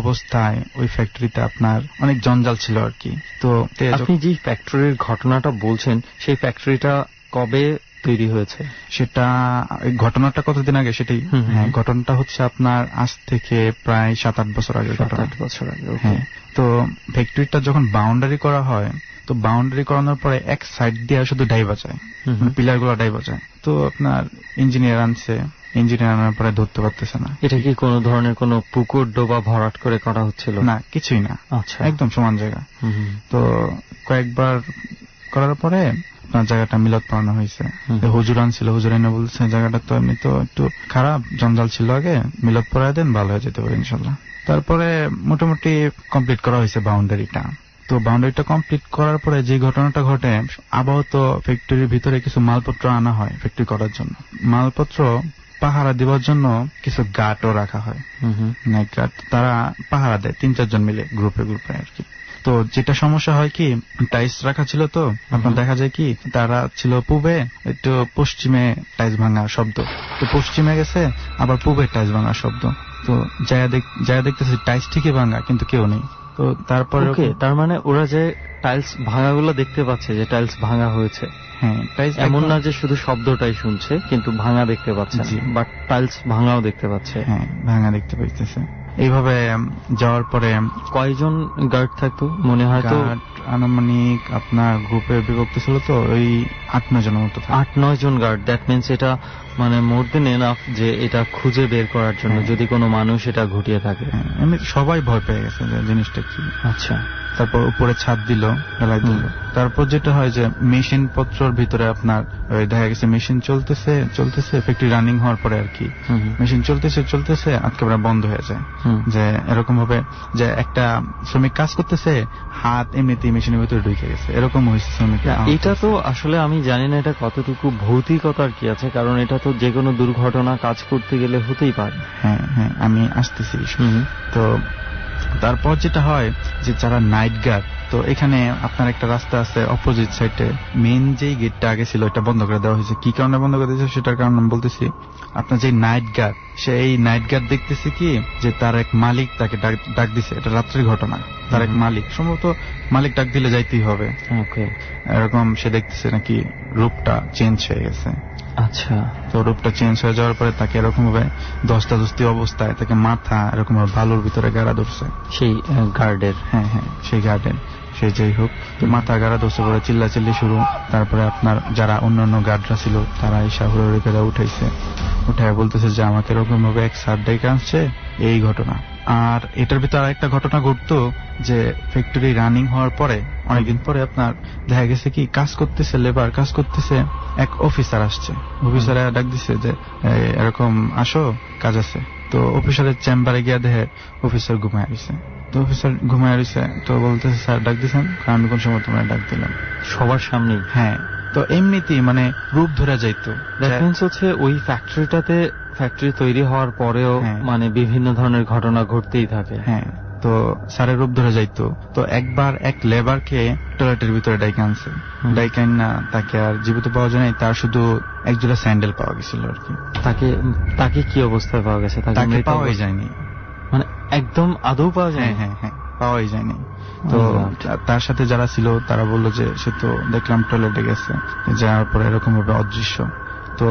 অবস্থায় ওই ফ্যাক্টরিতে আপনার অনেক জঞ্জাল ছিল আর কি। তো আপনি যে ফ্যাক্টরির ঘটনাটা বলছেন, সেই ফ্যাক্টরিটা কবে তৈরি হয়েছে? সেটা ঘটনাটা কতদিন আগে সেটাই। হ্যাঁ, ঘটনাটা হচ্ছে আপনার আজ থেকে প্রায় 7-8 বছর আগে। 7-8 বছর আগে। হ্যাঁ, তো ফ্যাক্টরিটা যখন বাউন্ডারি করা হয়, তো বাউন্ডারি করানোর পরে এক সাইড দিয়ে শুধু ডাইভা যায়, পিলার গুলো ডাইভা যায়। তো আপনার ইঞ্জিনিয়ার আনছে, ইঞ্জিনিয়ার আনার পরে ধরতে পারতেছে না। এটা কি কোনো ধরনের কোনো পুকুর ডোবা ভরাট করে করা হচ্ছিল? না, কিছুই না। আচ্ছা, একদম সমান জায়গা। তো কয়েকবার করার পরে আপনার জায়গাটা মিলত পড়ানো হয়েছে। হুজুর আনছিল, হুজুর এনে বলছে জায়গাটা তো এমনি তো একটু খারাপ, জঞ্জাল ছিল আগে, মিলত পড়ায় দেন, ভালো হয়ে যেতে পারে ইনশাল্লাহ। তারপরে মোটামুটি কমপ্লিট করা হয়েছে বাউন্ডারিটা। তো বাউন্ডারিটা কমপ্লিট করার পরে যে ঘটনাটা ঘটে, আপাতত ফ্যাক্টরির ভিতরে কিছু মালপত্র আনা হয় ফ্যাক্টরি করার জন্য। মালপত্র পাহারা দেওয়ার জন্য কিছু গার্ডও রাখা হয়, নাইট গার্ড, তারা পাহারা দেয় 3-4 জন মিলে, গ্রুপে গ্রুপে আর কি। তো যেটা সমস্যা হয় কি, টাইলস রাখা ছিল, তো আপনার দেখা যায় কি তারা ছিল পূবে, একটু পশ্চিমে টাইলস ভাঙা শব্দ, তো পশ্চিমে গেছে আবার পূবে টাইলস ভাঙা শব্দ। তো যায়া দেখতেছে টাইলস ঠিকই ভাঙা, কিন্তু কেউ নেই। তো তারপরে তার মানে ওরা যে টাইলস ভাঙাগুলো দেখতে পাচ্ছে যে টাইলস ভাঙা হয়েছে, হ্যাঁ, টাইলস এমন না যে শুধু শব্দটাই শুনছে কিন্তু ভাঙা দেখতে পাচ্ছে, বাট টাইলস ভাঙাও দেখতে পাচ্ছে। হ্যাঁ, ভাঙা দেখতে পাইতেছে। এইভাবে যাওয়ার পরে কয়জন গার্ড থাকতো মনে হয়? তো আনুমানিক আপনার গ্রুপে বিভক্ত ছিল, তো ওই 8-9 জনের মতো। 8-9 জন গার্ড, দ্যাট মিনস এটা মানে মোর দেন এনাফ যে এটা খুঁজে বের করার জন্য, যদি কোনো মানুষ এটা ঘটিয়ে থাকে। এমনি সবাই ভয় পেয়ে গেছে যে জিনিসটা কি। আচ্ছা, তারপর উপরে ছাদ দিল, ঢালাই দিল। তারপর যেটা হয় যে মেশিন পত্রর ভিতরে আপনার দেখা গেছে মেশিন চলতেছে ফ্যাক্টরি রানিং হওয়ার পরে আর কি, মেশিন চলতেছে একেবারে বন্ধ হয়ে যায়। যে এরকম ভাবে যে একটা শ্রমিক কাজ করতেছে, হাত এমনিতেই মেশিনের ভিতরে ঢুকে গেছে, এরকম হয়েছে শ্রমিক। এটা তো আসলে আমি জানি না এটা কতটুকু ভৌতিকতার কি আছে, কারণ এটা তো যে কোনো দুর্ঘটনা কাজ করতে গেলে হতেই পারে। হ্যাঁ হ্যাঁ, আমি আসতেছি। তো তারপর যেটা হয় যে যারা নাইট গার্ড, তো এখানে আপনার একটা রাস্তা আছে অপোজিট সাইডে, মেন যেই গেটটা আগে ছিল এটা বন্ধ করে দেওয়া হয়েছে। কি কারণে বন্ধ করে দিয়েছে সেটার কারণ আমি বলতেছি। আপনার যে নাইট গার্ড, সেই নাইট গার্ড দেখতেছে কি যে তার এক মালিক তাকে ডাক দিছে, এটা রাত্রির ঘটনা। তার এক মালিক, সম্ভবত মালিক ডাক দিলে যাইতেই হবে, এরকম সে দেখতেছে নাকি রূপটা চেঞ্জ হয়ে গেছে। আচ্ছা, তো রূপটা চেঞ্জ হয়ে যাওয়ার পরে তাকে এরকম ভাবে দস্তাদস্তি অবস্থায় তাকে মাথা এরকম ভাবে বালুর ভিতরে গাড়া ধরছে সেই গার্ডের। হ্যাঁ হ্যাঁ, সেই গার্ডের, সে যাই হোক, মাথা গাড়া ধরছে, পরে চিল্লাচিল্লি শুরু। তারপরে আপনার যারা অন্যান্য গার্ডরা ছিল তারা এই হুড়োহুড়ি করে উঠাইছে, উঠায় বলতেছে যে আমাকে এরকম ভাবে এক স্যার ডেকে আনছে, এই ঘটনা। আর এটার ভিতরে আরেকটা ঘটনা ঘটতো যে ফ্যাক্টরি রানিং হওয়ার পরে অনেকদিন পরে আপনার দেখা গেছে কি কাজ করতেছে, লেবার কাজ করতেছে, এক অফিসার আসছে, অফিসারে ডাক দিছে যে এরকম আসো, কাজ আছে। তো অফিসারের চেম্বারে গিয়ে দেখে অফিসার ঘুমায় রয়েছে। তো অফিসার ঘুমায় রয়েছে, তো বলতেছে স্যার ডাক দিচ্ছেন, আমি কোন সময় তোমরা ডাক দিলাম সবার সামনে? হ্যাঁ, তো এমনিতেই মানে রূপ ধরে যাইতো। হচ্ছে ওই ফ্যাক্টরিটাতে, ফ্যাক্টরি তৈরি হওয়ার পরেও মানে বিভিন্ন ধরনের ঘটনা ঘটতেই থাকে। হ্যাঁ, তো স্যারের রূপ ধরে যাইতো। তো একবার এক লেবারকে টয়লেটের ভিতরে ডাইকে আনছে, ডাইকে না তাকে আর জীবিত পাওয়া যায় নাই, তার শুধু একজোড়া স্যান্ডেল পাওয়া গেছিল আর কি। তাকে কি অবস্থায় পাওয়া গেছে? তাকে পাওয়াই যায়নি, মানে একদম আদৌ পাওয়া যায়? হ্যাঁ হ্যাঁ, পাওয়াই যায়নি। তো তার সাথে যারা ছিল তারা বললো যে সে তো দেখলাম টয়লেটে গেছে, যাওয়ার পর এরকম ভাবে অদৃশ্য। তো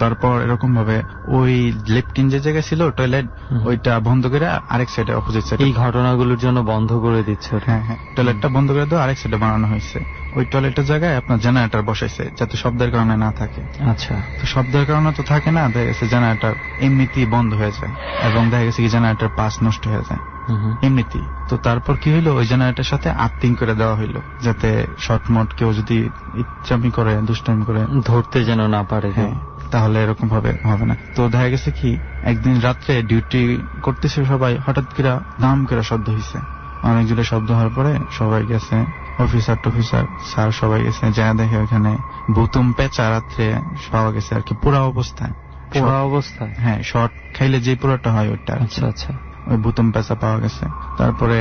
তারপর এরকম ভাবে ওই লেফটিন যে জায়গায় ছিল টয়লেট ওইটা বন্ধ করে আরেক সাইডে অপোজিট সাইডে, এই ঘটনাগুলোর জন্য বন্ধ করে দিচ্ছে। হ্যাঁ, টয়লেটটা বন্ধ করে দেওয়া আরেক সাইডে বানানো হয়েছে। ওই টয়লেটের জায়গায় আপনার জেনারেটর বসাইছে যাতে শব্দের কারণে না থাকে। আচ্ছা, তো শব্দের কারণে তো থাকে না, দেখা গেছে জেনারেটর এমনিতেই বন্ধ হয়ে যায় এবং দেখা গেছে কি জেনারেটর পাস নষ্ট হয়ে যায় এমনিতেই। তো তারপর কি হইলো, ওই জেনারেটরের সাথে আর্থিং করে দেওয়া হইলো যাতে শর্টমট কেউ যদি ইচ্ছামি করে দুষ্টামি করে ধরতে যেন না পারে, তাহলে এরকম ভাবে হবে না। তো দেখা গেছে কি একদিন রাত্রে ডিউটি করতেছে সবাই, হঠাৎ করে দাম করে শব্দ হয়েছে। অনেক জোরে শব্দ হওয়ার পরে সবাই গেছে, অফিসার টফিসার স্যার সবাই গেছে, যা দেখে ওখানে বুতুম পেঁচা রাত্রে পাওয়া গেছে আর কি, পুরা অবস্থায়। হ্যাঁ, শর্ট খাইলে যে পুরোটা হয় ওইটা। আচ্ছা আচ্ছা, ওই বুতুম পেঁচা পাওয়া গেছে। তারপরে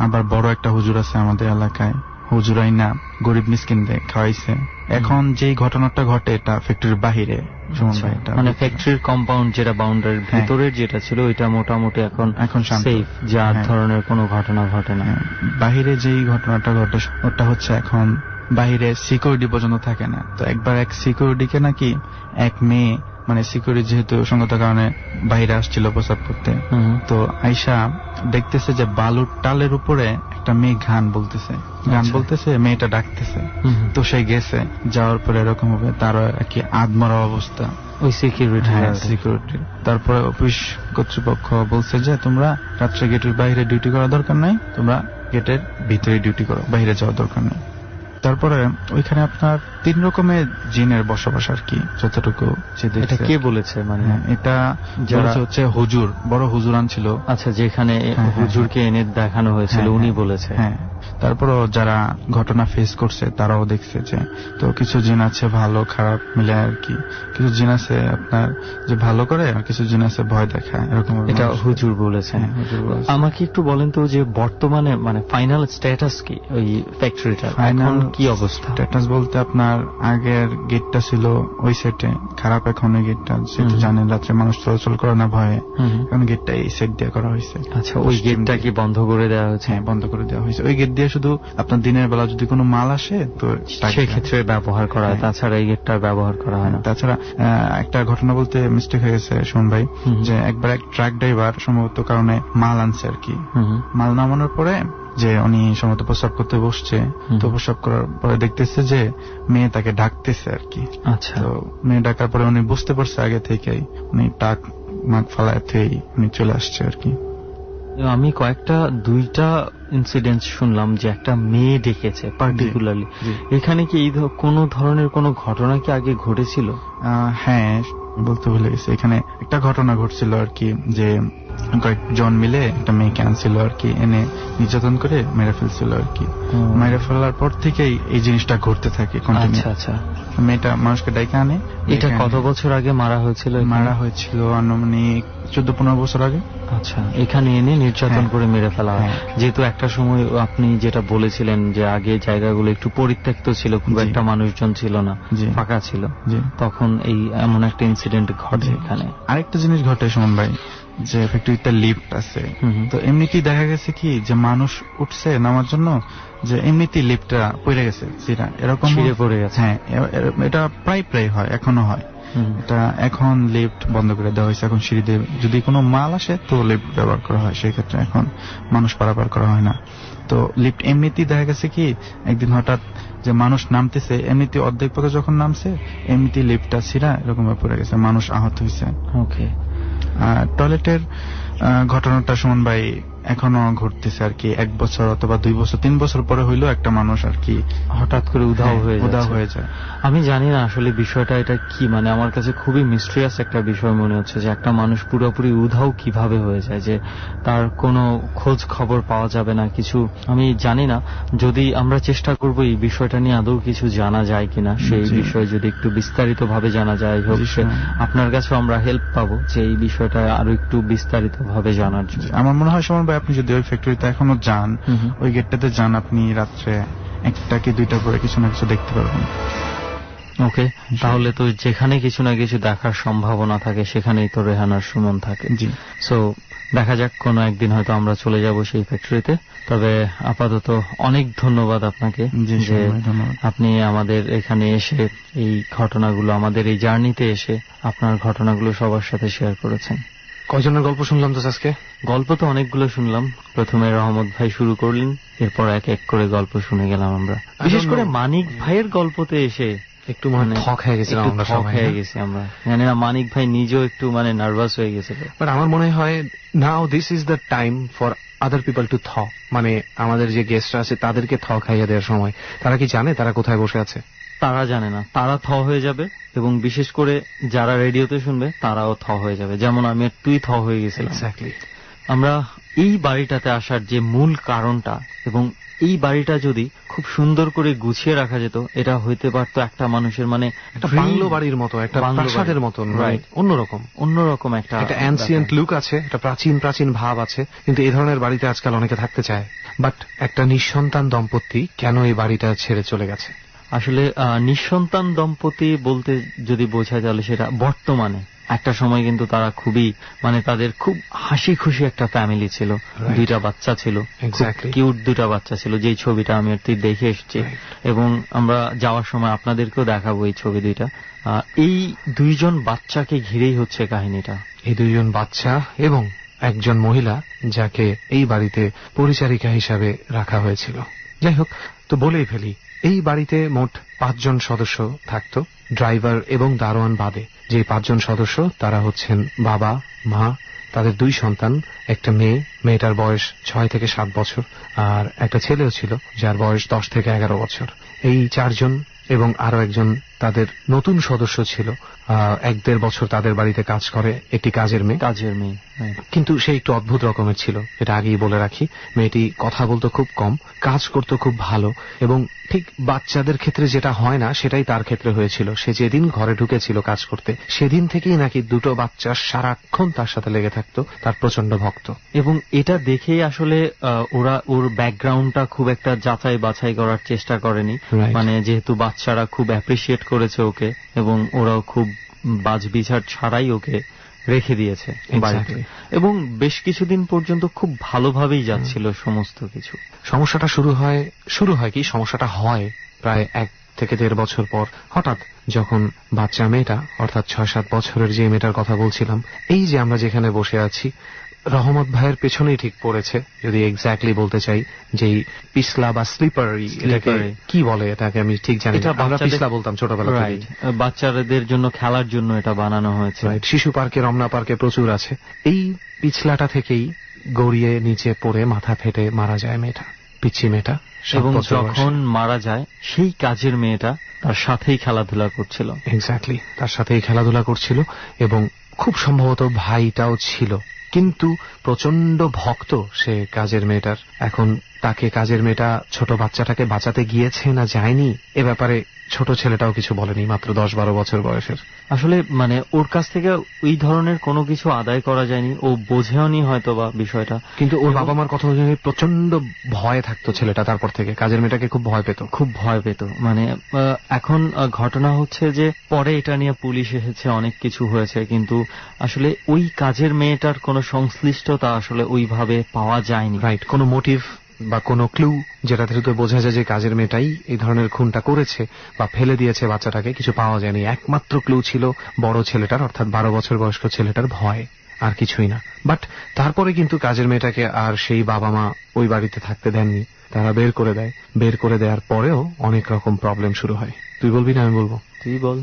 আবার বড় একটা হুজুর আছে আমাদের এলাকায়, হুজুরাই না গরিব মিসকিনদের খাওয়াইছে। এখন যেই ঘটনাটা ঘটে এটা ফ্যাক্টরির বাহিরে, মানে ফ্যাক্টরির কম্পাউন্ড যেটা বাউন্ডারির ভিতরের যেটা ছিল ওইটা মোটামুটি এখন সেফ, যার ধরনের কোনো ঘটনা ঘটে না। বাহিরে যেই ঘটনাটা ঘটে ওটা হচ্ছে এখন বাহিরে সিকিউরিটি পর্যন্ত থাকে না। তো একবার এক সিকিউরিটিকে নাকি এক মেয়ে, মানে সিকিউরিটি যেহেতু সঙ্গত কারণে বাইরে আসছিল প্রস্রাব করতে, তো আইসা দেখতেছে যে বালুর টালের উপরে একটা মেয়ে গান বলতেছে, মেয়েটা ডাকতেছে। তো সে গেছে, যাওয়ার পরে এরকম হবে তার কি আধমরা অবস্থা ওই সিকিউরিটি। তারপরে অফিস কর্তৃপক্ষ বলছে যে তোমরা রাত্রে গেটের বাইরে ডিউটি করা দরকার নাই, তোমরা গেটের ভিতরে ডিউটি করো, বাইরে যাওয়ার দরকার নেই। তারপরে ওইখানে আপনার 3 রকমের জিনের বসবাস আর কি, যতটুকু। এটা কে বলেছে? মানে এটা যারা হচ্ছে হুজুর, বড় হুজুর আনছিল। আচ্ছা, যেখানে হুজুরকে এনে দেখানো হয়েছিল উনি বলেছে। হ্যাঁ, তারপরও যারা ঘটনা ফেস করছে তারাও দেখছে যে তো কিছু জিন আছে ভালো খারাপ মিলে আর কি, কিছু জিন আছে আপনার যে ভালো করে আর কিছু জিন আছে ভয় দেখায়, এরকম। এটা হুজুর বলেছেন। আমাকে একটু বলেন তো যে বর্তমানে মানে ফাইনাল স্ট্যাটাস কি ওই ফ্যাক্টরিটার, এখন কি অবস্থা? স্ট্যাটাস বলতে আপনার আগের গেটটা ছিল ওই সাইডে, খারাপ এখন ওই গেটটা, সেটা জানেন রাত্রে মানুষ চলাচল করে না ভয়ে, এখন গেটটা এই সাইড দিয়ে করা হয়েছে। আচ্ছা, ওই গেটটা কি বন্ধ করে দেওয়া হয়েছে? হ্যাঁ, বন্ধ করে দেওয়া হয়েছে। ওই গেট দিয়ে শুধু আপনার দিনের বেলা যদি কোনো মাল আসে তো সেক্ষেত্রে ব্যবহার করা হয়, তাছাড়া এই গেটটা ব্যবহার করা হয় না। তাছাড়া একটা ঘটনা বলতে মিস্টেক হয়ে গেছে সুমন ভাই, যে একবার এক ট্রাক ড্রাইভার সম্ভবত কারণে মাল আনছে আর কি, মাল নামানোর পরে যে উনি সম্ভবত প্রস্রাব করতে বসছে, তো প্রস্রাব করার পরে দেখতেছে যে মেয়ে তাকে ডাকতেছে আর কি। আচ্ছা, তো মেয়ে ডাকার পরে উনি বুঝতে পারছে আগে থেকেই, উনি টাক মাগ ফালাতেই উনি চলে আসছে আর কি। আমি দুইটা ইনসিডেন্ট শুনলাম যে একটা মেয়ে ডেকেছে পার্টিকুলারলি, এখানে কি এই কোন ধরনের কোন ঘটনা কি আগে ঘটেছিল? হ্যাঁ, বলতে ভুলে গেছি, এখানে একটা ঘটনা ঘটছিল আর কি, যে কয়েকজন মিলে একটা মেয়েকে আনছিল আর কি, এনে নির্যাতন করে মেরে ফেলছিল আর কি। মেরে ফেলার পর থেকেই এই জিনিসটা ঘটতে থাকে। আচ্ছা, মেয়েটা মানুষকে ডাইকে আনে। এটা কত বছর আগে মারা হয়েছিল? মারা হয়েছিল আনুমানিক 14-15 বছর আগে। আচ্ছা, এখানে এনে নির্যাতন করে মেরে ফেলা হয়। যেহেতু একটা সময় আপনি যেটা বলেছিলেন যে আগে জায়গাগুলো একটু পরিত্যক্ত ছিল, খুব একটা মানুষজন ছিল না, ফাঁকা ছিল, তখন এই এমন একটা ইনসিডেন্ট ঘটে এখানে। আরেকটা জিনিস ঘটে সুমন ভাই, যে ফ্যাক্টরিতে লিফট আছে, তো এমনিতেই দেখা গেছে কি যে মানুষ উঠছে নামার জন্য, যে এমনিতেই লিফটটা পড়ে গেছে, এরকম পড়ে গেছে। হ্যাঁ, এটা প্রায় হয়, এখনো হয়। এটা এখন লিফট বন্ধ করে দেওয়া হয়েছে। এখন সিঁড়িতে যদি কোনো মাল আসে তো লিফট ব্যবহার করা হয়, সেই ক্ষেত্রে এখন মানুষ পারাপার করা হয় না। তো লিফট এমনিতেই দেখা গেছে কি একদিন হঠাৎ যে মানুষ নামতেছে, এমনিতে অর্ধেক পথে যখন নামছে এমনিতেই লিফটটা ছিঁড়া এরকম পড়ে গেছে, মানুষ আহত হয়েছে। ওকে, টয়লেটের ঘটনাটা সুমন ভাই এখনো ঘটতেছে আর কি, 1 বছর অথবা 2 বছর 3 বছর পরে হইলো একটা মানুষ আর কি হঠাৎ করে উধাও হয়ে যায়। আমি জানি না আসলে বিষয়টা এটা কি, মানে আমার কাছে খুবই মিস্ট্রিয়াস একটা বিষয় মনে হচ্ছে যে একটা মানুষ পুরোপুরি উধাও কিভাবে হয়ে যায়, যে তার কোনো খোঁজ খবর পাওয়া যাবে না কিছু। আমি জানি না, যদি আমরা চেষ্টা করব এই বিষয়টা নিয়ে আদৌ কিছু জানা যায় কিনা, সেই বিষয়ে যদি একটু বিস্তারিত ভাবে জানা যায়, হোক আপনার কাছেও আমরা হেল্প পাবো যে এই বিষয়টা আরো একটু বিস্তারিত ভাবে জানার জন্য। আমার মনে হয় সমান ভাই, আপনি যদি ওই ফ্যাক্টরিতে এখনো যান, ওই গেটটাতে যান, আপনি রাত্রে 1টা কি 2টা করে কিছু না কিছু দেখতে পারবেন। ওকে, তাহলে তো যেখানে কিছু না কিছু দেখার সম্ভাবনা থাকে সেখানেই তো রেহান আর সুমন থাকে। সো দেখা যাক কোনো একদিন হয়তো আমরা চলে যাব সেই ফ্যাক্টরিতে। তবে আপাতত অনেক ধন্যবাদ আপনাকে যে আপনি আমাদের এখানে এসে এই ঘটনাগুলো, আমাদের এই জার্নিতে এসে আপনার ঘটনাগুলো সবার সাথে শেয়ার করেছেন। কয়জনের গল্প শুনলাম তো আজকে? গল্প তো অনেকগুলো শুনলাম। প্রথমে রহমত ভাই শুরু করলেন, এরপর এক এক করে গল্প শুনে গেলাম আমরা। বিশেষ করে মানিক ভাইয়ের গল্পতে এসে একটু মানে থক হয়ে গেছিলাম আমরা সবাই। জানি না মানিক ভাই নিজেও একটু মানে নার্ভাস হয়ে গেছিল। বাট আমার মনে হয় now this is the time for other people to থ, মানে আমাদের যে গেস্টরা আছে তাদেরকে থ খাইয়ে দেওয়ার সময়। তারা কি জানে তারা কোথায় বসে আছে? তারা জানে না, তারা থ হয়ে যাবে, এবং বিশেষ করে যারা রেডিওতে শুনবে তারাও থ হয়ে যাবে, যেমন আমি আর তুই থ হয়ে গেছিলাম। এক্স্যাক্টলি। আমরা এই বাড়িটাতে আসার যে মূল কারণটা, এবং এই বাড়িটা যদি খুব সুন্দর করে গুছিয়ে রাখা যেত, এটা হইতে পারত একটা মানুষের মানে একটা বাংলো বাড়ির মতো, একটা প্রাসাদের মতো, অন্যরকম একটা অ্যানসিয়েন্ট লুক আছে, একটা প্রাচীন প্রাচীন ভাব আছে। কিন্তু এই ধরনের বাড়িতে আজকাল অনেকে থাকতে চায়। বাট একটা নিঃসন্তান দম্পতি কেন এই বাড়িটা ছেড়ে চলে গেছে? আসলে নিঃসন্তান দম্পতি বলতে যদি বোঝায় তাহলে সেটা বর্তমানে, একটা সময় কিন্তু তারা খুবই মানে তাদের খুব হাসি খুশি একটা ফ্যামিলি ছিল, দুইটা বাচ্চা ছিল, কিউট দুইটা বাচ্চা ছিল, যেই ছবিটা আমি আর তুই দেখে এসেছি, এবং আমরা যাওয়ার সময় আপনাদেরকেও দেখাবো এই ছবি দুইটা। এই দুইজন বাচ্চাকে ঘিরেই হচ্ছে কাহিনীটা। এই দুইজন বাচ্চা এবং একজন মহিলা যাকে এই বাড়িতে পরিচারিকা হিসাবে রাখা হয়েছিল। যাই হোক, তো বলেই ফেলি, এই বাড়িতে মোট 5 জন সদস্য থাকতো, ড্রাইভার এবং দারোয়ান বাদে। যে 5 জন সদস্য তারা হচ্ছেন বাবা, মা, তাদের 2 সন্তান, একটা মেয়ে, মেয়েটার বয়স 6 থেকে 7 বছর, আর একটা ছেলেও ছিল যার বয়স 10 থেকে 11 বছর। এই 4 জন এবং আরো একজন তাদের নতুন সদস্য ছিল, 1-1.5 বছর তাদের বাড়িতে কাজ করে একটি কাজের মেয়ে। কিন্তু সে একটু অদ্ভুত রকমের ছিল, এটা আগেই বলে রাখি। মেয়েটি কথা বলতো খুব কম, কাজ করতো খুব ভালো, এবং ঠিক বাচ্চাদের ক্ষেত্রে যেটা হয় না সেটাই তার ক্ষেত্রে হয়েছিল। সে যেদিন ঘরে ঢুকেছিল কাজ করতে, সেদিন থেকেই নাকি 2 বাচ্চা সারাক্ষণ তার সাথে লেগে থাকতো, তার প্রচন্ড ভক্ত। এবং এটা দেখেই আসলে ওরা ওর ব্যাকগ্রাউন্ডটা খুব একটা যাচাই বাছাই করার চেষ্টা করেনি, মানে যেহেতু বাচ্চারা খুব অ্যাপ্রিসিয়েট করেছে ওকে, এবং ওরাও খুব বাজবিছাট ছাড়াই ওকে রেখে দিয়েছে বাড়িতে, এবং বেশ কিছুদিন পর্যন্ত খুব ভালোভাবেই যাচ্ছিল সমস্ত কিছু। সমস্যাটা শুরু হয় কি, সমস্যাটা হয় প্রায় 1 থেকে 1.5 বছর পর। হঠাৎ যখন বাচ্চা মেয়েটা, অর্থাৎ 6-7 বছরের যে মেয়েটার কথা বলছিলাম, এই যে আমরা যেখানে বসে আছি, রহমত ভাইয়ের পেছনেই ঠিক পড়েছে, যদি এক্স্যাক্টলি বলতে চাই, যেই পিছলা বা স্লিপার, এটাকে কি বলে এটাকে আমি ঠিক জানি না, আমরা পিছলা বলতাম ছোটবেলা থেকে। বাচ্চাদের জন্য খেলার জন্য এটা বানানো হয়েছে। শিশু পার্কে, রমনা পার্কে প্রচুর আছে। এই পিছলাটা থেকেই গড়িয়ে নিচে পড়ে মাথা ফেটে মারা যায় মেয়েটা, পিচ্ছি মেয়েটা। এবং যখন মারা যায় সেই কাজের মেয়েটা তার সাথেই খেলাধুলা করছিল। এক্স্যাক্টলি, তার সাথেই খেলাধুলা করছিল, এবং খুব সম্ভবত ভাইটাও ছিল, কিন্তু প্রচন্ড ভক্ত সে কাজের মেয়েটার। এখন তাকে কাজের মেয়েটা ছোট বাচ্চাটাকে বাঁচাতে গিয়েছে না যায়নি, এ ব্যাপারে ছোট ছেলেটাও কিছু বলেনি, মাত্র 10-12 বছর বয়সের। আসলে মানে ওর কাছ থেকে ওই ধরনের কোনো কিছু আদায় করা যায়নি, ও বোঝেওনি হয়তো বা বিষয়টা। কিন্তু ওর বাবা মার কথা জেনে প্রচন্ড ভয়ে থাকতো ছেলেটা, তারপর থেকে কাজের মেয়েটাকে খুব ভয় পেত। মানে এখন ঘটনা হচ্ছে যে পরে এটা নিয়ে পুলিশ এসেছে, অনেক কিছু হয়েছে, কিন্তু আসলে ওই কাজের মেয়েটার কোনো সংশ্লিষ্টতা আসলে ওইভাবে পাওয়া যায়নি। রাইট, কোনো মোটিভ বা কোনো ক্লু যেটা থেকে বোঝা যায় যে কাজের মেয়েটাই এই ধরনের খুনটা করেছে বা ফেলে দিয়েছে বাচ্চাটাকে, কিছু পাওয়া যায়নি। একমাত্র ক্লু ছিল বড় ছেলেটার, অর্থাৎ 12 বছর বয়স্ক ছেলেটার ভয়, আর কিছুই না। বাট তারপরে কিন্তু কাজের মেয়েটাকে আর সেই বাবা মা ওই বাড়িতে থাকতে দেননি, তারা বের করে দেয়। বের করে দেওয়ার পরেও অনেক রকম প্রবলেম শুরু হয়। তুই বলবি না আমি বলবো? তুই বল।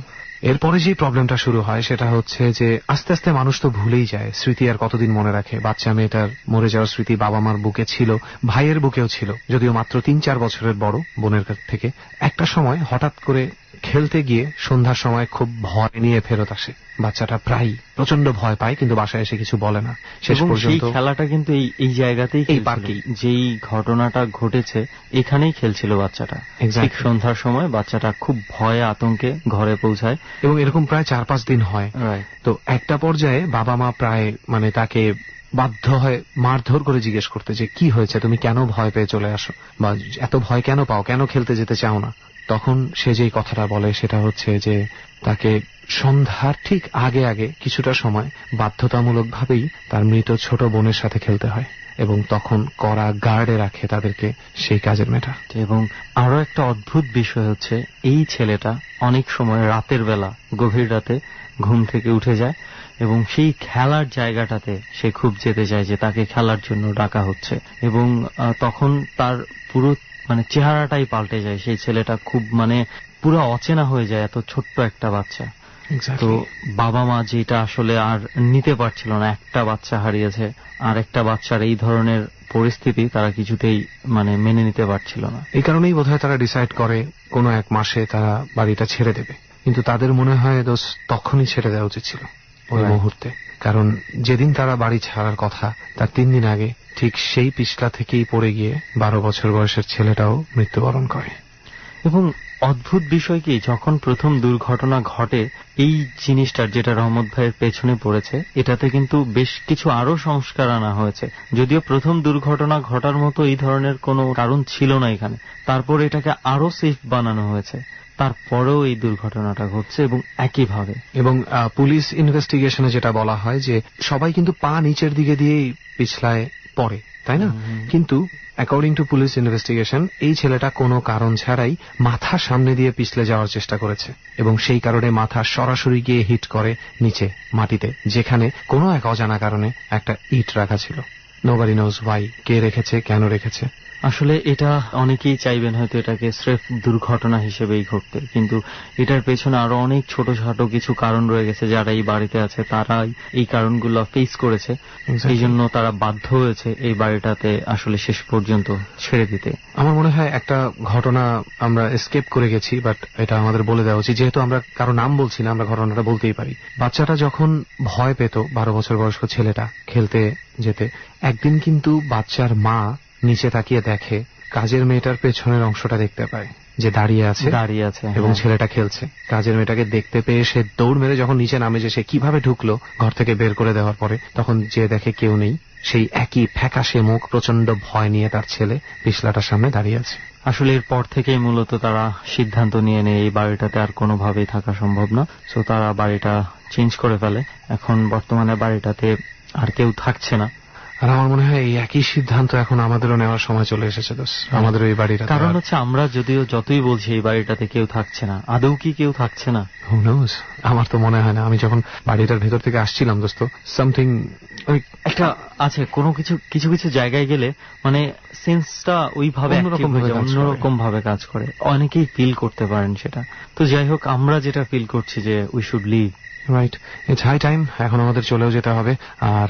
এরপরে যে প্রবলেমটা শুরু হয় সেটা হচ্ছে যে আস্তে আস্তে মানুষ তো ভুলেই যায়, স্মৃতি আর কতদিন মনে রাখে। বাচ্চা মেয়েটার মরে যাওয়ার স্মৃতি বাবা মার বুকে ছিল, ভাইয়ের বুকেও ছিল, যদিও মাত্র 3-4 বছরের বড় বোনের কাছ থেকে। একটা সময় হঠাৎ করে খেলতে গিয়ে সন্ধ্যার সময় খুব ভয় নিয়ে ফেরত আসে। বাচ্চাটা প্রায় প্রচন্ড ভয় পায়, কিন্তু বাসায় এসে কিছু বলে না। শেষ পর্যন্ত খেলাটা কিন্তু এই জায়গাতেই, এই পার্কেই যেই ঘটনাটা ঘটেছে এখানেই খেলছিল বাচ্চাটা। ঠিক সন্ধ্যার সময় বাচ্চাটা খুব ভয়ে আতঙ্কে ঘরে পৌঁছায়, এবং এরকম প্রায় 4-5 দিন হয়। তো একটা পর্যায়ে বাবা মা প্রায় মানে তাকে বাধ্য হয় মারধর করে জিজ্ঞেস করতে যে কি হয়েছে, তুমি কেন ভয় পেয়ে চলে আসো, বা এত ভয় কেন পাও, কেন খেলতে যেতে চাও না। তখন সে যেই কথাটা বলে সেটা হচ্ছে যে তাকে সন্ধ্যার ঠিক আগে আগে কিছুটা সময় বাধ্যতামূলকভাবেই তার মৃত ছোট বোনের সাথে খেলতে হয়, এবং তখন কড়া গার্ডে রাখে তাদেরকে সেই কাজের মেয়েটা। এবং আরো একটা অদ্ভুত বিষয় হচ্ছে এই ছেলেটা অনেক সময় রাতের বেলা গভীর রাতে ঘুম থেকে উঠে যায় এবং সেই খেলার জায়গাটাতে সে খুব যেতে চায়, যে তাকে খেলার জন্য ডাকা হচ্ছে, এবং তখন তার পুরো চেহারাটাই পাল্টে যায়। সেই ছেলেটা খুব পুরো অচেনা হয়ে যায়, এত ছোট্ট একটা বাচ্চা। তো বাবা মা যেটা আসলে আর নিতে পারছিল না, একটা বাচ্চা হারিয়েছে, আর একটা বাচ্চার এই ধরনের পরিস্থিতি তারা কিছুতেই মেনে নিতে পারছিল না। এই কারণেই বোধহয় তারা ডিসাইড করে কোনো এক মাসে তারা বাড়িটা ছেড়ে দেবে, কিন্তু তাদের মনে হয় তখনই ছেড়ে দেওয়া উচিত ছিল, ওই মুহূর্তে। কারণ যেদিন তারা বাড়ি ছাড়ার কথা তার 3 দিন আগে ঠিক সেই পিছলা থেকেই পড়ে গিয়ে 12 বছর বয়সের ছেলেটাও মৃত্যুবরণ করে। এবং অদ্ভুত বিষয় কি, যখন প্রথম দুর্ঘটনা ঘটে এই জিনিসটার যেটা রহমত ভাইয়ের পেছনে পড়েছে, এটাতে কিন্তু বেশ কিছু আরো সংস্কার আনা হয়েছে। যদিও প্রথম দুর্ঘটনা ঘটার মতো এই ধরনের কোনো কারণ ছিল না এখানে, তারপর এটাকে আরো সেফ বানানো হয়েছে, তারপরেও এই দুর্ঘটনাটা ঘটছে এবং একইভাবে। এবং পুলিশ ইনভেস্টিগেশনে যেটা বলা হয় যে সবাই কিন্তু পা নিচের দিকে দিয়েই পিছলায় পড়ে, তাই না? কিন্তু অ্যাকর্ডিং টু পুলিশ ইনভেস্টিগেশন এই ছেলেটা কোনো কারণ ছাড়াই মাথা সামনে দিয়ে পিছলে যাওয়ার চেষ্টা করেছে, এবং সেই কারণে মাথা সরাসরি গিয়ে হিট করে নিচে মাটিতে, যেখানে কোনো এক অজানা কারণে একটা ইট রাখা ছিল। নোবডি নোজ ওয়াই, কে রেখেছে, কেন রেখেছে। আসলে এটা অনেকেই চাইবেন হয়তো এটাকে স্রেফ দুর্ঘটনা হিসেবেই ঘটতে, কিন্তু এটার পেছনে আরো অনেক ছোট ছোট কিছু কারণ রয়ে গেছে। যারা এই বাড়িতে আছে তারা এই কারণগুলো ফেস করেছে, এই জন্য তারা বাধ্য হয়েছে এই বাড়িটাতে আসলে শেষ পর্যন্ত ছেড়ে দিতে। আমার মনে হয় একটা ঘটনা আমরা এসকেপ করে গেছি, বাট এটা আমাদের বলে দেওয়া উচিত, যেহেতু আমরা কারো নাম বলছি না, আমরা ঘটনাটা বলতেই পারি। বাচ্চাটা যখন ভয় পেত, 12 বছর বয়স্ক ছেলেটা খেলতে যেতে, একদিন কিন্তু বাচ্চার মা নিচে তাকিয়ে দেখে কাজের মেয়েটার পেছনের অংশটা দেখতে পায় যে দাঁড়িয়ে আছে এবং ছেলেটা খেলছে। কাজের মেয়েটাকে দেখতে পেয়ে সে দৌড় মেরে যখন নিচে নামে, যে সে কিভাবে ঢুকলো ঘর থেকে বের করে দেওয়ার পরে, তখন যে দেখে কেউ নেই, সেই একই ফ্যাকাশে মুখ, প্রচন্ড ভয় নিয়ে তার ছেলে পিছলাটার সামনে দাঁড়িয়ে আছে। আসলে এরপর থেকেই মূলত তারা সিদ্ধান্ত নিয়ে নেয় এই বাড়িটাতে আর কোনোভাবেই থাকা সম্ভব না, সো তারা বাড়িটা চেঞ্জ করে ফেলে। এখন বর্তমানে বাড়িটাতে আর কেউ থাকছে না। আর আমার মনে হয় এই একই সিদ্ধান্ত এখন আমাদেরও নেওয়ার সময় চলে এসেছে আমাদের এই বাড়িটা। কারণ হচ্ছে আমরা যদিও যতই বলছি এই বাড়িটাতে কেউ থাকছে না, আদৌ কি কেউ থাকছে না? হু নোজ, আমার তো মনে হয় না। আমি যখন বাড়িটার ভেতর থেকে আসছিলাম সামথিং একটা আছে, কোনো কিছু কিছু জায়গায় গেলে সেন্সটা ওইভাবে অন্যরকম ভাবে কাজ করে, অনেকেই ফিল করতে পারেন সেটা। তো যাই হোক, আমরা যেটা ফিল করছি যে we should leave, right, it's high time. এখন আমাদের চলেও যেতে হবে। আর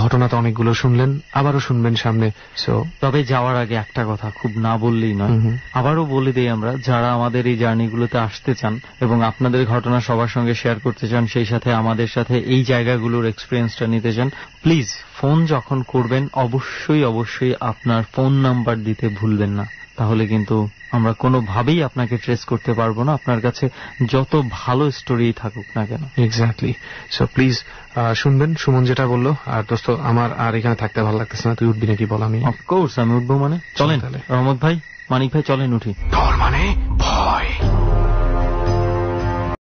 ঘটনা তো অনেকগুলো শুনলেন, আবারও শুনবেন সামনে। সো তবে যাওয়ার আগে একটা কথা খুব না বললেই নয়, আবারও বলে দিই, আমরা যারা আমাদের এই জার্নিগুলোতে আসতে চান এবং আপনাদের ঘটনা সবার সঙ্গে শেয়ার করতে চান, সেই সাথে আমাদের সাথে এই জায়গাগুলোর এক্সপিরিয়েন্সটা নিতে চান, প্লিজ ফোন যখন করবেন অবশ্যই আপনার ফোন নাম্বার দিতে ভুলবেন না। তাহলে কিন্তু আমরা কোনোভাবেই আপনাকে ট্রেস করতে পারবো না, আপনার কাছে যত ভালো স্টোরি থাকুক না কেন। এক্স্যাক্টলি। সো প্লিজ শুনবেন সুমন যেটা বললো। আর দোস্ত, আমার আর এখানে থাকতে ভালো লাগতেছে না, তুই উঠবি নাকি বল? আমি অফকোর্স আমি উঠবো। চলেন রহমত ভাই, মানিক ভাই, চলেন উঠি। ভয়